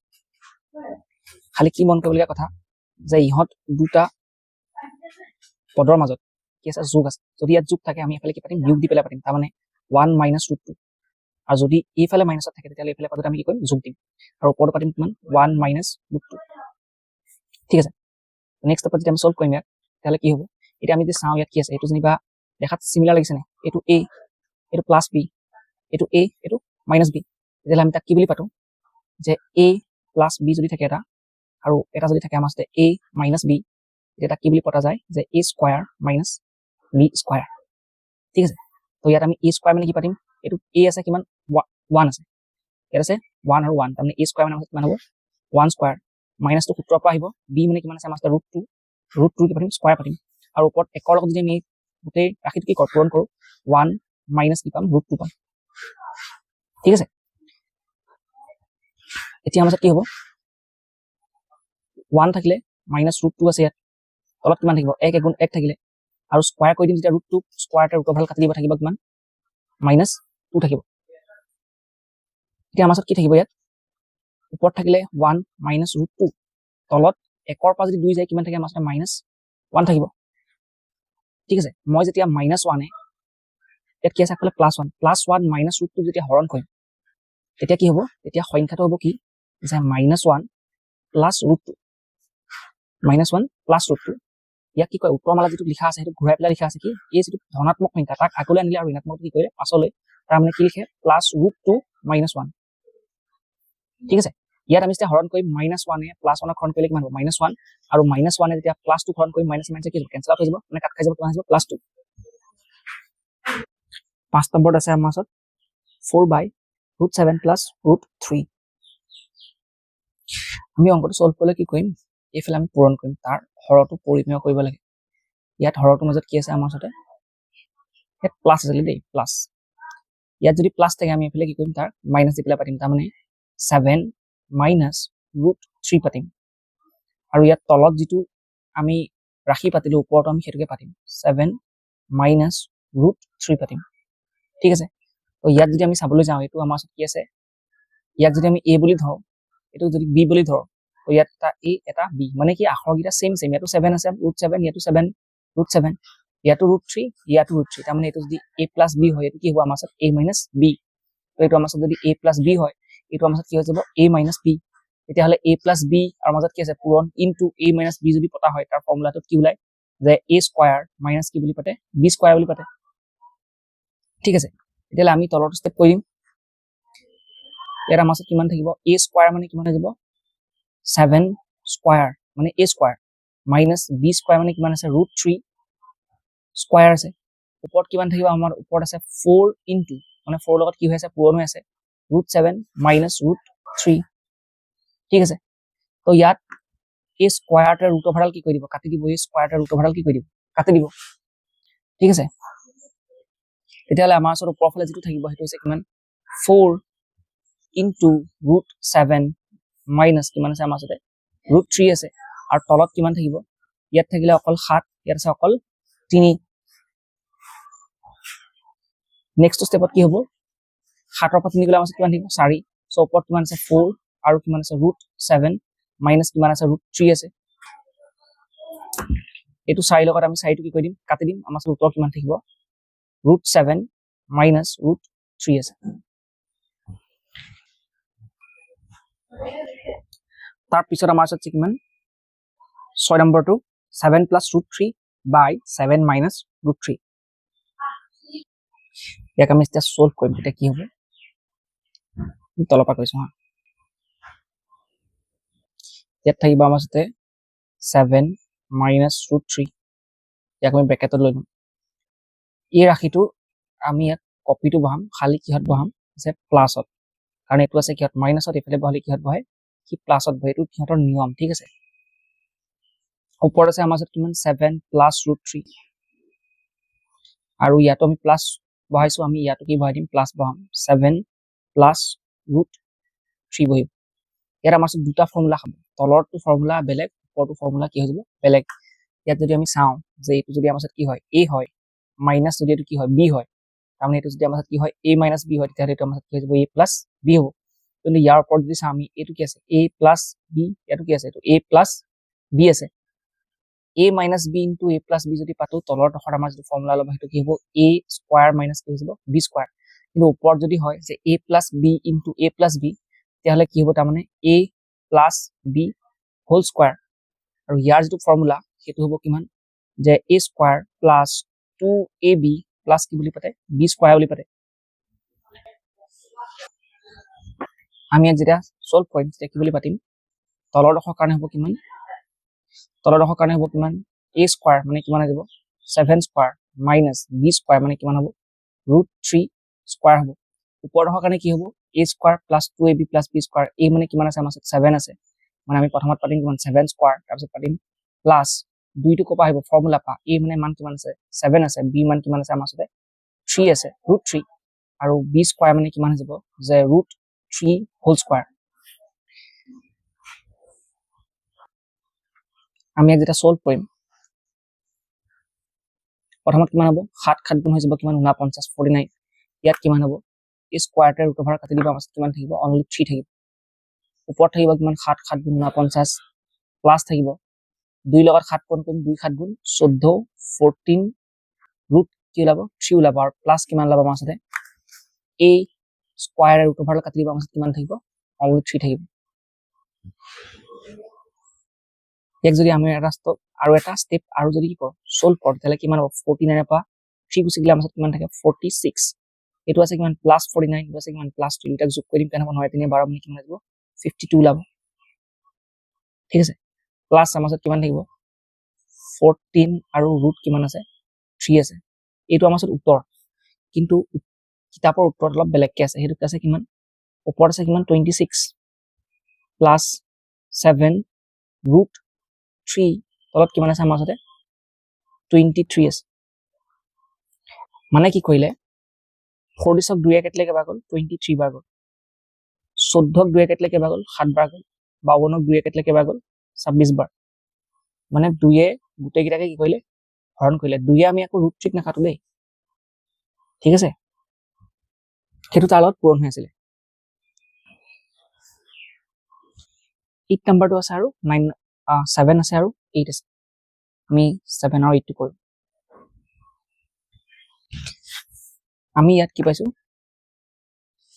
খালি কি মন কৰিবলগীয়া কথা যে ইহত দুটা পদৰ মাজত কি আছে যোগ আছে যদি ইয়াত যোগ থাকে আমি এফালে কি পাতিম বিয়োগ দি পেলাই পাতিম তাৰ মানে 1 - √2 আৰু যদি এইফালে মাইনাসত থাকে তেতিয়া এইফালে পদত আমি কি কৰিম যোগ দিম আৰু ওপৰত পাতিম কিমান 1 - √2 ঠিক আছে নেক্সট টপিক আমি সলভ কৰিম ইয়াত তাহলে কি হ'ব এটা আমি যে চাও ইয়াত কি আছে এটো জনিবা দেখাত সিমিলাৰ লাগিছে নে এটো a এটো প্লাস b এটো a এটো মাইনাস b তেতিয়ালে আমি তাক কি বুলি পাতো যে a প্লাস b যদি থাকে এটা আৰু এটা যদি থাকে আমাৰ সাথে a মাইনাস b এটা কি বুলি পতা যায় যে a square minus b square ঠিক আছে তো ইয়াত আমি a স্কয়াৰ মানে কি পাতিম এটো a আছে কিমান 1 আছে ইয়াত আছে 1 আৰু 1 তাৰমানে a স্কয়াৰ মানে কিমান হ'ব 1 স্কয়াৰ মাইনাস টো সূত্ৰৰ পৰা আহিব b মানে কিমান আছে আমাৰ √2 কি পাতিম স্কয়াৰ পাতিম আৰু ওপৰত একৰ লগত যদি আমি গোটেই ৰাশিটো কি পূৰণ কৰো 1 মাইনাস কি পাম √2 পাম ঠিক আছে এতিয়া আমাৰ কি হ'ব 1 থাকিলে মাইনাস √2 আছে ইয়াত তলত কিমান থাকিব 1 গুণ 1 থাকিলে আৰু স্কয়াৰ কৰি দিম যেতিয়া √2 স্কয়াৰতে ৰুট ওভাৰ কাটি দিব থাকিব কিমান -2 থাকিব এতিয়া আমাৰ কি থাকিব ইয়াত ওপৰত থাকিলে 1 - √2 তলত 1 ৰ পৰা যদি 2 যায় কিমান থাকে আমাৰ -1 থাকিব ঠিক আছে মই যেতিয়া -1 ইয়াত কি আছে আকলে +1 +1 -√2 যেতিয়া হৰণ কৰিম তেতিয়া কি হ'ব তেতিয়া সংখ্যাটো হ'ব কি যে -1 + √2 -1 + √2 ইয়াক কি কয় উত্তৰমালা যেটো লিখা আছে হেতু ঘূৰাই পেলাই লিখা আছে কি এই যেটো ধনাত্মক সংখ্যা তাক আগলৈ আনিলে আৰু ঋণাত্মক কি কৰে পাছলৈ তাৰ মানে কি লিখে +√2 - 1 ঠিক আছে ইয়াত আমি যেতিয়া হৰণ কৰিম -1 এ +1 ক হৰণ কৰিলে কিমান হ'ব -1 আৰু -1 এ যেতিয়া +2 হৰণ কৰিম -1 কি হ'ব কেনসেল হৈ যাব মানে কাট খাই যাব কিমান হ'ব +2 5 নম্বৰত আছে আমাৰ ওচৰত 4/√7 + √3 আমি অংকটো সলভ কৰিলে কি কৰিম এইফালে আমি পূৰণ কৰিম তাৰ হৰটো পৰিমেয় কৰিব লাগে ইয়াত হৰটোৰ মাজত কি আছে আমাৰ ওচৰতে ইয়াত প্লাস আছে দেই প্লাস ইয়াত যদি প্লাস থাকে আমি এইফালে কি কৰিম তাৰ মাইনাস দি পেলাই পাতিম তাৰ মানে 7 - √3 পাতিম আৰু ইয়াত তলত যেটো আমি ৰাখি পাতিলো ওপৰত আমি হেতুকে পাতিম 7 - √3 পাতিম ঠিক আছে তো ইয়াত যদি আমি চাবলৈ যাওঁ এটো আমাৰ কি আছে ইয়াত যদি আমি a বুলি ধৰো এটো যদি b বুলি ধৰো তো ইয়াত এটা a এটা b মানে কি আখৰগিটা সেম ইয়াতো 7 আছে √7 ইয়াতো 7 √7 ইয়াতো √3 ইয়াতো √3 তাৰ মানে এটো যদি a + b হয় এটো কি হ'ব আমাৰ সাথে a - b তো এটো আমাৰ সাথে যদি a + b হয় এটো আমাৰ সাথে কি হৈ যাব a - b তেতিয়া হলে a + b আৰু মাজত কি আছে পূৰণ ইনটু a - b যদি পতা হয় তাৰ ফৰ্মুলাটোত কি ওলাই যে a স্কয়াৰ মাইনাস কি বুলি পাতে b স্কয়াৰ বুলি পাতে ঠিক আছে এতিয়া আমি তলৰ স্টেপ কৰিম ইয়াৰ আমাৰ সাথে কিমান থাকিব a স্কয়াৰ মানে কিমান হৈ যাব 7 স্কয়াৰ মানে a square minus b square মানে কিমান আছে √3 স্কয়াৰ আছে ওপৰত কিমান থাকিব আমাৰ ওপৰত আছে 4 ইনটু মানে 4 লগত কি হৈ আছে পূৰণ হৈ আছে √7 মাইনাস √3 ঠিক আছে তো ইয়াত a স্কয়াৰতে ৰুট ওভাৰঅল কি কৰি দিব কাটি দিব a স্কয়াৰতে ৰুট ওভাৰঅল কি কৰি দিব কাটি দিব ঠিক আছে তেতিয়ালে আমাৰ ওচৰত ওপৰৰ ফালে যেটো থাকিব হেতু হৈছে কিমান 4 ইনটু √7 মাইনাস কিমান আছে আমাৰ ওচৰতে √3 আছে আৰু তলত কিমান থাকিব ইয়াত থাকিলে অকল 7 ইয়াত আছে অকল 3 নেক্সট স্টেপত কি হ'ব 7 ৰ পৰা 3 গলে আমাৰ কিমান থাকিব 4 সো ওপৰত কিমান আছে 4 আৰু কিমান আছে √7 মাইনাস কিমান আছে √3 আছে এটো 4 লগত আমি 4 টো কি কৰি দিম কাটি দিম আমাৰ উত্তৰ কিমান থাকিব √7 মাইনাস √3 আছে তাৰ পিছত আমাৰ আছে কিমান 6 নম্বৰটো 7 + √3 by 7 minus √3 ইয়াক আমি এতিয়া সলভ কৰিম তেতিয়া কি হ'ব তলৰ পৰা কৈছো হা ইয়াত থাকিব আমাৰ সাথে 7 minus √3 ইয়াক আমি ব্ৰেকেটত লৈ লম এই ৰাশিটো আমি ইয়াত কপিটো বহাম খালি কিহত বহাম আছে প্লাসত কাৰণ এটো আছে কিহত মাইনাসত এফালে বহালে কিহত বহে কি প্লাসত বহে এটো কিহতৰ নিয়ম ঠিক আছে ওপৰত আছে আমাৰ সাথে কিমান 7 + √3 আৰু ইয়াতো আমি প্লাস বহাইছো আমি ইয়াতো কি বহাই দিম প্লাস বহাম 7 + √3 বহিব ইয়াত আমাৰ দুটা ফৰ্মুলা খাব তলৰটো ফৰ্মুলা বেলেগ ওপৰটো ফৰ্মুলা কি হৈ যাব বেলেগ ইয়াত যদি আমি চাও যে এটো যদি আমাৰ সাথে কি হয় a হয় মাইনাস যদি এটো কি হয় b হয় তাৰমানে এটো যদি আমাৰ সাথে কি হয় a - b হয় তেতিয়া এটো আমাৰ সাথে কি হৈ যাব a + b হ'ব কিন্তু ইয়াৰ ওপৰত যদি চাও আমি এটো কি আছে a + b এটো কি আছে এটো a + b আছে a - b into a + b যদি পাতো তলৰ টখৰ আমাৰ যদি ফৰ্মুলা লব হেতু কি হ'ব a স্কয়াৰ মাইনাস কি হ'ব b স্কয়াৰ কিন্তু ওপৰত যদি হয় যে a + b into a + b তেতিয়াহলে কি হ'ব তাৰ মানে a + b হোল স্কয়াৰ আৰু ইয়াৰ যেটো ফৰ্মুলা হেতু হ'ব কিমান যে a স্কয়াৰ + 2ab + কি বুলি পাতে b স্কয়াৰ বুলি পাতে আমি যেতিয়া সলভ কৰিম তেতিয়া কি বুলি পাতিম তলৰ টখৰ কাৰণে হ'ব কিমান তলৰ টখৰ কাৰণে হ'ব কিমান a স্কয়াৰ মানে কিমান হৈ যাব 7 স্কয়াৰ মাইনাস b স্কয়াৰ মানে কিমান হ'ব √3 স্কয়াৰ হ'ব ওপৰৰ টখৰ কাৰণে কি হ'ব a square + 2ab + b square a মানে কিমান আছে আমাৰ 7 আছে মানে আমি প্ৰথমত পাতিম কিমান 7 স্কয়াৰ তাৰ পিছত পাতিম প্লাস দুইটো কপা আহিব ফৰ্মুলা পা a মানে মান কিমান আছে 7 আছে b মান কিমান আছে আমাৰ সাথে 3 আছে √3 আৰু b স্কয়াৰ মানে কিমান হৈ যাব যে √3 হোল স্কয়াৰ আমি যেটা সলভ কৰিম প্ৰথমত কিমান হ'ব 7 7 গুণ হৈ যাব কিমান 49 49 ইয়াত কিমান হ'ব এই স্কয়াৰতে ৰুট ওভাৰ কাটি দিব আমাৰ কিমান থাকিব অনলি 3 থাকিব ওপৰত থাকিব কিমান 7 7 গুণ 49 প্লাস থাকিব 2 লগত 7 কোণ কৰিম 2 7 গুণ 14 14 ৰুট কি ওলাব 3 ওলাব আৰু প্লাস কিমান ওলাব আমাৰ সাথে a স্কয়াৰ ৰুট ওভাৰ কাটি দিব আমাৰ কিমান থাকিব অনলি 3 থাকিব এক যদি আমি এটা আৰু এটা স্টেপ আৰু যদি কি কৰো সলভ কৰো তাহলে কিমান হ'ব 49 পৰা 3 গুছি গলে আমাৰ কিমান থাকে 46 এটো আছে কিমান +49 এটো আছে কিমান +2 এটা যোগ কৰিম কেনে হ'ব 9 3 12 মানে কিমান হ'ব 52 ওলাব ঠিক আছে প্লাছ আমাৰ ওচৰত কিমান থাকিব 14 আৰু ৰুট কিমান আছে 3 আছে এইটো আমাৰ ওচৰত উত্তৰ কিন্তু কিতাপৰ উত্তৰত অলপ বেলেগকৈ আছে সেইটো আছে কিমান ওপৰত আছে কিমান 26 প্লাছ 7 ৰুট 3 তলত কিমান আছে আমাৰ ওচৰতে 23 আছে মানে কি কৰিলে 40ক 2 কেটলে কেইবাৰ গ'ল 23 বাৰ গ'ল 14ক 2 কেটলে কেইবাৰ গ'ল 7 বাৰ গ'ল 52ক 2 কেটলে কেইবাৰ গ'ল 26 বাৰ মানে 2 গোটেই কেইটাকে কি কৰিলে হৰণ কৰিলে 2 আমি আকৌ ৰুট 3 নাকাটো দেই ঠিক আছে সেইটো তাৰ লগত পূৰণ হৈ আছিলে 8 নাম্বাৰটো আছে আৰু 7 আছে আৰু 8 আছে আমি 7 আৰু 8 টো কৰিম আমি ইয়াত কি পাইছো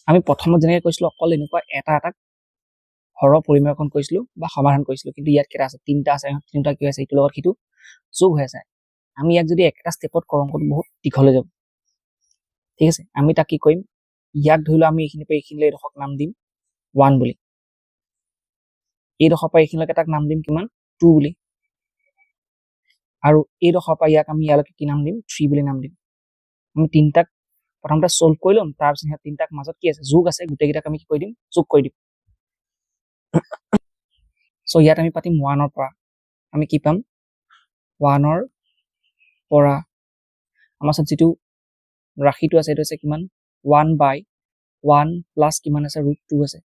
আমি প্ৰথমত যেনেকৈ কৈছিলো অকল এনেকুৱা এটা হৰ পৰিমেয়কন কৰিছিলো বা সমাধান কৰিছিলো কিন্তু ইয়াত কেইটা আছে তিনিটা আছে তিনিটা কি আছে এইটো লগত সিটো যোগ হৈ আছে আমি ইয়াক যদি একটা ষ্টেপত কৰোঁ অংকটো বহুত দীঘল হৈ যাব ঠিক আছে আমি তাক কি কৰিম ইয়াক ধৰি লও আমি এইখিনিৰ পৰা এইখিনিলৈ এইডোখৰক নাম দিম 1 বুলি এইডোখৰ পৰা এইখিনিলৈকে তাক নাম দিম কিমান 2 বুলি আৰু এইডোখৰ পৰা ইয়াক আমি ইয়ালৈকে কি নাম দিম 3 বুলি নাম দিম আমি তিনিটাক প্ৰথমতে সলভ কৰি ল'ম তাৰপিছত ইয়াত তিনিটাক মাজত কি আছে যোগ আছে গোটেইকেইটাক আমি কি কৰি দিম যোগ কৰি দিম সো ইয়াত আমি পাতিম 1 ৰ পৰা আমি কি পাম 1 ৰ পৰা আমাৰ ওচৰত যিটো ৰাশিটো আছে এইটো আছে কিমান 1/1 প্লাছ কিমান আছে √2 আছে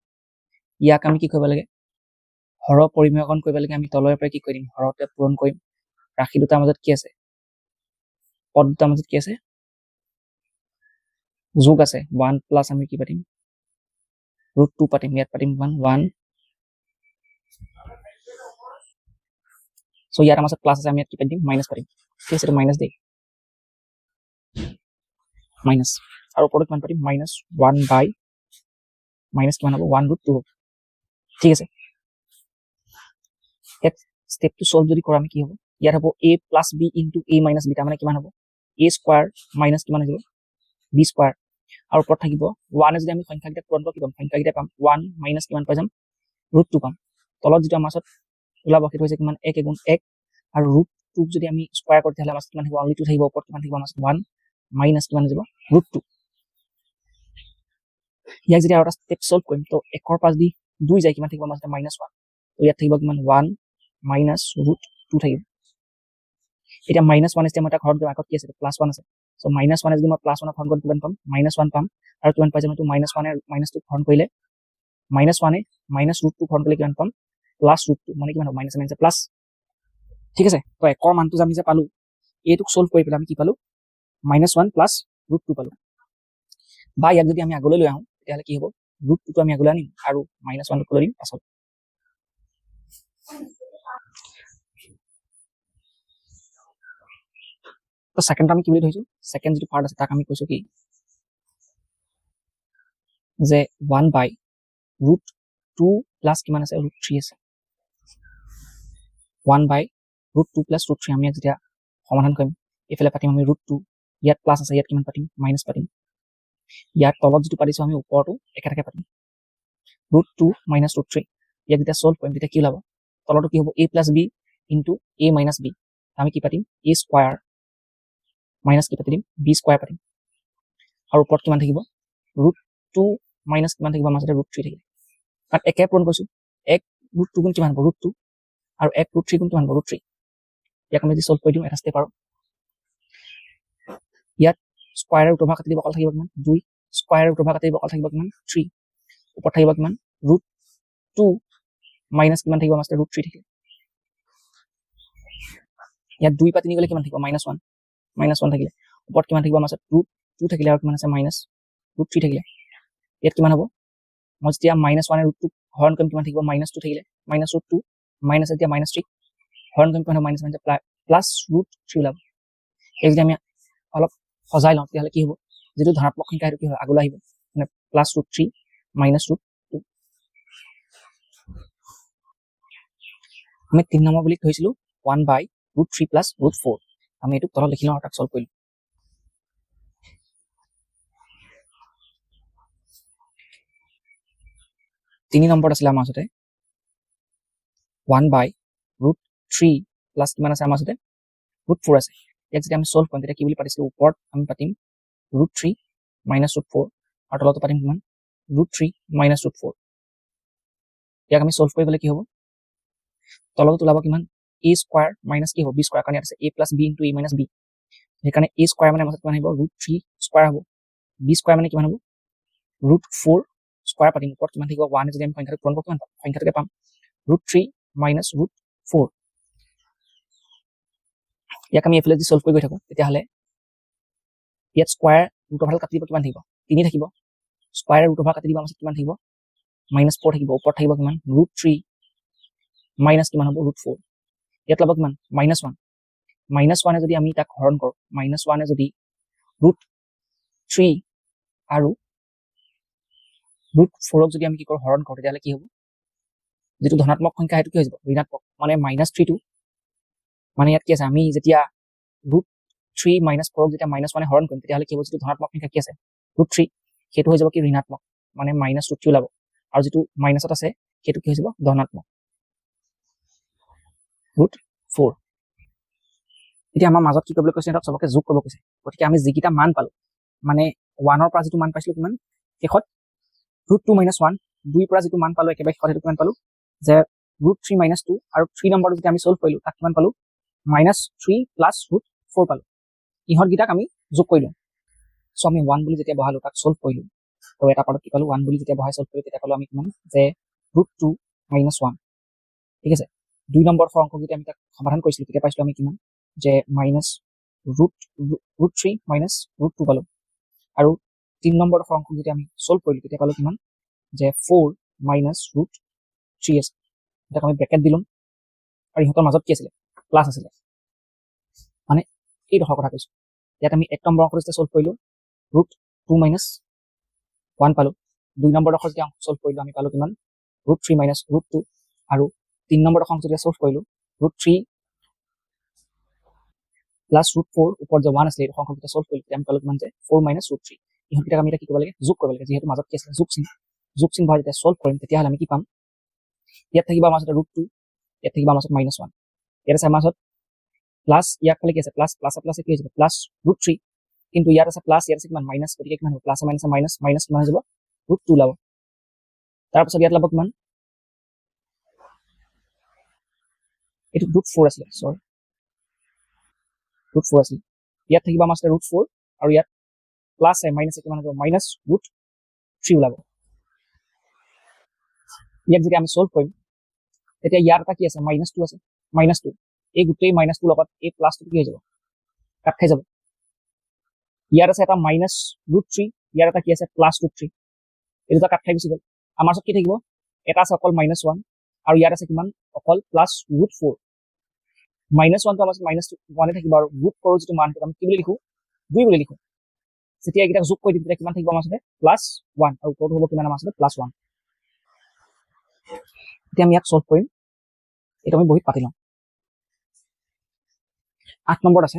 ইয়াক আমি কি কৰিব লাগে হৰ পৰিমেয়কন কৰিব লাগে আমি তলৰ পৰা কি কৰি দিম হৰতে পূৰণ কৰিম ৰাশি দুটাৰ মাজত কি আছে পদ দুটাৰ মাজত কি আছে যোগ আছে 1 প্লাছ আমি কি পাতিম √2 পাতিম ইয়াত পাতিম 1 সো ইয়াত আমাৰ ওচৰত প্লাছ আছে আমি ইয়াত কি পাতিম মাইনাছ পাতিম ঠিক আছে মাইনাছ দেই মাইনাছ আৰু ওপৰত কিমান পাতিম -1 বাই মাইনাছ কিমান হ'ব 1√2 হ'ব ঠিক আছে ইয়াত ষ্টেপটো সলভ যদি কৰা আমি কি হ'ব ইয়াত হ'ব a plus b into a minus b তাৰমানে কিমান হ'ব a স্কয়াৰ মাইনাছ কিমান আহিব b স্কয়াৰ আৰু ওপৰত থাকিব 1 যদি আমি সংখ্যাকেইটা পূৰণ কৰোঁ কি পাম সংখ্যাকেইটা পাম 1 মাইনাছ কিমান পাই যাম √2 পাম তলত যিটো আমাৰ ওচৰত ওলাব সেইটো হৈছে কিমান 1 গুণ 1 আৰু √2 যদি আমি স্কয়াৰ কৰোঁ তেতিয়াহ'লে আমাৰ কিমান থাকিব অনলি 2 থাকিব ওপৰত কিমান থাকিব আমাৰ 1 মাইনাছ কিমান হৈ যাব √2 ইয়াক যদি আৰু এটা ষ্টেপ সলভ কৰিম তো 1 ৰ পাছ দি 2 যায় কিমান থাকিব আমাৰ -1 তো ইয়াত থাকিব কিমান 1 মাইনাছ √2 থাকিব এটা -1 আছে মই এটা ঘৰত আগত কি আছে +1 আছে সো -1 যদি মই +1 হৰণ কৰি কিমান পাম -1 পাম আৰু কিমান পাই যাম এইটো -1 এ -2 হৰণ কৰিলে -1 এ -√2 হৰণ কৰিলে কিমান পাম +√2 মানে কিমান হ'ব মাইনাছ মাইনাছ প্লাছ ঠিক আছে তো 1 ৰ মানটো আমি যে পালো এইটোক সলভ কৰি পেলাই আমি কি পালো -1 প্লাছ √2 পালো বা ইয়াক যদি আমি আগলৈ লৈ আহোঁ তেতিয়াহ'লে কি হ'ব √2 টো আমি আগলৈ আনিম আৰু -1 টো লৈ দিম পাছত তো সেকেন্ড আমি কি বুলি ধৰিছো সেকেন্ড যিটো পাৰ্ট আছে তাক আমি কৈছো কি যে 1/√2 প্লাছ কিমান আছে √3 আছে 1/√2 প্লাছ √3 আমি যেতিয়া সমাধান কৰিম এফালে পাতিম আমি √2 ইয়াত প্লাছ আছে ইয়াত কিমান পাতিম মাইনাছ পাতিম ইয়াত তলত যিটো পাতিছো আমি ওপৰটো একেটাকে পাতিম √2 মাইনাছ √3 ইয়াক যেতিয়া সলভ কৰিম তেতিয়া কি ওলাব তলটো কি হ'ব a plus b into a minus b আমি কি পাতিম a স্কয়াৰ মাইনাছ কি পাতি দিম b স্কয়াৰ পাতিম আৰু ওপৰত কিমান থাকিব √2 মাইনাছ কিমান থাকিব আমাৰ সাথে √3 থাকিব কাৰণ একে পূৰণ কৰিছো 1 √2 গুণ কিমান হ'ব √2 আৰু 1 √3 গুণ কিমান হ'ব √3 ইয়াক আমি যদি সলভ কৰি দিম এটা ষ্টেপ আৰু ইয়াত স্কয়াৰৰ উত্তৰ ভাগ কাটি দিব অকল থাকিব কিমান 2 স্কয়াৰৰ উত্তৰ ভাগ কাটি দিব অকল থাকিব কিমান 3 ওপৰত থাকিব কিমান √2 মাইনাছ কিমান থাকিব আমাৰ সাথে √3 থাকিব ইয়াত 2 পা 3 গলে কিমান থাকিব -1 থাকিলে ওপৰত কিমান থাকিব আমাৰ সাথে √2 থাকিলে আৰু কিমান আছে -√3 থাকিলে ইয়াত কিমান হ'ব মই যেতিয়া -1 এ √2 হৰণ কৰিম কিমান থাকিব -2 থাকিলে -√2 মাইনাছ এতিয়া -3 হৰণ কৰিম কিমান হ'ব -1 প্লাছ √3 ওলাব এই যদি আমি অলপ সজাই লওঁ তেতিয়াহ'লে কি হ'ব যেটো ধনাত্মক সংখ্যা সেইটো কি হয় আগলৈ আহিব মানে +√3 -√2 আমি 3 নম্বৰ বুলি ধৰিছিলো 1/√3 প্লাছ √4 আমি এইটো তলত লিখি লওঁ আৰু তাক সলভ কৰিলো 3 নম্বৰত আছিলে আমাৰ মাজতে 1/√3 প্লাছ কিমান আছে আমাৰ মাজতে √4 আছে। ইয়াক যেতিয়া আমি সলভ কৰিম তেতিয়া কি বুলি পাতিছিলো ওপৰত আমি পাতিম √3 - √4 আৰু তলতো পাতিম কিমান √3 - √4। ইয়াক আমি সলভ কৰিবলৈ কি হ'ব তলত ওলাব কিমান a স্কয়াৰ মাইনাছ কি হ'ব b স্কয়াৰ, কাৰণ ইয়াত আছে a + b * a - b, সেইকাৰণে a স্কয়াৰ মানে মাজত কিমান আহিব √3 স্কয়াৰ হ'ব, b স্কয়াৰ মানে কিমান হ'ব √4 স্কয়াৰ পাতিম, ওপৰত কিমান থাকিব 1 যদি আমি সংখ্যাটো পূৰণ কৰোঁ কিমান পাম সংখ্যাটোকে পাম √3 - √4। ইয়াক আমি এইফালে যদি সলভ কৰি গৈ থাকোঁ তেতিয়াহ'লে ইয়াত স্কয়াৰ ৰুট অভাৰডাল কাটি দিব কিমান থাকিব 3 থাকিব, স্কয়াৰ ৰুট অভাৰ কাটি দিব আমাৰ কিমান থাকিব -4 থাকিব, ওপৰত থাকিব কিমান √3 মাইনাছ কিমান হ'ব √4, ইয়াত ল'ব কিমান -1 -1 যদি আমি তাক হৰণ কৰোঁ -1 যদি √3 আৰু √4ক যদি আমি কি কৰোঁ হৰণ কৰোঁ তেতিয়াহ'লে কি হ'ব যিটো ধনাত্মক সংখ্যা সেইটো কি হৈ যাব ঋণাত্মক, মানে -3টো মানে ইয়াত কি আছে আমি যেতিয়া √3 - 4ক যেতিয়া -1 হৰণ কৰিম তেতিয়াহ'লে কি হ'ব যিটো ধনাত্মক সংখ্যা কি আছে √3 সেইটো হৈ যাব কি ঋণাত্মক, মানে -√3 ওলাব, আৰু যিটো মাইনাছত আছে সেইটো কি হৈ যাব ধনাত্মক √4। এতিয়া আমাৰ মাজত কি কৰিবলৈ কৈছে সিহঁতক চবকে যোগ কৰিব কৈছে, গতিকে আমি যিকেইটা মান পালো মানে 1ৰ পৰা যিটো মান পাইছিলো কিমান শেষত √2 - 1, 2ৰ পৰা যিটো মান পালো একেবাৰে শেষত সেইটো কিমান পালো যে √3 - 2, আৰু 3 নম্বৰটো যেতিয়া আমি সলভ কৰিলো তাক কিমান পালো -3 + √4 পালো, ইহঁতকেইটাক আমি যোগ কৰিলো। চ' আমি 1 বুলি যেতিয়া বহালো তাক সলভ কৰিলো, তো এটা পাৰ্টত কি পালো 1 বুলি যেতিয়া বহাই সলভ কৰিলো তেতিয়া পালো আমি কিমান যে √2 - 1, ঠিক আছে। 2 নম্বৰ অংক যেতিয়া আমি তাক সমাধান কৰিছিলো তেতিয়া পাইছিলো আমি কিমান যে -√3 - √2 পালো, আৰু 3 নম্বৰ অংক যেতিয়া আমি সলভ কৰিলো তেতিয়া পালো কিমান যে 4 - √3 আছে, এটাক আমি ব্ৰেকেট দিলো আৰু ইহঁতৰ মাজত কি আছিলে প্লাছ আছিলে, মানে এইডোখৰ কথা কৈছো। ইয়াত আমি 1 নম্বৰ অংক যেতিয়া সলভ কৰিলো √2 - 1 পালো, 2 নম্বৰ অংক যেতিয়া সলভ কৰিলো আমি পালো কিমান √3 - √2, আৰু 3 নম্বৰ অংক যেতিয়া সলভ কৰিলো √3 + √4 ওপৰত যে 1 আছিলে এই অংক যেতিয়া সলভ কৰিলো তেতিয়া আমি পালো কিমান যে 4 - √3। ইহঁতকেইটাক আমি এতিয়া কি কৰিব লাগে যোগ কৰিব লাগে, যিহেতু মাজত কি আছিলে যোগ চিন বহাই যেতিয়া সলভ কৰিম তেতিয়াহ'লে আমি কি পাম ইয়াত থাকিব আমাৰ মাজত √2, ইয়াত থাকিব আমাৰ মাজত -1, ইয়াত আছে আমাৰ মাজত প্লাছ, ইয়াৰ ফালে কি আছে প্লাছ প্লাছে কি হৈ যাব +√3, কিন্তু ইয়াত আছে প্লাছ ইয়াত আছে কিমান মাইনাছ, গতিকে কিমান হ'ব প্লাছে মাইনাছে মাইনাছ কিমান হৈ যাব √2 ওলাব। তাৰপিছত ইয়াত ল'ব কিমান এইটো √4 আছিলে, চৰি √4 আছিলে, ইয়াত থাকিব আমাৰ √4 আৰু ইয়াত প্লাছে মাইনাছে কিমান হ'ব -√3 ওলাব। ইয়াক যেতিয়া আমি সলভ কৰিম তেতিয়া ইয়াত এটা কি আছে -2 আছে, -2 এই গোটেই -2 লগত এই প্লাছটো কি হৈ যাব কাট খাই যাব। ইয়াত আছে এটা -√3, ইয়াত এটা কি আছে +√3, এই দুটা কাট খাই গুচি গ'ল। আমাৰ ওচৰত কি থাকিব এটা আছে অকল -1 আৰু ইয়াত আছে কিমান অকল +√4, -1টো আমাৰ -1 থাকিব আৰু √4 যিটো মানটো আমি কি বুলি লিখো 2 বুলি লিখো। যেতিয়া এইকেইটা যোগ কৰি দিম তেতিয়া কিমান থাকিব আমাৰ ওচৰত +1 আৰু ওপৰটো হ'ব কিমান আমাৰ ওচৰত +1। এতিয়া আমি ইয়াক সলভ কৰিম, এইটো আমি বহিত পাতি লওঁ। 8 নম্বৰত আছে,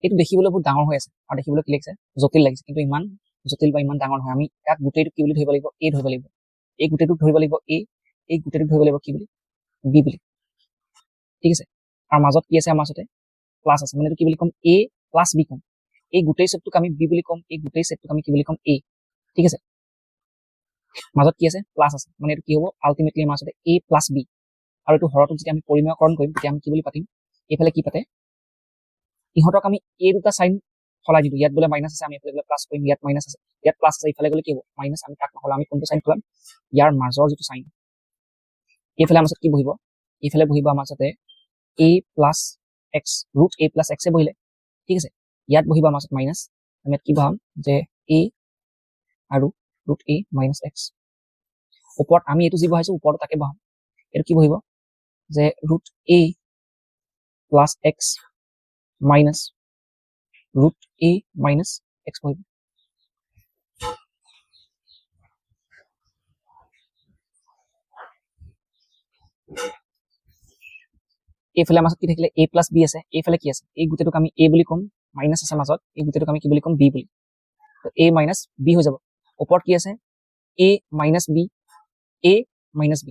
এইটো দেখিবলৈ বহুত ডাঙৰ হৈ আছে আৰু দেখিবলৈ কি লাগিছে জটিল লাগিছে, কিন্তু ইমান জটিল বা ইমান ডাঙৰ নহয়। আমি ইয়াক গোটেইটো কি বুলি ধৰিব লাগিব a ধৰিব লাগিব, এই গোটেইটোক ধৰিব লাগিব a, এই গোটেইটোক ধৰিব লাগিব কি বুলি b বুলি, ঠিক আছে। আৰু মাজত কি আছে আমাৰ ওচৰতে প্লাছ আছে, মানে এইটো কি বুলি ক'ম a + b ক'ম, এই গোটেই সেটটোক আমি b বুলি ক'ম, এই গোটেই সেটটোক আমি কি বুলি ক'ম a, ঠিক আছে। মাজত কি আছে প্লাছ আছে, মানে এইটো কি হ'ব আলটিমেটলি আমাৰ ওচৰতে a + b, আৰু এইটো হৰটোক যেতিয়া আমি পৰিমেয়কৰণ কৰিম তেতিয়া আমি কি বুলি পাতিম এইফালে কি পাতে ইহঁতক আমি এই দুটা সাইন সলাই দিলো, ইয়াত বোলে মাইনাছ আছে আমি এইফালে প্লাছ কৰিম, ইয়াত মাইনাছ আছে ইয়াত প্লাছ আছে, ইফালে গ'লে কি হ'ব মাইনাছ, আমি তাক নহ'লে আমি কোনটো সাইন সলাম ইয়াৰ মাজৰ যিটো সাইন, এইফালে আমাৰ কি বহিব এইফালে বহিব আমাৰ সাথে a + x √a + x বহিলে, ঠিক আছে। ইয়াত বহিব আমাৰ সাথে মাইনাছ, আমি ইয়াত কি বহাম যে a আৰু √a - x, ওপৰত আমি এইটো যি বহাইছো ওপৰত তাকে বহাম, এইটো কি বহিব যে √a + x minus √a - x বহিব। এইফালে আমাৰ কি থাকিলে a + b আছে, এইফালে কি আছে এই গোটেইটোক আমি a বুলি ক'ম, মাইনাছ আছে মাজত এই গোটেইটোক আমি কি বুলি ক'ম b বুলি, তো a - b হৈ যাব। ওপৰত কি আছে a minus b, a minus b।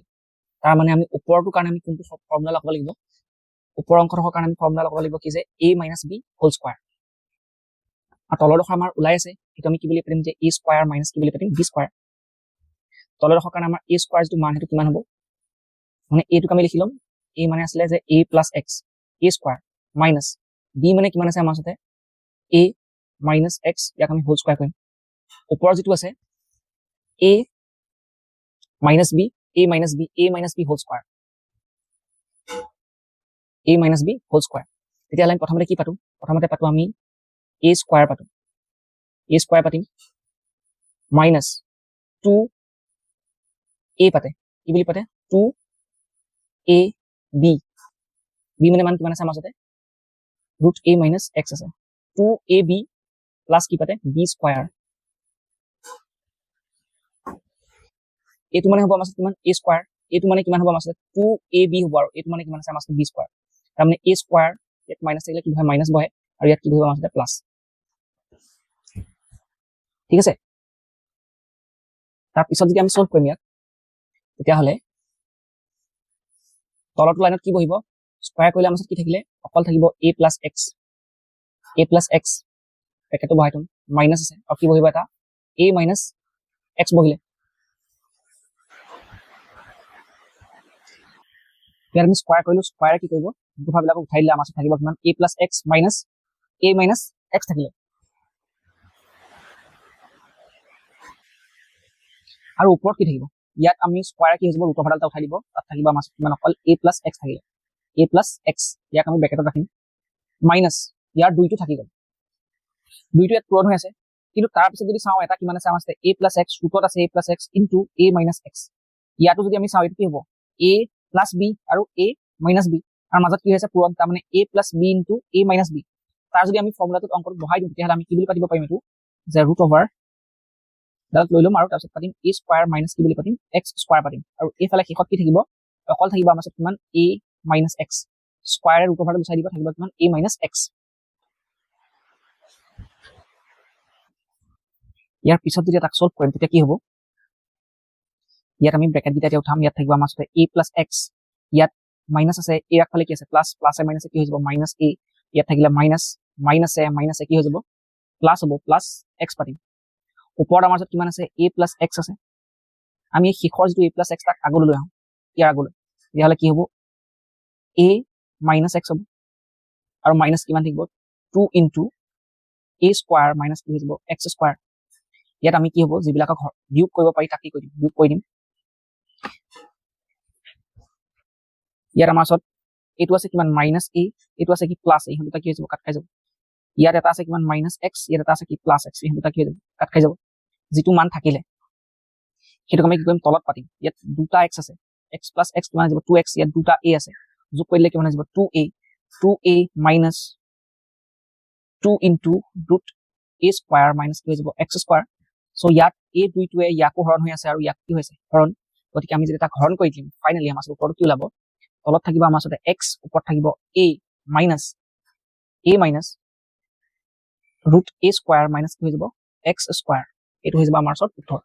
তাৰ মানে আমি ওপৰটোৰ কাৰণে আমি কোনটো ফৰ্মুলা লগাব লাগিব, ওপৰ অংশডোখৰ কাৰণে আমি ফৰ্মুলা লগাব লাগিব কি যে a minus b whole square. আৰু তলৰডোখৰ আমাৰ ওলাই আছে, সেইটো আমি কি বুলি পাতিম যে a স্কয়াৰ মাইনাছ কি বুলি পাতিম b স্কয়াৰ। তলৰডোখৰ কাৰণে আমাৰ a স্কয়াৰ যিটো মান সেইটো কিমান হ'ব, মানে a টোক আমি লিখি ল'ম, a মানে আছিলে যে a plus x, a square minus b মানে কিমান আছে আমাৰ সাথে a minus x, ইয়াক আমি হোল স্কয়াৰ কৰিম। ওপৰৰ যিটো আছে a minus b, a minus b, a minus b whole square, a minus b whole square. তেতিয়াহ'লে আমি প্ৰথমতে কি পাতো, প্ৰথমতে পাতো আমি a স্কয়াৰ পাতো, a স্কয়াৰ পাতিম মাইনাছ 2a পাতে, কি বুলি পাতে 2ab, b মানে মান কিমান আছে আমাৰ সাথে ৰুট a minus x আছে, 2ab প্লাছ কি পাতে b স্কয়াৰ। এইটো মানে হ'ব আমাৰ সাথে কিমান a স্কয়াৰ, এইটো মানে কিমান হ'ব আমাৰ সাথে 2ab হ'ব, আৰু এইটো মানে কিমান আছে আমাৰ সাথে b স্কয়াৰ। তাৰ মানে a স্কয়াৰ ইয়াত মাইনাছ থাকিলে কি হয় মাইনাছ বহে, আৰু ইয়াত কি হ'ব আমাৰ সাথে প্লাছ। ঠিক আছে, তাৰ পিছত যদি আমি সলভ কৰিম ইয়াত, তেতিয়াহ'লে তলৰটো লাইনত কি বহিব, স্কয়াৰ কৰিলে আমাৰ সাথে কি থাকিলে অকল থাকিব a plus x, পেকেটটো বহাই থম, মাইনাছ আছে আৰু কি বহিব এটা a minus x বহিলে। ইয়াত আমি স্কয়াৰ কৰিলো, স্কয়াৰে কি কৰিব দুভাগবিলাক উঠাই দিলে আমাৰ থাকিব কিমান a plus x minus a minus x থাকিলে। আৰু ওপৰত কি থাকিব, ইয়াত আমি স্কয়াৰে কি হৈ যাব ৰুটৰ ভাগডাল উঠাই দিব, তাত থাকিব আমাৰ কিমান অকল a plus x থাকিলে, a plus x, ইয়াক আমি ব্ৰেকেটত ৰাখিম মাইনাছ ইয়াৰ দুইটো থাকি গ'ল, দুইটো ইয়াত পূৰণ হৈ আছে। কিন্তু তাৰ পিছত যদি চাওঁ এটা কিমান আছে আমাৰ a plus x, ৰুটত আছে a plus x into a minus x। ইয়াতো যদি আমি চাওঁ এইটো কি হ'ব a plus b আৰু a minus b, আৰু মাজত কি হৈছে পূৰণ, তাৰ মানে a plus b into a minus b। তাৰ যদি আমি ফৰ্মুলাটোত অংকটো বহাই দিওঁ তেতিয়াহ'লে আমি কি বুলি পাতিব পাৰিম, এইটো যে ৰুট অভাৰ ডাল লৈ ল'ম আৰু তাৰপিছত পাতিম a স্কয়াৰ মাইনাছ কি বুলি পাতিম x স্কয়াৰ পাতিম, আৰু এইফালে শেষত কি থাকিব অকল থাকিব আমাৰ সাথে কিমান a minus x, স্কয়াৰে ৰুট অভাৰটো গুচাই দিব, থাকিব কিমান a minus x। ইয়াৰ পিছত যেতিয়া তাক সলভ কৰিম তেতিয়া কি হ'ব, ইয়াত আমি ব্ৰেকেট গিটা এতিয়া উঠাম, ইয়াত থাকিব আমাৰ সাথে a plus x, ইয়াত মাইনাছ আছে, a আগফালে কি আছে প্লাছ, প্লাছে মাইনাছে কি হৈ যাব মাইনাছ a, ইয়াত থাকিলে মাইনাছ, মাইনাছে কি হৈ যাব প্লাছ হ'ব, প্লাছ x পাতিম। ওপৰত আমাৰ সাথে কিমান আছে a plus x আছে, আমি এই শেষৰ যিটো a plus x তাক আগলৈ লৈ আহোঁ, ইয়াৰ আগলৈ, তেতিয়াহ'লে কি হ'ব a minus x হ'ব, আৰু মাইনাছ কিমান থাকিব 2 ইনটু a স্কয়াৰ মাইনাছ কি হৈ যাব x স্কয়াৰ। ইয়াত আমি কি হ'ব যিবিলাকক বিয়োগ কৰিব পাৰি তাক কি কৰি দিম, বিয়োগ কৰি দিম। ইয়াত আমাৰ ওচৰত এইটো আছে কিমান মাইনাছ a, এইটো আছে কি প্লাছ a, ইহঁত দুটা কি হৈ যাব কাট খাই যাব। ইয়াত এটা আছে কিমান মাইনাছ x, ইয়াত এটা আছে কি প্লাছ x, ইহঁত দুটা কি হৈ যাব কাট খাই যাব। যিটো মান থাকিলে সেইটোক আমি কি কৰিম তলত পাতিম, ইয়াত দুটা x আছে, x plus x কিমান হৈ যাব 2x, ইয়াত দুটা a আছে, যোগ কৰিলে কিমান হৈ যাব 2a minus 2 into root a square minus কি হৈ যাব x স্কয়াৰ। সো ইয়াত a দুইটোৱে ইয়াকো হৰণ হৈ আছে আৰু ইয়াক কি হৈছে হৰণ, গতিকে আমি যদি তাক হৰণ কৰি দিম ফাইনালি আমাৰ ওপৰটো কি ওলাব, তলত থাকিব আমাৰ সাথে x, ওপৰত থাকিব a minus root a square minus কি হৈ যাব x স্কয়াৰ। এইটো হৈ যাব আমাৰ ওচৰত উত্তৰ।